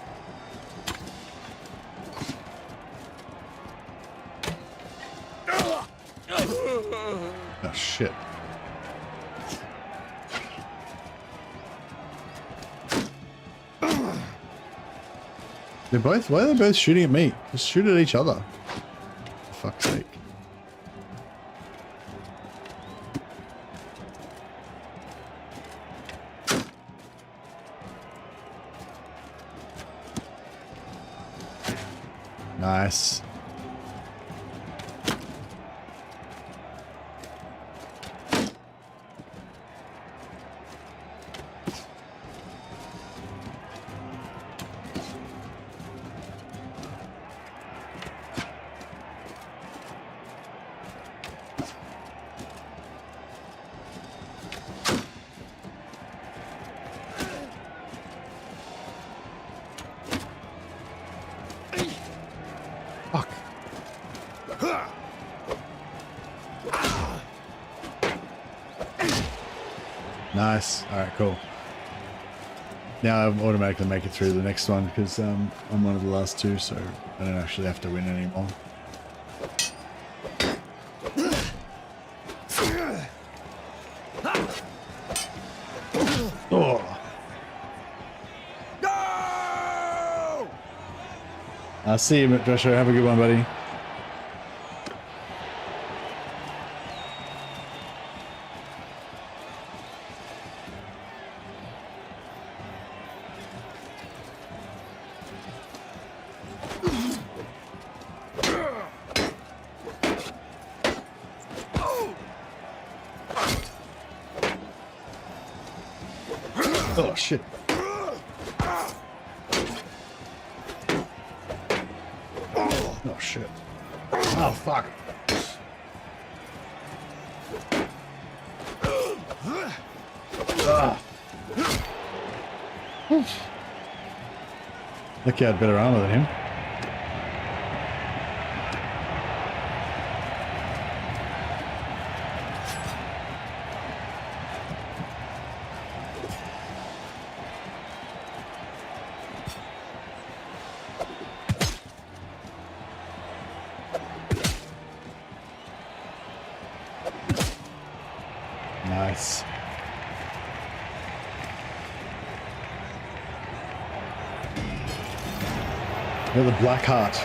Oh shit. They're both... Why are they both shooting at me? Just shoot at each other. For fuck's sake. Nice. Fuck. Nice. Alright, cool. Now I automatically make it through the next one because I'm one of the last two, so I don't actually have to win anymore. Oh. No! I'll see you, Joshua. Have a good one, buddy. Oh shit. Oh shit. Oh fuck. Lucky I had better armor than him. Nice. Got the black heart.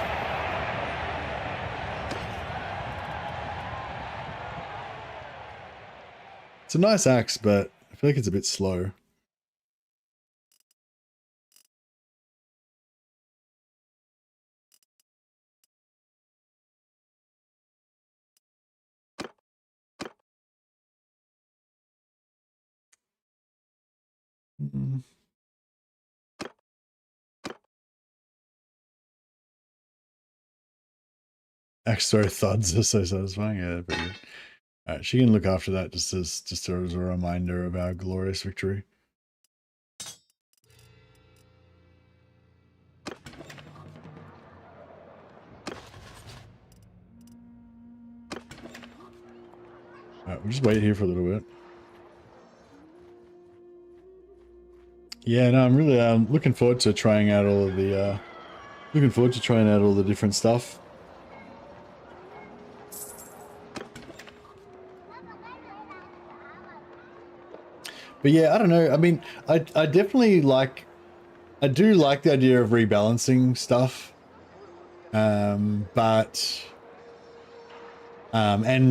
It's a nice axe, but I feel like it's a bit slow. Mm. Axe throw thuds are so satisfying. Yeah, pretty good. Alright, she can look after that just as a reminder of our glorious victory. Alright, we'll just wait here for a little bit. Yeah, no, I'm really looking forward to trying out all of the different stuff. But yeah, I don't know. I mean, I definitely like, I do like the idea of rebalancing stuff. And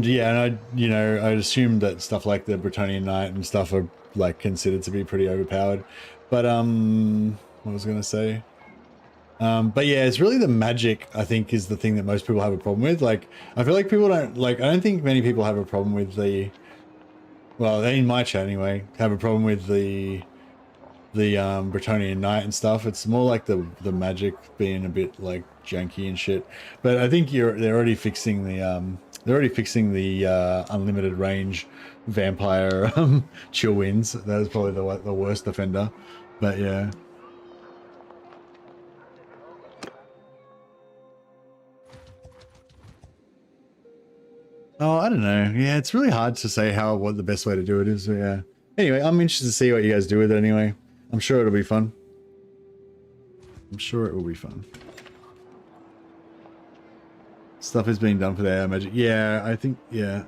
yeah, and I'd assume that stuff like the Bretonian Knight and stuff are like considered to be pretty overpowered. But what was I gonna say? But yeah, it's really the magic, I think, is the thing that most people have a problem with. Like, I feel like people don't like. I don't think many people have a problem with the. Well, in my chat anyway, have a problem with the Bretonian Knight and stuff. It's more like the magic being a bit like janky and shit. But I think they're already fixing the unlimited range vampire chill winds. That was probably the worst offender. But yeah. Oh, I don't know. Yeah, it's really hard to say what the best way to do it is. Yeah. Anyway, I'm interested to see what you guys do with it anyway. I'm sure it'll be fun. I'm sure it will be fun. Stuff is being done for the air magic. Yeah, I think, yeah.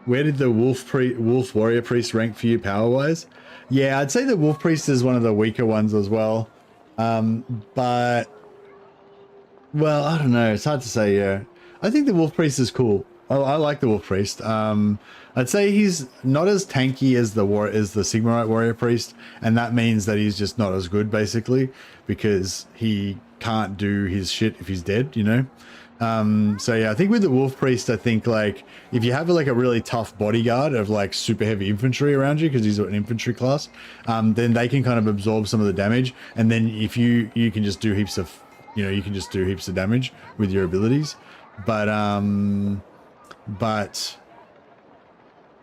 Where did the Wolf Warrior Priest rank for you power-wise? Yeah, I'd say the Wolf Priest is one of the weaker ones as well. But, well, I don't know. It's hard to say, yeah. I think the Wolf Priest is cool. I like the Wolf Priest. I'd say he's not as tanky as the Sigmarite Warrior Priest, and that means that he's just not as good, basically, because he can't do his shit if he's dead, you know? So yeah, I think with the Wolf Priest, I think like if you have like a really tough bodyguard of like super heavy infantry around you, because he's an infantry class, then they can kind of absorb some of the damage, and then if you can just do heaps of, damage with your abilities. But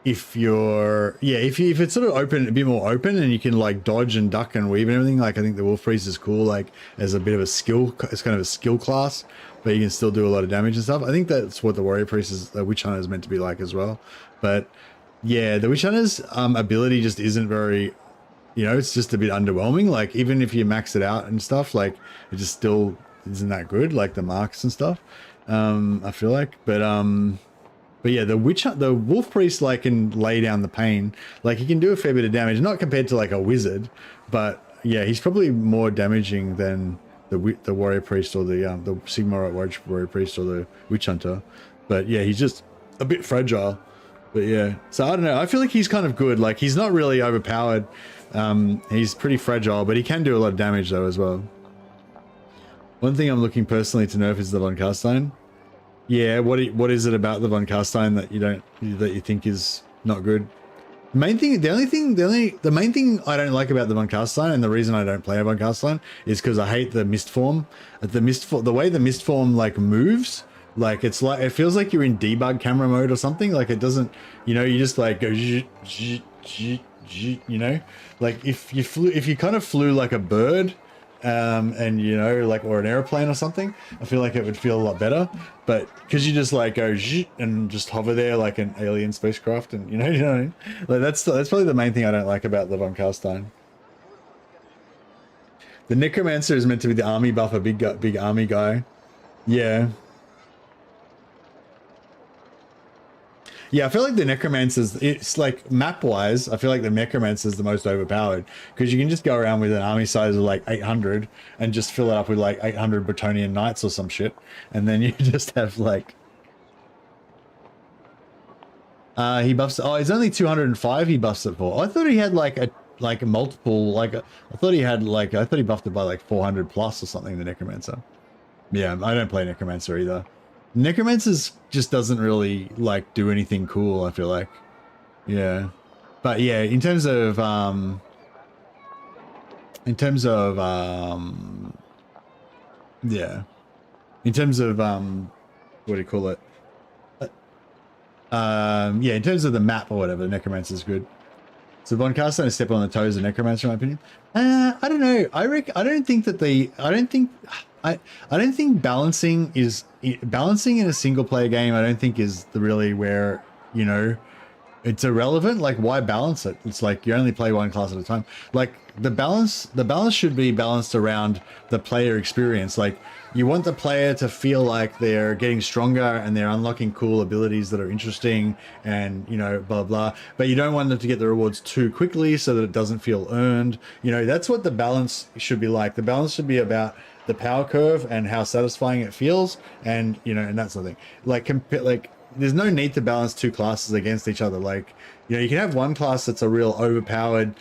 if you're, yeah, if it's sort of open, a bit more open, and you can like dodge and duck and weave and everything, like I think the Wolf Priest is cool, like as a bit of a skill, it's kind of a skill class, but you can still do a lot of damage and stuff. I think that's what the Warrior Priest is, the Witch Hunter is meant to be like as well. But yeah, the Witch Hunter's ability just isn't very, it's just a bit underwhelming. Like even if you max it out and stuff, like it just still isn't that good, like the marks and stuff. I feel like, but yeah, the Wolf Priest like can lay down the pain. Like he can do a fair bit of damage, not compared to like a wizard, but yeah, he's probably more damaging than the Warrior Priest or the Sigmarite Warrior Priest or the Witch Hunter. But yeah, he's just a bit fragile. But yeah, so I don't know. I feel like he's kind of good. Like he's not really overpowered. He's pretty fragile, but he can do a lot of damage though as well. One thing I'm looking personally to nerf is the Von Carstein. Yeah, what is it about the Von Carstein that you think is not good? The main thing I don't like about the Von Carstein, and the reason I don't play a Von Carstein, is because I hate the mist form. The way the mist form like moves, like it feels like you're in debug camera mode or something. Like it doesn't, you just like go, like if you kind of flew like a bird. And like, or an airplane or something, I feel like it would feel a lot better. But because you just like go and just hover there like an alien spacecraft, and you know what I mean? Like that's probably the main thing I don't like about the Von Carstein. The Necromancer is meant to be the army buff, a big army guy. Yeah. Yeah, I feel like the Necromancer's, it's like map-wise, I feel like the Necromancer's the most overpowered, because you can just go around with an army size of like 800 and just fill it up with like 800 Bretonian Knights or some shit, and then you just have like... he buffs... Oh, he's only 205 he buffs it for. I thought he had like a multiple, like... I thought he buffed it by like 400 plus or something, the Necromancer. Yeah, I don't play Necromancer either. Necromancers just doesn't really like do anything cool, I feel like. Yeah. But yeah, in terms of yeah, in terms of what do you call it? Yeah, in terms of the map or whatever, Necromancer's good. So Von Carstein is stepping on the toes of Necromancer, in my opinion. I don't know. I don't think that I don't think balancing in a single player game. I don't think is the really where, you know, it's irrelevant. Like, why balance it? It's like you only play one class at a time. Like the balance should be balanced around the player experience. Like, you want the player to feel like they're getting stronger and they're unlocking cool abilities that are interesting and, you know, blah blah. But you don't want them to get the rewards too quickly so that it doesn't feel earned. You know, that's what the balance should be like. The balance should be about the power curve and how satisfying it feels, and, you know, and that sort of thing. Like there's no need to balance two classes against each other. Like, you know, you can have one class that's a real overpowered,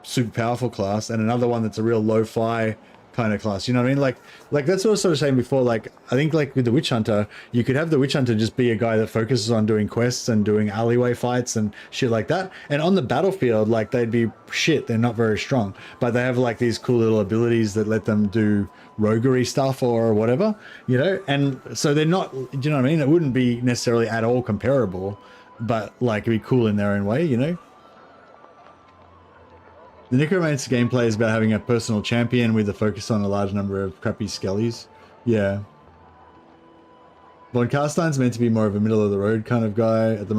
super powerful class, and another one that's a real lo-fi kind of class. You know what I mean? Like that's what I was sort of saying before. Like, I think like with the Witch Hunter, you could have the Witch Hunter just be a guy that focuses on doing quests and doing alleyway fights and shit like that. And on the battlefield, like, they'd be shit. They're not very strong, but they have like these cool little abilities that let them do roguery stuff or whatever, you know? And so they're not, do you know what I mean? It wouldn't be necessarily at all comparable, but like it'd be cool in their own way, you know? The Necromancer gameplay is about having a personal champion with a focus on a large number of crappy skellies. Yeah. Von Carstein's meant to be more of a middle of the road kind of guy at the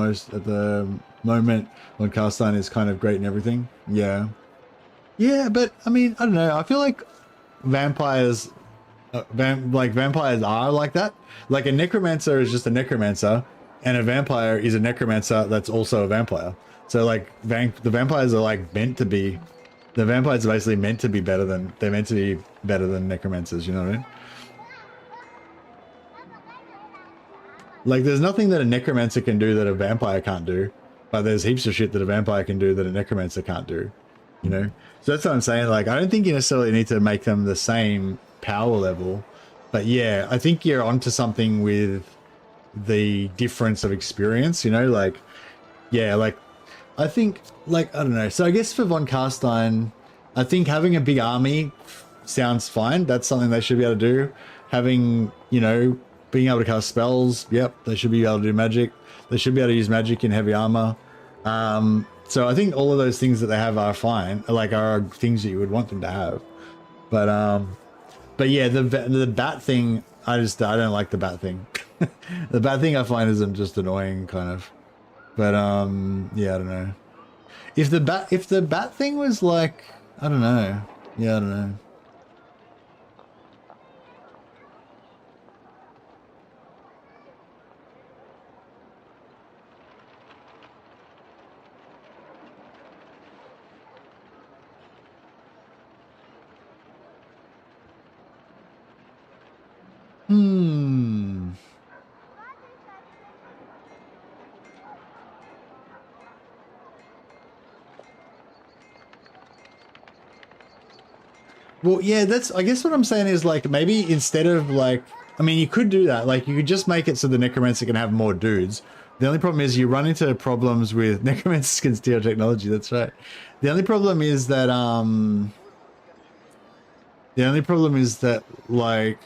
moment. Von Carstein is kind of great in everything. Yeah. Yeah, but I mean, I don't know. I feel like vampires vampires are like that. Like, a necromancer is just a necromancer, and a vampire is a necromancer that's also a vampire. So like the vampires are like meant to be. The vampires are basically meant to be better than necromancers, you know what I mean? Like, there's nothing that a necromancer can do that a vampire can't do, but there's heaps of shit that a vampire can do that a necromancer can't do, you know? So that's what I'm saying. Like, I don't think you necessarily need to make them the same power level, but yeah, I think you're onto something with the difference of experience, you know? Like, yeah, like, I think, like, I don't know. So I guess for Von Carstein, I think having a big army sounds fine. That's something they should be able to do. Having, you know, being able to cast spells, yep, they should be able to do magic. They should be able to use magic in heavy armor. So I think all of those things that they have are fine, like, are things that you would want them to have. But yeah, the bat thing, I don't like the bat thing. The bat thing I find is just annoying, kind of. But yeah, I don't know. If the bat thing was like, I don't know. Yeah, I don't know. Well, yeah, I guess what I'm saying is, like, maybe instead of, like, I mean, you could do that. Like, you could just make it so the necromancer can have more dudes. The only problem is you run into problems with necromancers can steal technology. That's right. The only problem is that, like,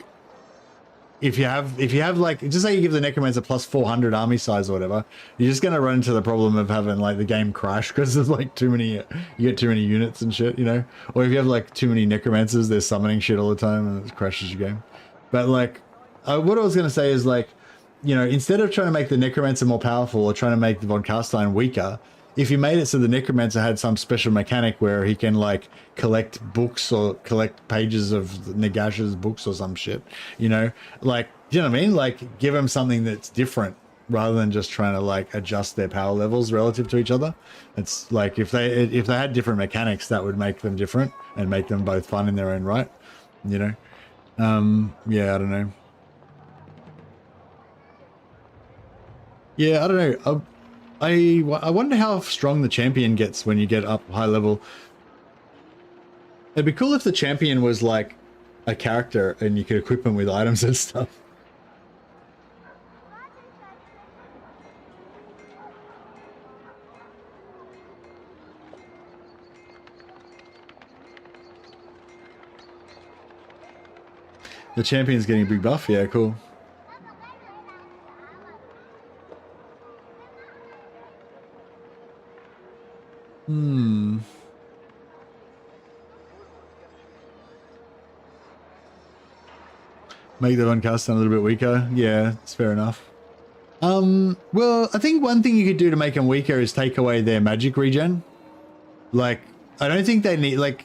if you have like, just say you give the necromancer plus 400 army size or whatever, you're just gonna run into the problem of having like the game crash because there's like too many, you get too many units and shit, you know. Or if you have like too many necromancers, they're summoning shit all the time and it crashes your game. But like, what I was gonna say is, like, you know, instead of trying to make the necromancer more powerful or trying to make the Von Carstein weaker, if you made it so the necromancer had some special mechanic where he can like collect books or collect pages of Nagash's books or some shit, you know, like, do you know what I mean? Like, give him something that's different rather than just trying to like adjust their power levels relative to each other. It's like, if they had different mechanics, that would make them different and make them both fun in their own right, you know? Yeah, I don't know. Yeah, I don't know. I wonder how strong the champion gets when you get up high level. It'd be cool if the champion was like a character and you could equip him with items and stuff. The champion's getting a big buff. Yeah, cool. Make the Von Carstein a little bit weaker. Yeah, it's fair enough. Well, I think one thing you could do to make them weaker is take away their magic regen. Like, I don't think they need, like,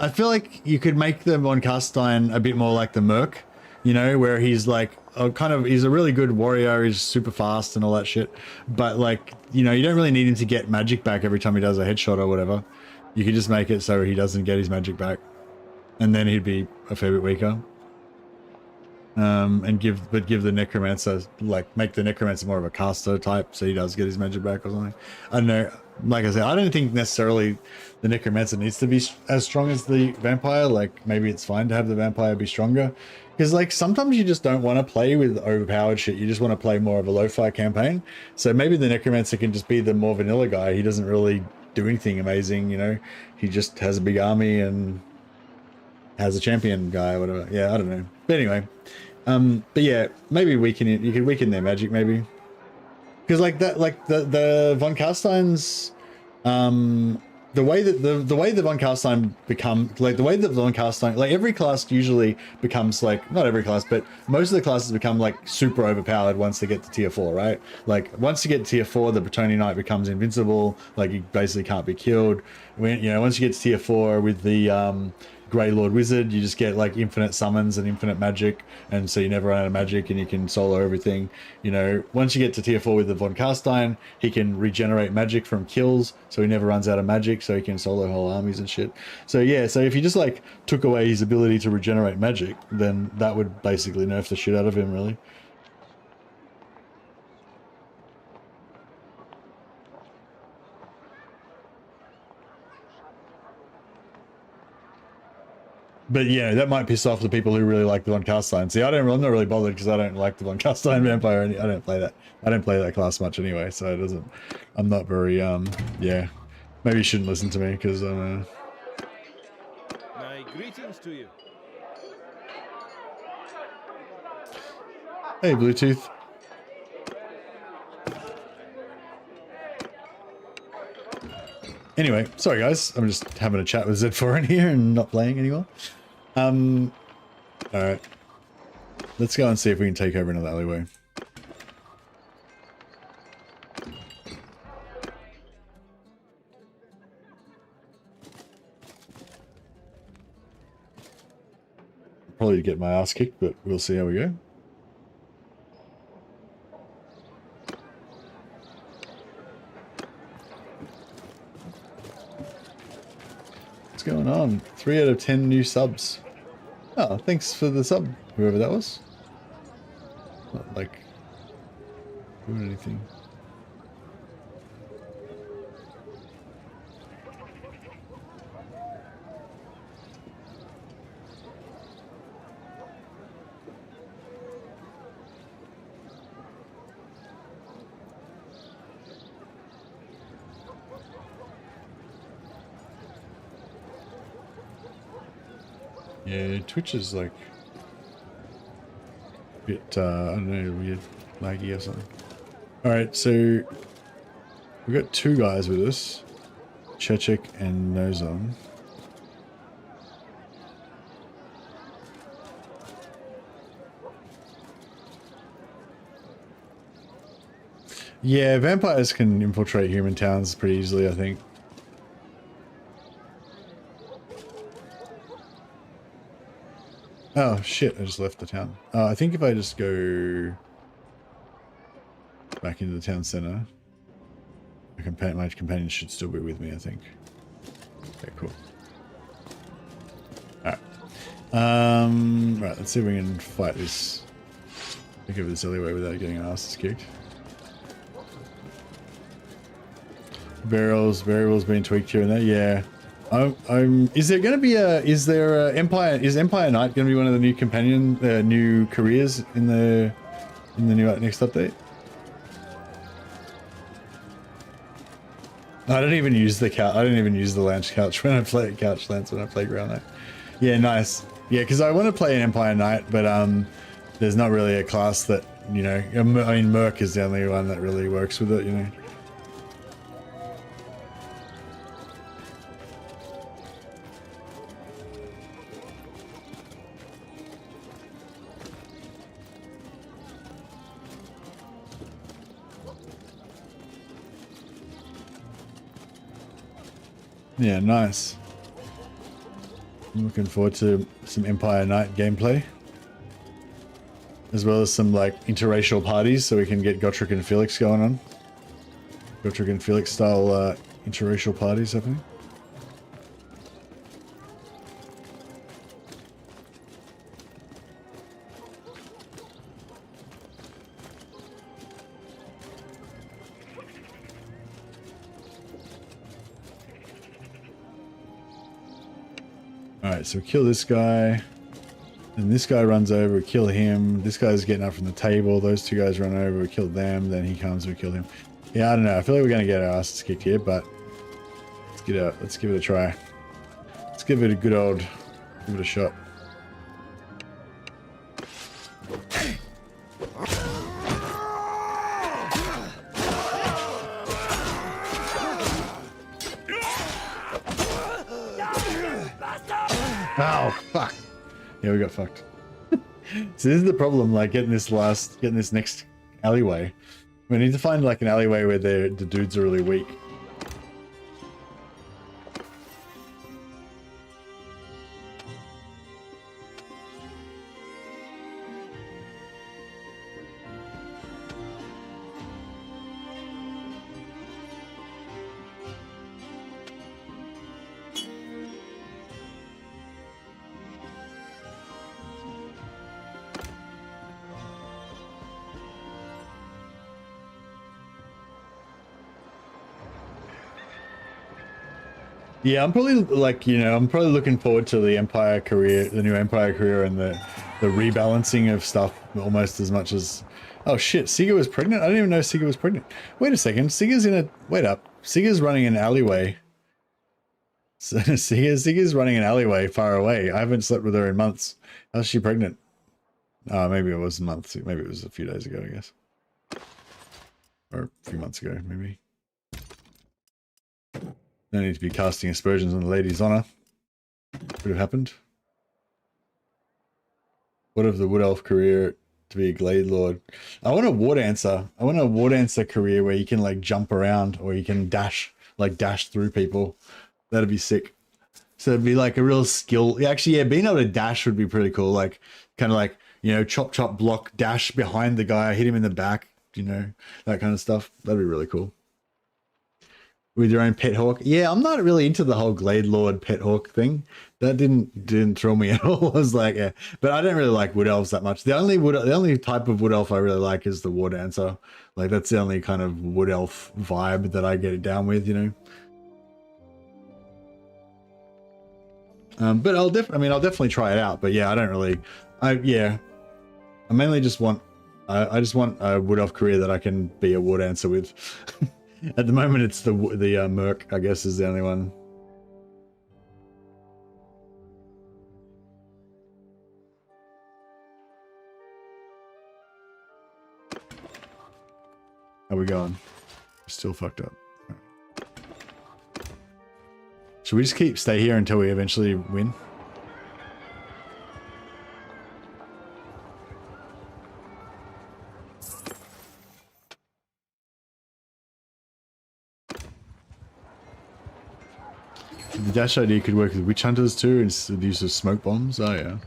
I feel like you could make the Von Carstein a bit more like the Merc, you know, where he's like, he's a really good warrior, he's super fast and all that shit. But like, you know, you don't really need him to get magic back every time he does a headshot or whatever. You could just make it so he doesn't get his magic back. And then he'd be a fair bit weaker. And give the Necromancer, like, make the Necromancer more of a caster type, so he does get his magic back or something. I don't know. Like I said, I don't think necessarily the Necromancer needs to be as strong as the Vampire. Like, maybe it's fine to have the Vampire be stronger. Because, like, sometimes you just don't want to play with overpowered shit. You just want to play more of a low-fire campaign. So maybe the Necromancer can just be the more vanilla guy. He doesn't really do anything amazing, you know? He just has a big army and has a champion guy or whatever. Yeah, I don't know. But anyway, but yeah, maybe weaken it. You could weaken their magic, maybe, because like that, like the Von Carsteins, the way that the way the Von Carstein become, like the way that the Von Carstein, like every class usually becomes, like, not every class, but most of the classes become like super overpowered once they get to tier 4, right? Like once you get to tier 4, the Bretonnian Knight becomes invincible. Like you basically can't be killed. When, you know, once you get to tier 4 with the Grey Lord Wizard, you just get like infinite summons and infinite magic, and so you never run out of magic and you can solo everything. You know, once you get to tier 4 with the Von Carstein, he can regenerate magic from kills, so he never runs out of magic, so he can solo whole armies and shit. So yeah, so if you just like took away his ability to regenerate magic, then that would basically nerf the shit out of him, really. But yeah, that might piss off the people who really like the Von Carstein. See, I'm not really bothered because I don't like the Von Carstein Vampire. I don't play that. I don't play that class much anyway, so it doesn't. I'm not very yeah. Maybe you shouldn't listen to me because My greetings to you. Hey, Bluetooth. Anyway, sorry guys, I'm just having a chat with Z4 in here and not playing anymore. Alright. Let's go and see if we can take over another alleyway. Probably get my ass kicked, but we'll see how we go. What's going on? 3 out of 10 new subs. Oh, thanks for the sub, whoever that was. Not like doing anything. Yeah, Twitch is like a bit, I don't know, weird, laggy or something. Alright, so we've got 2 guys with us, Chechik and Nozon. Yeah, vampires can infiltrate human towns pretty easily, I think. Oh shit, I just left the town. I think if I just go back into the town center, my companion should still be with me, I think. Okay, cool. Alright. Right, let's see if we can fight this. Take over this alleyway without getting our asses kicked. Variables being tweaked here and there, yeah. Is there going to be is Empire Knight going to be one of the new new careers in the new next update? I don't even use the couch. I don't even use the lounge couch when I play couch lance when I play Ground Knight. Yeah, nice. Yeah, because I want to play an Empire Knight, but there's not really a class that, you know, I mean, Merc is the only one that really works with it, you know. Yeah, nice. I'm looking forward to some Empire Knight gameplay. As well as some like interracial parties so we can get Gotrek and Felix going on. Gotrek and Felix style interracial parties happening. Alright, so we kill this guy. And this guy runs over, we kill him. This guy's getting up from the table. Those two guys run over, we kill them. Then he comes, we kill him. Yeah, I don't know. I feel like we're going to get our asses kicked here, but let's get out. Let's give it a try. Let's give it a good old, give it a shot. Oh, fuck. Yeah, we got fucked. So this is the problem, like getting this next alleyway. We need to find like an alleyway where the dudes are really weak. Yeah, I'm probably like, you know, I'm probably looking forward to the Empire career, the new Empire career, and the rebalancing of stuff almost as much as. Oh shit, Siga was pregnant? I didn't even know Siga was pregnant. Wait a second, Siga's in a. Wait up. Siga's running an alleyway. So Siga's running an alleyway far away. I haven't slept with her in months. How's she pregnant? Maybe it wasn't months. Maybe it was a few days ago, I guess. Or a few months ago, maybe. No need to be casting aspersions on the lady's honor. Could have happened. What of the Wood Elf career to be a Glade Lord? I want a War Dancer. I want a War Dancer career where you can like jump around or you can dash through people. That'd be sick. So it'd be like a real skill. Actually, yeah, being able to dash would be pretty cool. Like kind of like, you know, chop, chop, block, dash behind the guy, hit him in the back, you know, that kind of stuff. That'd be really cool. With your own pet hawk. Yeah, I'm not really into the whole Glade Lord pet hawk thing. That didn't thrill me at all. I was like, yeah. But I don't really like wood elves that much. The only type of wood elf I really like is the War Dancer. Like that's the only kind of wood elf vibe that I get it down with, you know. But I'll definitely try it out. But yeah, I don't really. I mainly just want. I just want a wood elf career that I can be a War Dancer with. At the moment, it's the Merc, I guess, is the only one. How we going? Still fucked up. Should we just stay here until we eventually win? The dash idea could work with witch hunters too, and the use of smoke bombs. Oh yeah.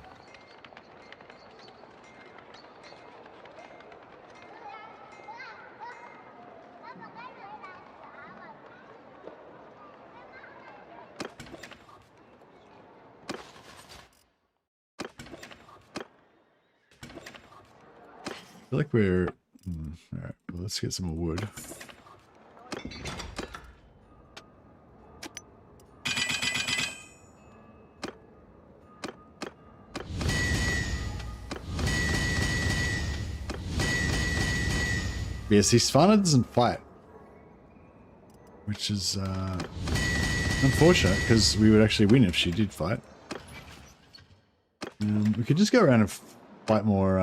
I feel like we're. All right, well, let's get some more wood. Yeah, see, Svanna doesn't fight, which is unfortunate because we would actually win if she did fight. We could just go around and fight more.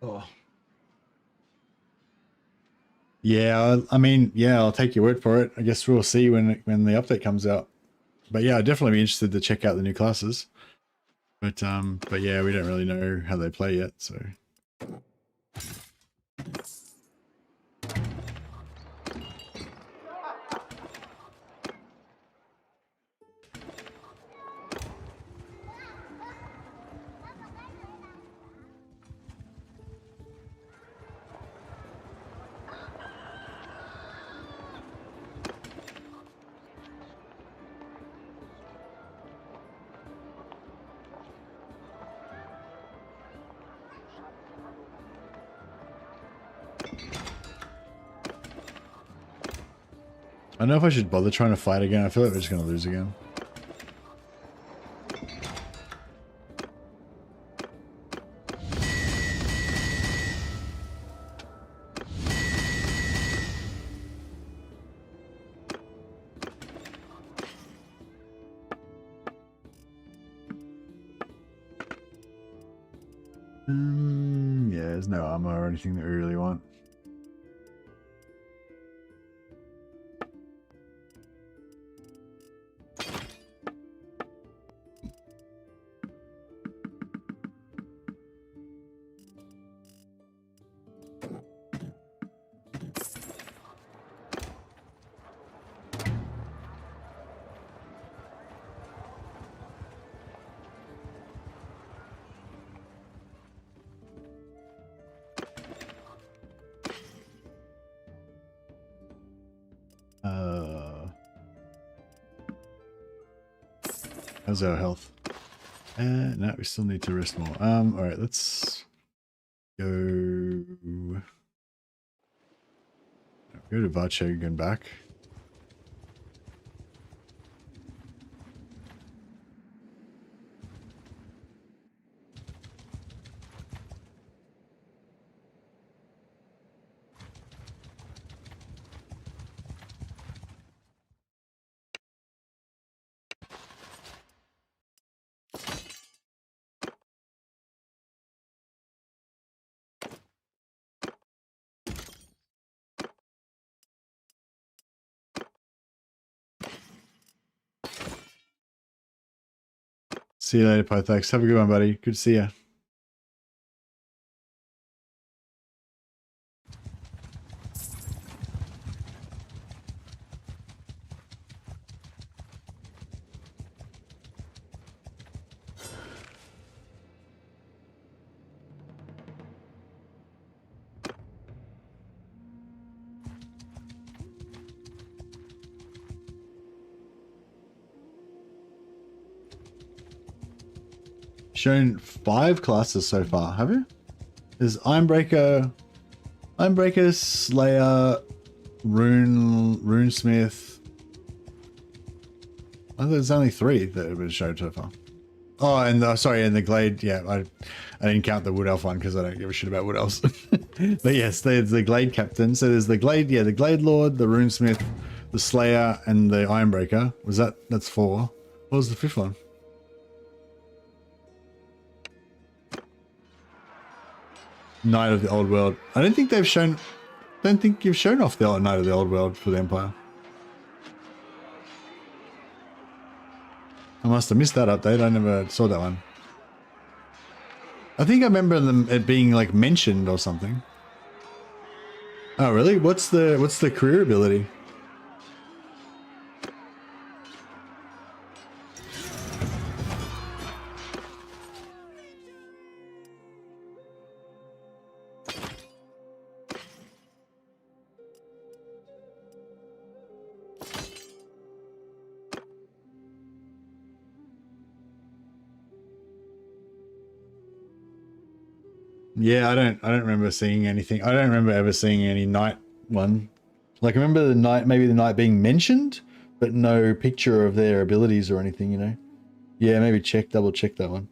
Oh. Yeah, I mean, yeah, I'll take your word for it. I guess we'll see when the update comes out. But yeah, I'd definitely be interested to check out the new classes. But yeah, we don't really know how they play yet, so. I don't know if I should bother trying to fight again. I feel like we're just going to lose again. Yeah, there's no armor or anything that we really want. How's our health? No, we still need to rest more. All right, let's go to Varcheg and back. See you later, Pythax. Have a good one, buddy. Good to see you. Shown 5 classes so far, have you? There's Ironbreaker, Slayer, Runesmith. Oh, there's only 3 that have been shown so far. Oh, and sorry, and the Glade. Yeah, I didn't count the Wood Elf one because I don't give a shit about Wood Elves. But yes, there's the Glade Captain. So there's the Glade, yeah, the Glade Lord, the Runesmith, the Slayer, and the Ironbreaker. That's 4. What was the 5th one? Knight of the Old World. I don't think they've shown. Don't think you've shown off the Knight of the Old World for the Empire. I must have missed that update. I never saw that one. I think I remember it being like mentioned or something. Oh really? What's the career ability? Yeah, I don't remember seeing anything. I don't remember ever seeing any knight one. Like I remember maybe the knight being mentioned, but no picture of their abilities or anything, you know? Yeah, maybe double check that one.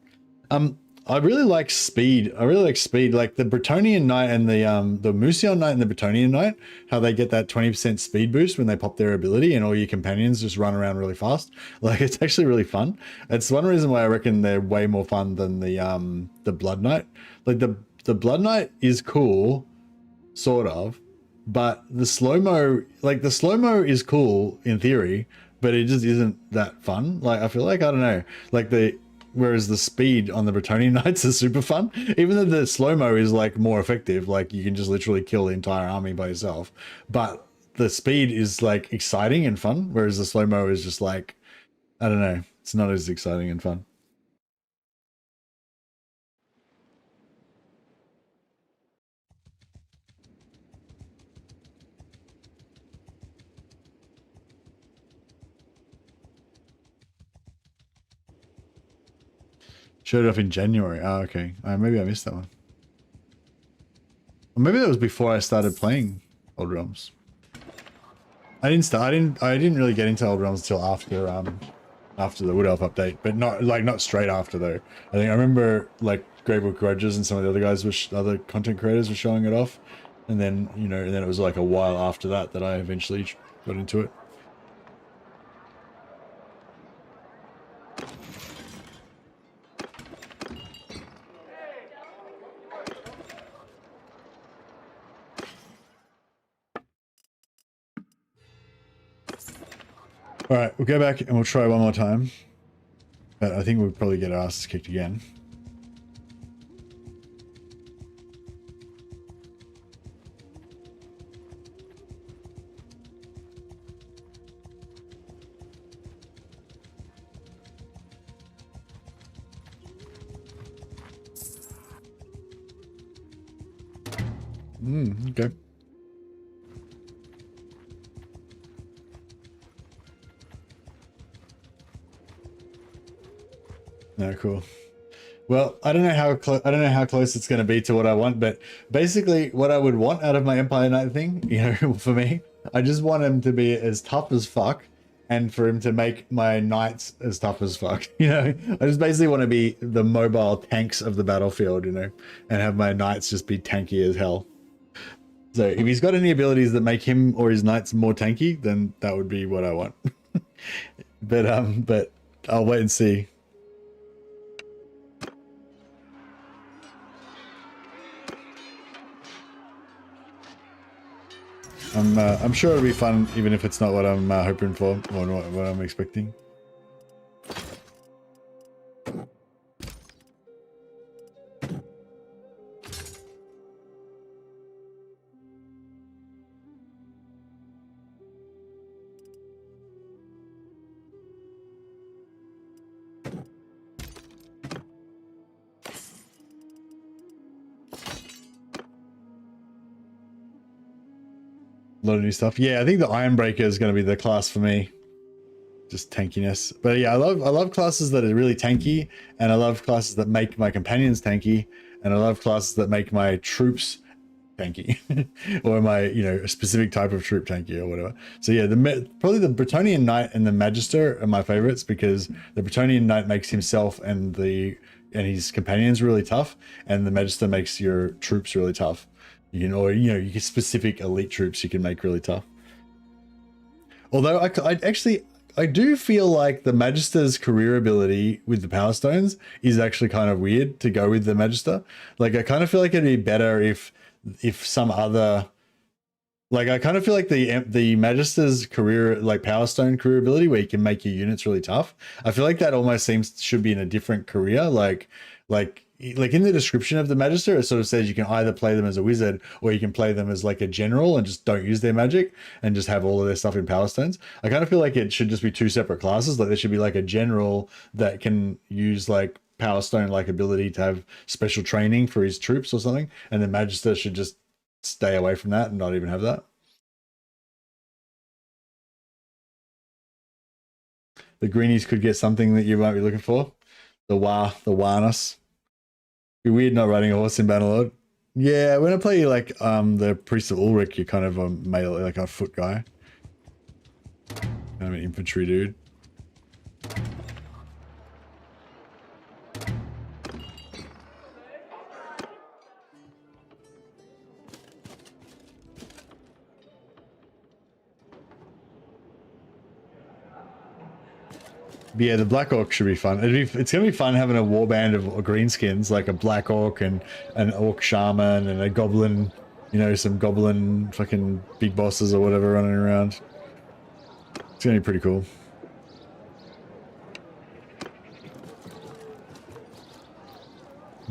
I really like speed. I really like speed, like the Bretonian Knight and the Musion Knight and the Bretonian Knight, how they get that 20% speed boost when they pop their ability and all your companions just run around really fast. Like, it's actually really fun. It's one reason why I reckon they're way more fun than the Blood Knight. Like the Blood Knight is cool, sort of, but the slow-mo is cool in theory, but it just isn't that fun. Like, I feel like, I don't know, like whereas the speed on the Bretonian Knights is super fun, even though the slow-mo is like more effective, like you can just literally kill the entire army by yourself, but the speed is like exciting and fun, whereas the slow-mo is just like, I don't know, it's not as exciting and fun. Showed it off in January. Oh, okay. Maybe I missed that one. Or maybe that was before I started playing Old Realms. I didn't really get into Old Realms until after the Wood Elf update, but not straight after though. I remember like Greybook Grudges and some of the other guys, other content creators were showing it off, and then it was like a while after that I eventually got into it. All right, we'll go back and we'll try one more time. But I think we'll probably get our asses kicked again. Okay. No, cool. Well, I don't know how close it's going to be to what I want, but basically what I would want out of my Empire Knight thing, for me, I just want him to be as tough as fuck, and for him to make my knights as tough as fuck. I just basically want to be the mobile tanks of the battlefield, and have my knights just be tanky as hell. So if he's got any abilities that make him or his knights more tanky, then that would be what I want. but I'll wait and see. I'm sure it'll be fun, even if it's not what I'm hoping for or what I'm expecting. A lot of new stuff. Yeah, I think the Ironbreaker is going to be the class for me. Just tankiness. But yeah, I love classes that are really tanky, and I love classes that make my companions tanky, and I love classes that make my troops tanky, or my a specific type of troop tanky or whatever. So yeah, probably the Bretonian Knight and the Magister are my favorites, because the Bretonian Knight makes himself and his companions really tough, and the Magister makes your troops really tough. You get specific elite troops you can make really tough. Although I do feel like the Magister's career ability with the Power Stones is actually kind of weird to go with the Magister. Like, I kind of feel like it'd be better if some other, like, I kind of feel like the Magister's career, like Power Stone career ability, where you can make your units really tough, I feel like that almost should be in a different career. Like in the description of the Magister, it sort of says you can either play them as a wizard, or you can play them as like a general and just don't use their magic and just have all of their stuff in Power Stones. I kind of feel like it should just be two separate classes. Like, there should be like a general that can use like Power Stone like ability to have special training for his troops or something, and the Magister should just stay away from that and not even have that. The greenies could get something that you might be looking for. The Warnus. Be weird not riding a horse in Bannerlord. Yeah, when I play like the Priest of Ulrich, you're kind of a melee, like a foot guy. Kind of an infantry dude. But yeah, the Black Orc should be fun. It's going to be fun having a warband of greenskins, like a Black Orc and an Orc Shaman and a Goblin, you know, some Goblin fucking big bosses or whatever running around. It's going to be pretty cool.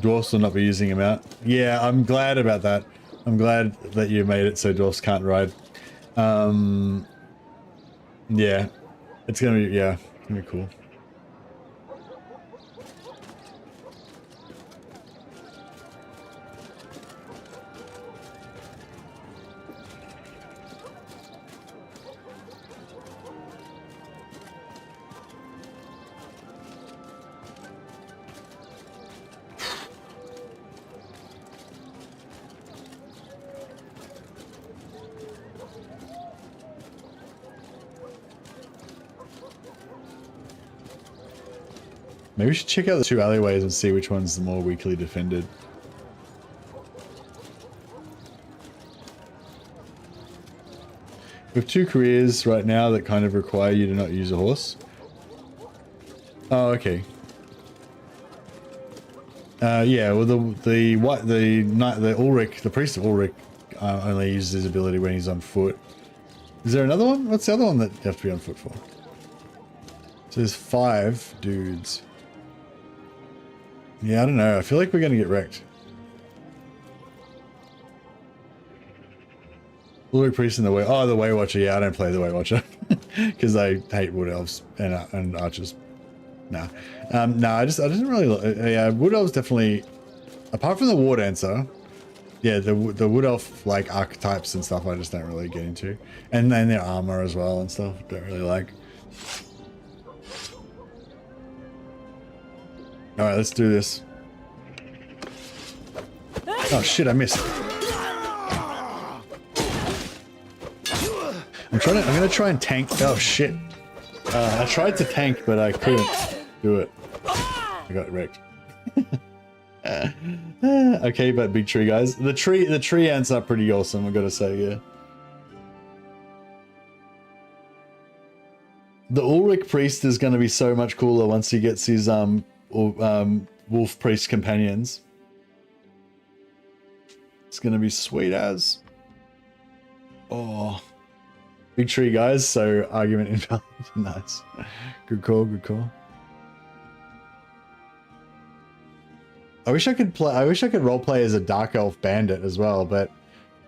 Dwarfs will not be using him out. Yeah, I'm glad about that. I'm glad that you made it so dwarfs can't ride. Yeah, it's going to be, yeah. Gonna be cool. Maybe we should check out the two alleyways and see which one's the more weakly defended. We have two careers right now that kind of require you to not use a horse. Oh, okay. Yeah, well the Ulrich, the priest of Ulrich, only uses his ability when he's on foot. Is there another one? What's the other one that you have to be on foot for? So there's 5 dudes. Yeah, I don't know. I feel like we're going to get wrecked. Ulrich Priest and the Way... Oh, the Way Watcher. Yeah, I don't play the Way Watcher. Because I hate Wood Elves and Archers. Nah. No, I didn't really... yeah, Wood Elves definitely... Apart from the War Dancer... Yeah, the Wood Elf, like, archetypes and stuff I just don't really get into. And then their armor as well and stuff. Don't really like. Alright, let's do this. Oh shit, I missed. I'm gonna try and tank. Oh shit. I tried to tank, but I couldn't do it. I got wrecked. Okay, but big tree guys. The tree ants are pretty awesome, I gotta say, yeah. The Ulrich Priest is gonna be so much cooler once he gets his Wolf Priest companions. It's gonna be sweet as. Oh, big tree guys. So argument invalid. Nice. Good call. Good call. I wish I could roleplay as a Dark Elf bandit as well, but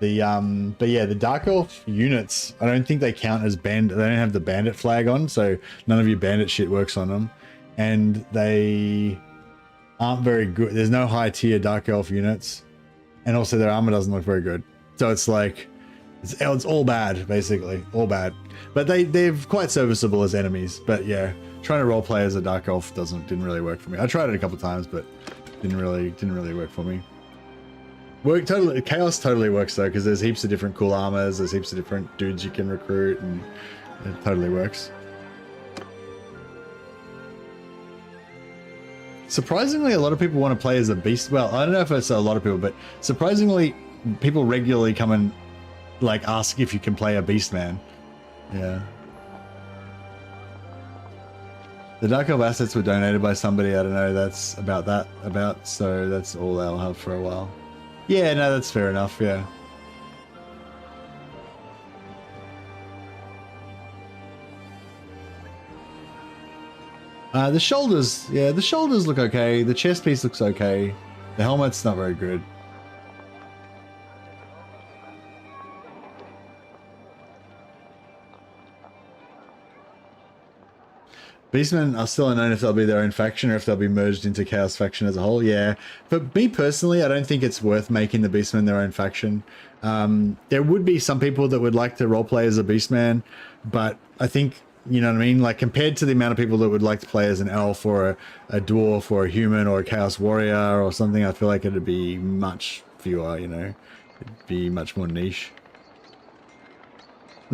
yeah, the Dark Elf units, I don't think they count as bandit. They don't have the bandit flag on, so none of your bandit shit works on them, and they aren't very good. There's no high tier Dark Elf units, and also their armor doesn't look very good. So it's like, it's all bad, basically, all bad. But they're quite serviceable as enemies. But yeah, trying to roleplay as a Dark Elf didn't really work for me. I tried it a couple times, but didn't really work for me. Chaos totally works though, because there's heaps of different cool armors, there's heaps of different dudes you can recruit, and it totally works. Surprisingly, a lot of people want to play as a beast. Well, I don't know if it's a lot of people, but surprisingly, people regularly come and like ask if you can play a beast man. Yeah. The Dark Elf assets were donated by somebody. I don't know. That's so that's all I'll have for a while. Yeah, no, that's fair enough. Yeah. The shoulders, yeah, the shoulders look okay. The chest piece looks okay. The helmet's not very good. Beastmen are still unknown if they'll be their own faction or if they'll be merged into Chaos faction as a whole. Yeah, for me personally, I don't think it's worth making the Beastmen their own faction. There would be some people that would like to roleplay as a Beastman, but I think, you know what I mean? Like, compared to the amount of people that would like to play as an elf or a dwarf or a human or a chaos warrior or something, I feel like it'd be much fewer, you know? It'd be much more niche.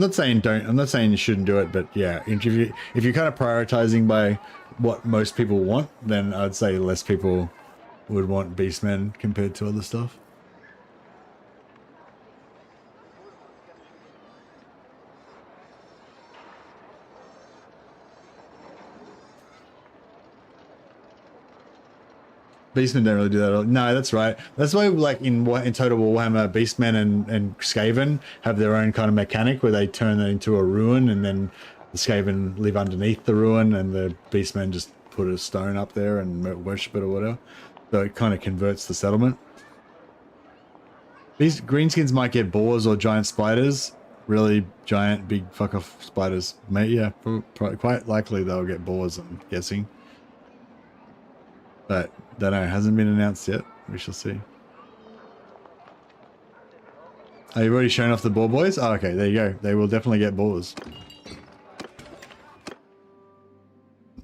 not saying don't. I'm not saying you shouldn't do it, but yeah, if you're kind of prioritizing by what most people want, then I'd say less people would want beastmen compared to other stuff. Beastmen don't really do that at all. No, that's right. That's why, like in Total Warhammer, Beastmen and Skaven have their own kind of mechanic where they turn that into a ruin, and then the Skaven live underneath the ruin, and the Beastmen just put a stone up there and worship it or whatever. So it kind of converts the settlement. These greenskins might get boars or giant spiders. Really giant, big fuck off spiders. Mate, yeah, quite likely they'll get boars, I'm guessing. But don't know, hasn't been announced yet. We shall see. Oh, you've already shown off the boar boys? Oh, okay, there you go. They will definitely get boars.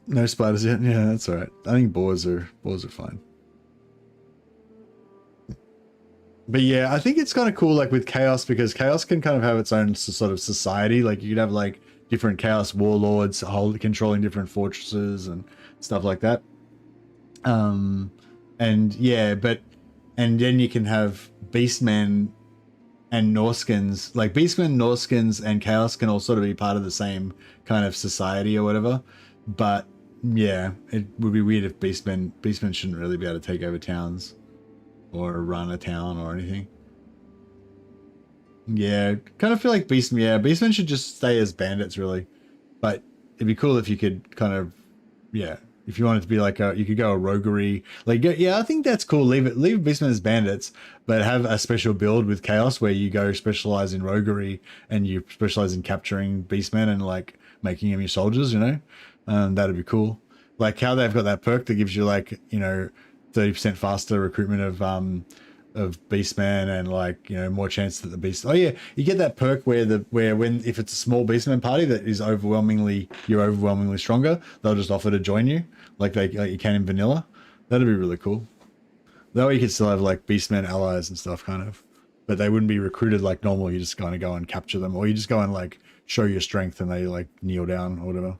No spiders yet? Yeah, that's alright. I think boars are fine. But yeah, I think it's kind of cool, like with Chaos, because Chaos can kind of have its own sort of society. Like you could have like different Chaos warlords controlling different fortresses and stuff like that. And yeah, and then you can have Beastmen and Norskins. Like Beastmen, Norskins, and Chaos can all sort of be part of the same kind of society or whatever. But yeah, it would be weird if Beastmen shouldn't really be able to take over towns or run a town or anything. Yeah, kind of feel like Beastmen should just stay as bandits really. But it'd be cool if you could kind of, yeah, if you wanted to be like you could go a roguery, like yeah, I think that's cool. Leave Beastmen as bandits, but have a special build with Chaos where you go specialize in roguery and you specialize in capturing Beastmen and like making them your soldiers. You know, that'd be cool. Like how they've got that perk that gives you like 30% faster recruitment of Beastmen and like more chance that the beast. Oh yeah, you get that perk where if it's a small Beastman party that is you're overwhelmingly stronger, they'll just offer to join you like you can in vanilla. That'd be really cool. That way you could still have like Beastmen allies and stuff kind of, but they wouldn't be recruited like normal. You just kind of go and capture them, or you just go and like show your strength and they like kneel down or whatever.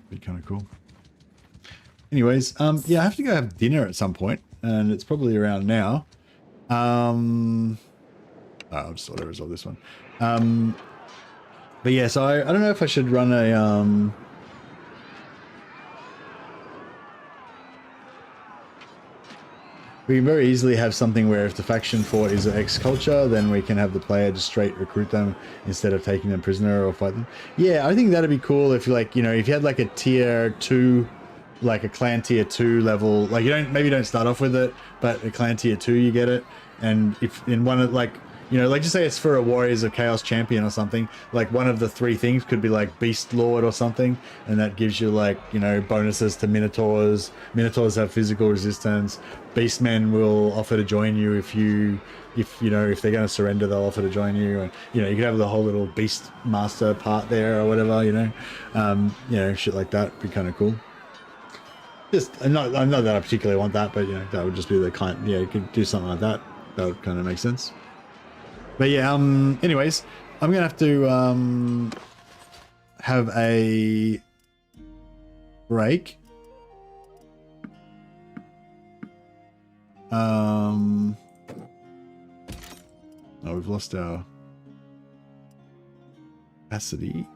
Be kind of cool. Anyways, yeah, I have to go have dinner at some point, and it's probably around now. I'll just sort of resolve this one. But yeah, so I don't know if I should run a we can very easily have something where if the faction fort is an X culture, then we can have the player just straight recruit them instead of taking them prisoner or fight them. Yeah, I think that'd be cool if if you had like a tier 2, like a clan tier 2 level, like maybe you don't start off with it, but a clan tier 2 you get it, and if in one of like just say it's for a Warriors of Chaos champion or something, like one of the 3 things could be like Beast Lord or something, and that gives you like bonuses to Minotaurs. Minotaurs have physical resistance. Beastmen will offer to join you if they're going to surrender, they'll offer to join you, and you could have the whole little Beast Master part there or whatever, shit like that would be kind of cool. Just not that I particularly want that, but that would just be the kind. Yeah, you could do something like that. That would kind of make sense. But yeah, anyways, I'm gonna have to have a break. Oh, we've lost our capacity.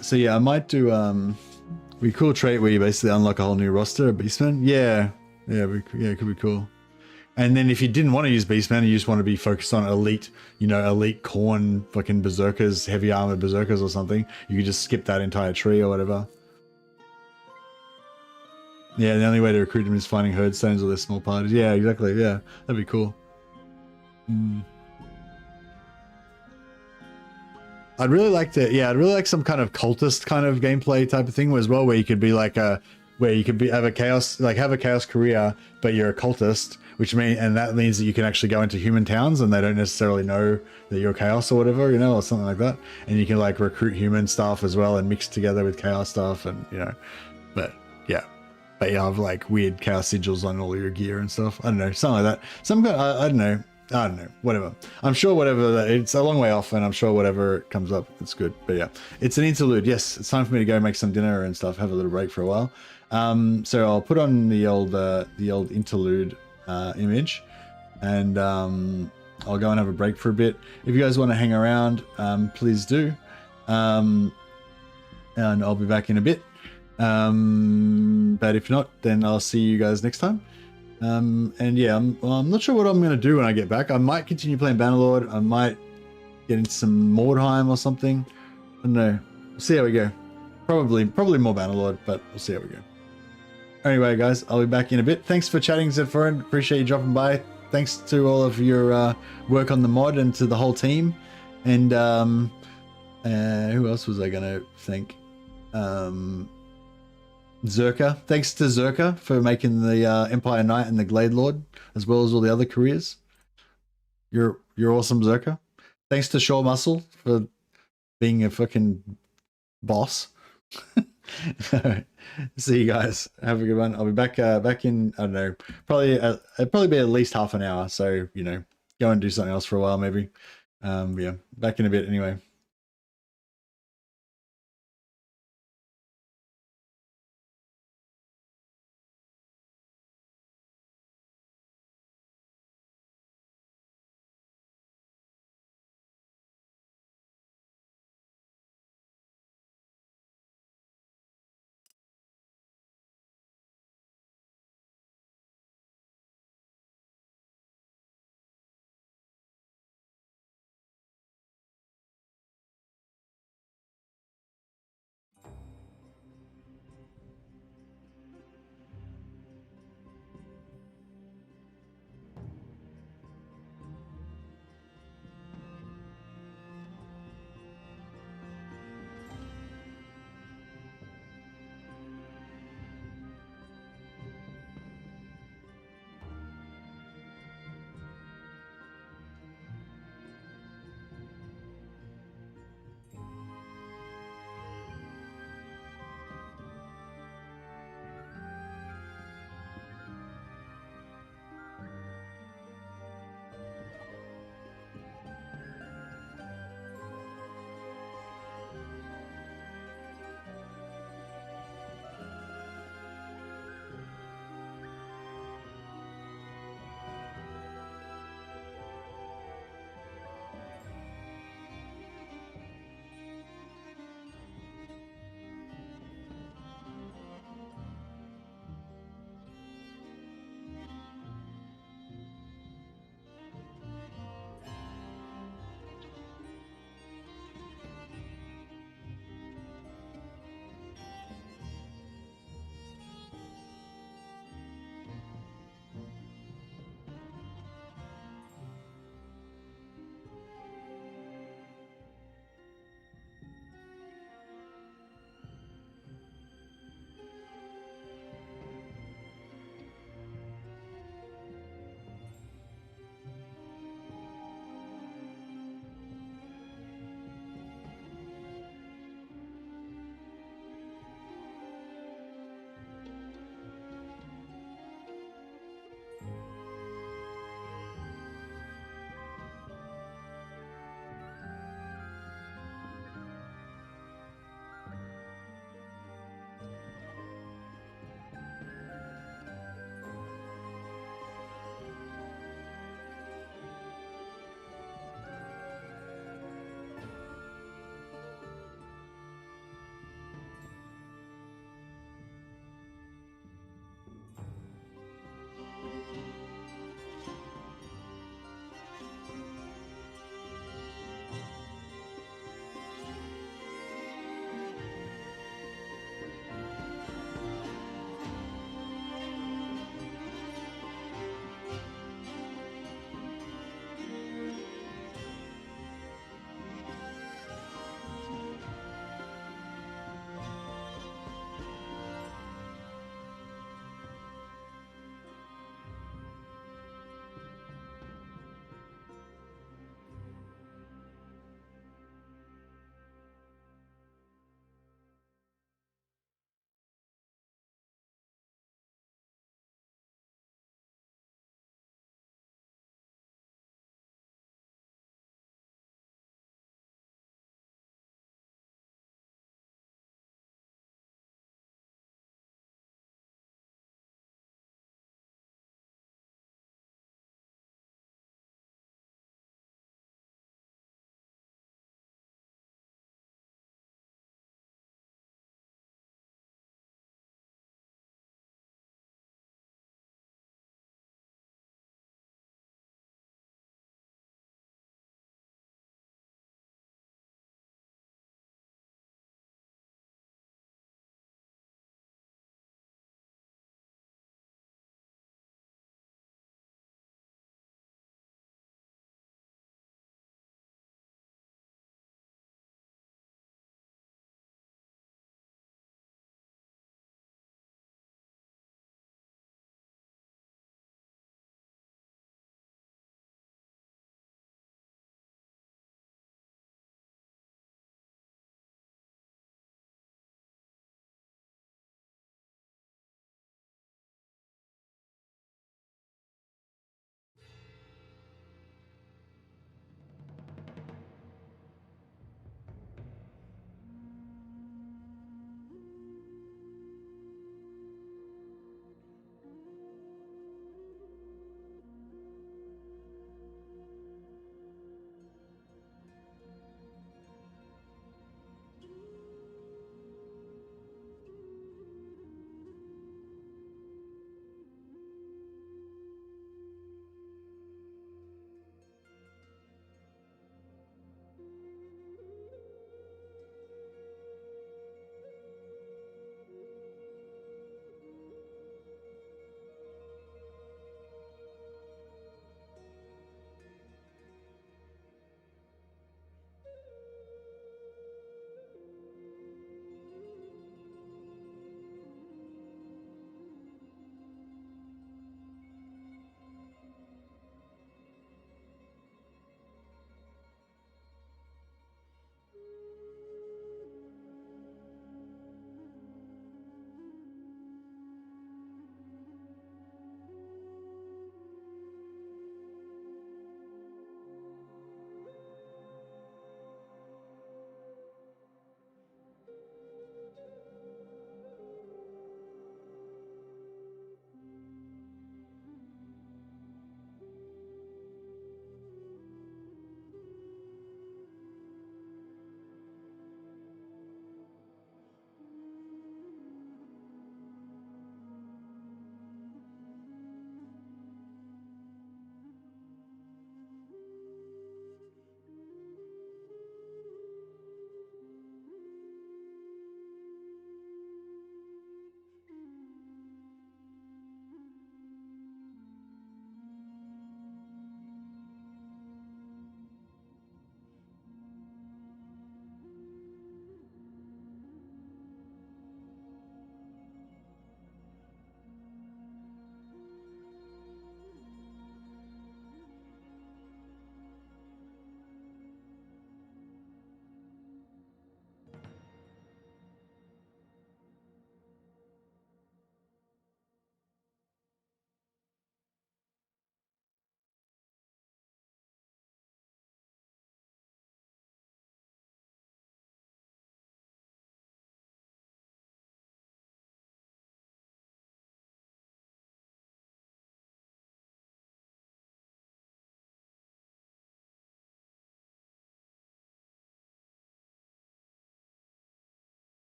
So yeah, I might do we cool trait where you basically unlock a whole new roster of Beastmen. Yeah, it could be cool. And then if you didn't want to use Beastmen, you just want to be focused on elite, elite corn fucking berserkers, heavy armored berserkers or something, you could just skip that entire tree or whatever. Yeah, the only way to recruit them is finding herd stones or their small parties. Yeah, exactly. Yeah, that'd be cool. I'd really like some kind of cultist kind of gameplay type of thing as well, where you could be like have a chaos career, but you're a cultist, that means that you can actually go into human towns and they don't necessarily know that you're chaos or whatever, or something like that. And you can like recruit human stuff as well and mix together with chaos stuff and but yeah. but you have like weird chaos sigils on all your gear and stuff. I don't know, something like that. Some kind, I don't know. I don't know. Whatever. I'm sure whatever. It's a long way off, and I'm sure whatever comes up, it's good. But yeah, it's an interlude. Yes, it's time for me to go make some dinner and stuff. Have a little break for a while. So I'll put on the old interlude image, and I'll go and have a break for a bit. If you guys want to hang around, please do. And I'll be back in a bit. But if not, then I'll see you guys next time. And yeah, I'm not sure what I'm going to do when I get back. I might continue playing Bannerlord. I might get into some Mordheim or something. I don't know. We'll see how we go. Probably more Bannerlord, but we'll see how we go. Anyway, guys, I'll be back in a bit. Thanks for chatting, Zephyrin. Appreciate you dropping by. Thanks to all of your work on the mod and to the whole team. And who else was I going to thank? Zerka. Thanks to Zerka for making the Empire Knight and the Glade Lord, as well as all the other careers. You're awesome, Zerka. Thanks to Shaw Muscle for being a fucking boss. See you guys. Have a good one. I'll be back in, I don't know, it'll probably be at least half an hour. So, you know, go and do something else for a while, maybe. Yeah, back in a bit anyway.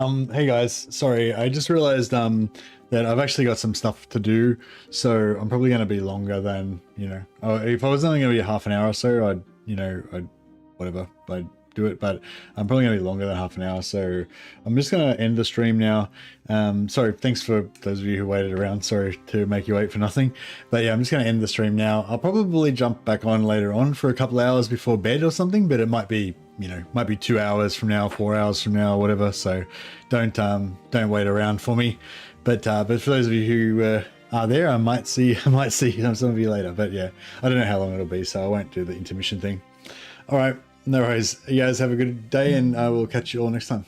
Hey guys, sorry, I just realized that I've actually got some stuff to do, so I'm probably going to be longer than, you know, if I was only going to be half an hour or so, I'd do it, but I'm probably going to be longer than half an hour, so I'm just going to end the stream now. Sorry, thanks for those of you who waited around, sorry to make you wait for nothing, but yeah, I'm just going to end the stream now. I'll probably jump back on later on for a couple hours before bed or something, but it might be, you know, might be 2 hours from now, 4 hours from now, whatever, so don't wait around for me. But for those of you who are there, I might see some of you later. But yeah, I don't know how long it'll be, so I won't do the intermission thing. All right, no worries. You guys have a good day, and I will catch you all next time.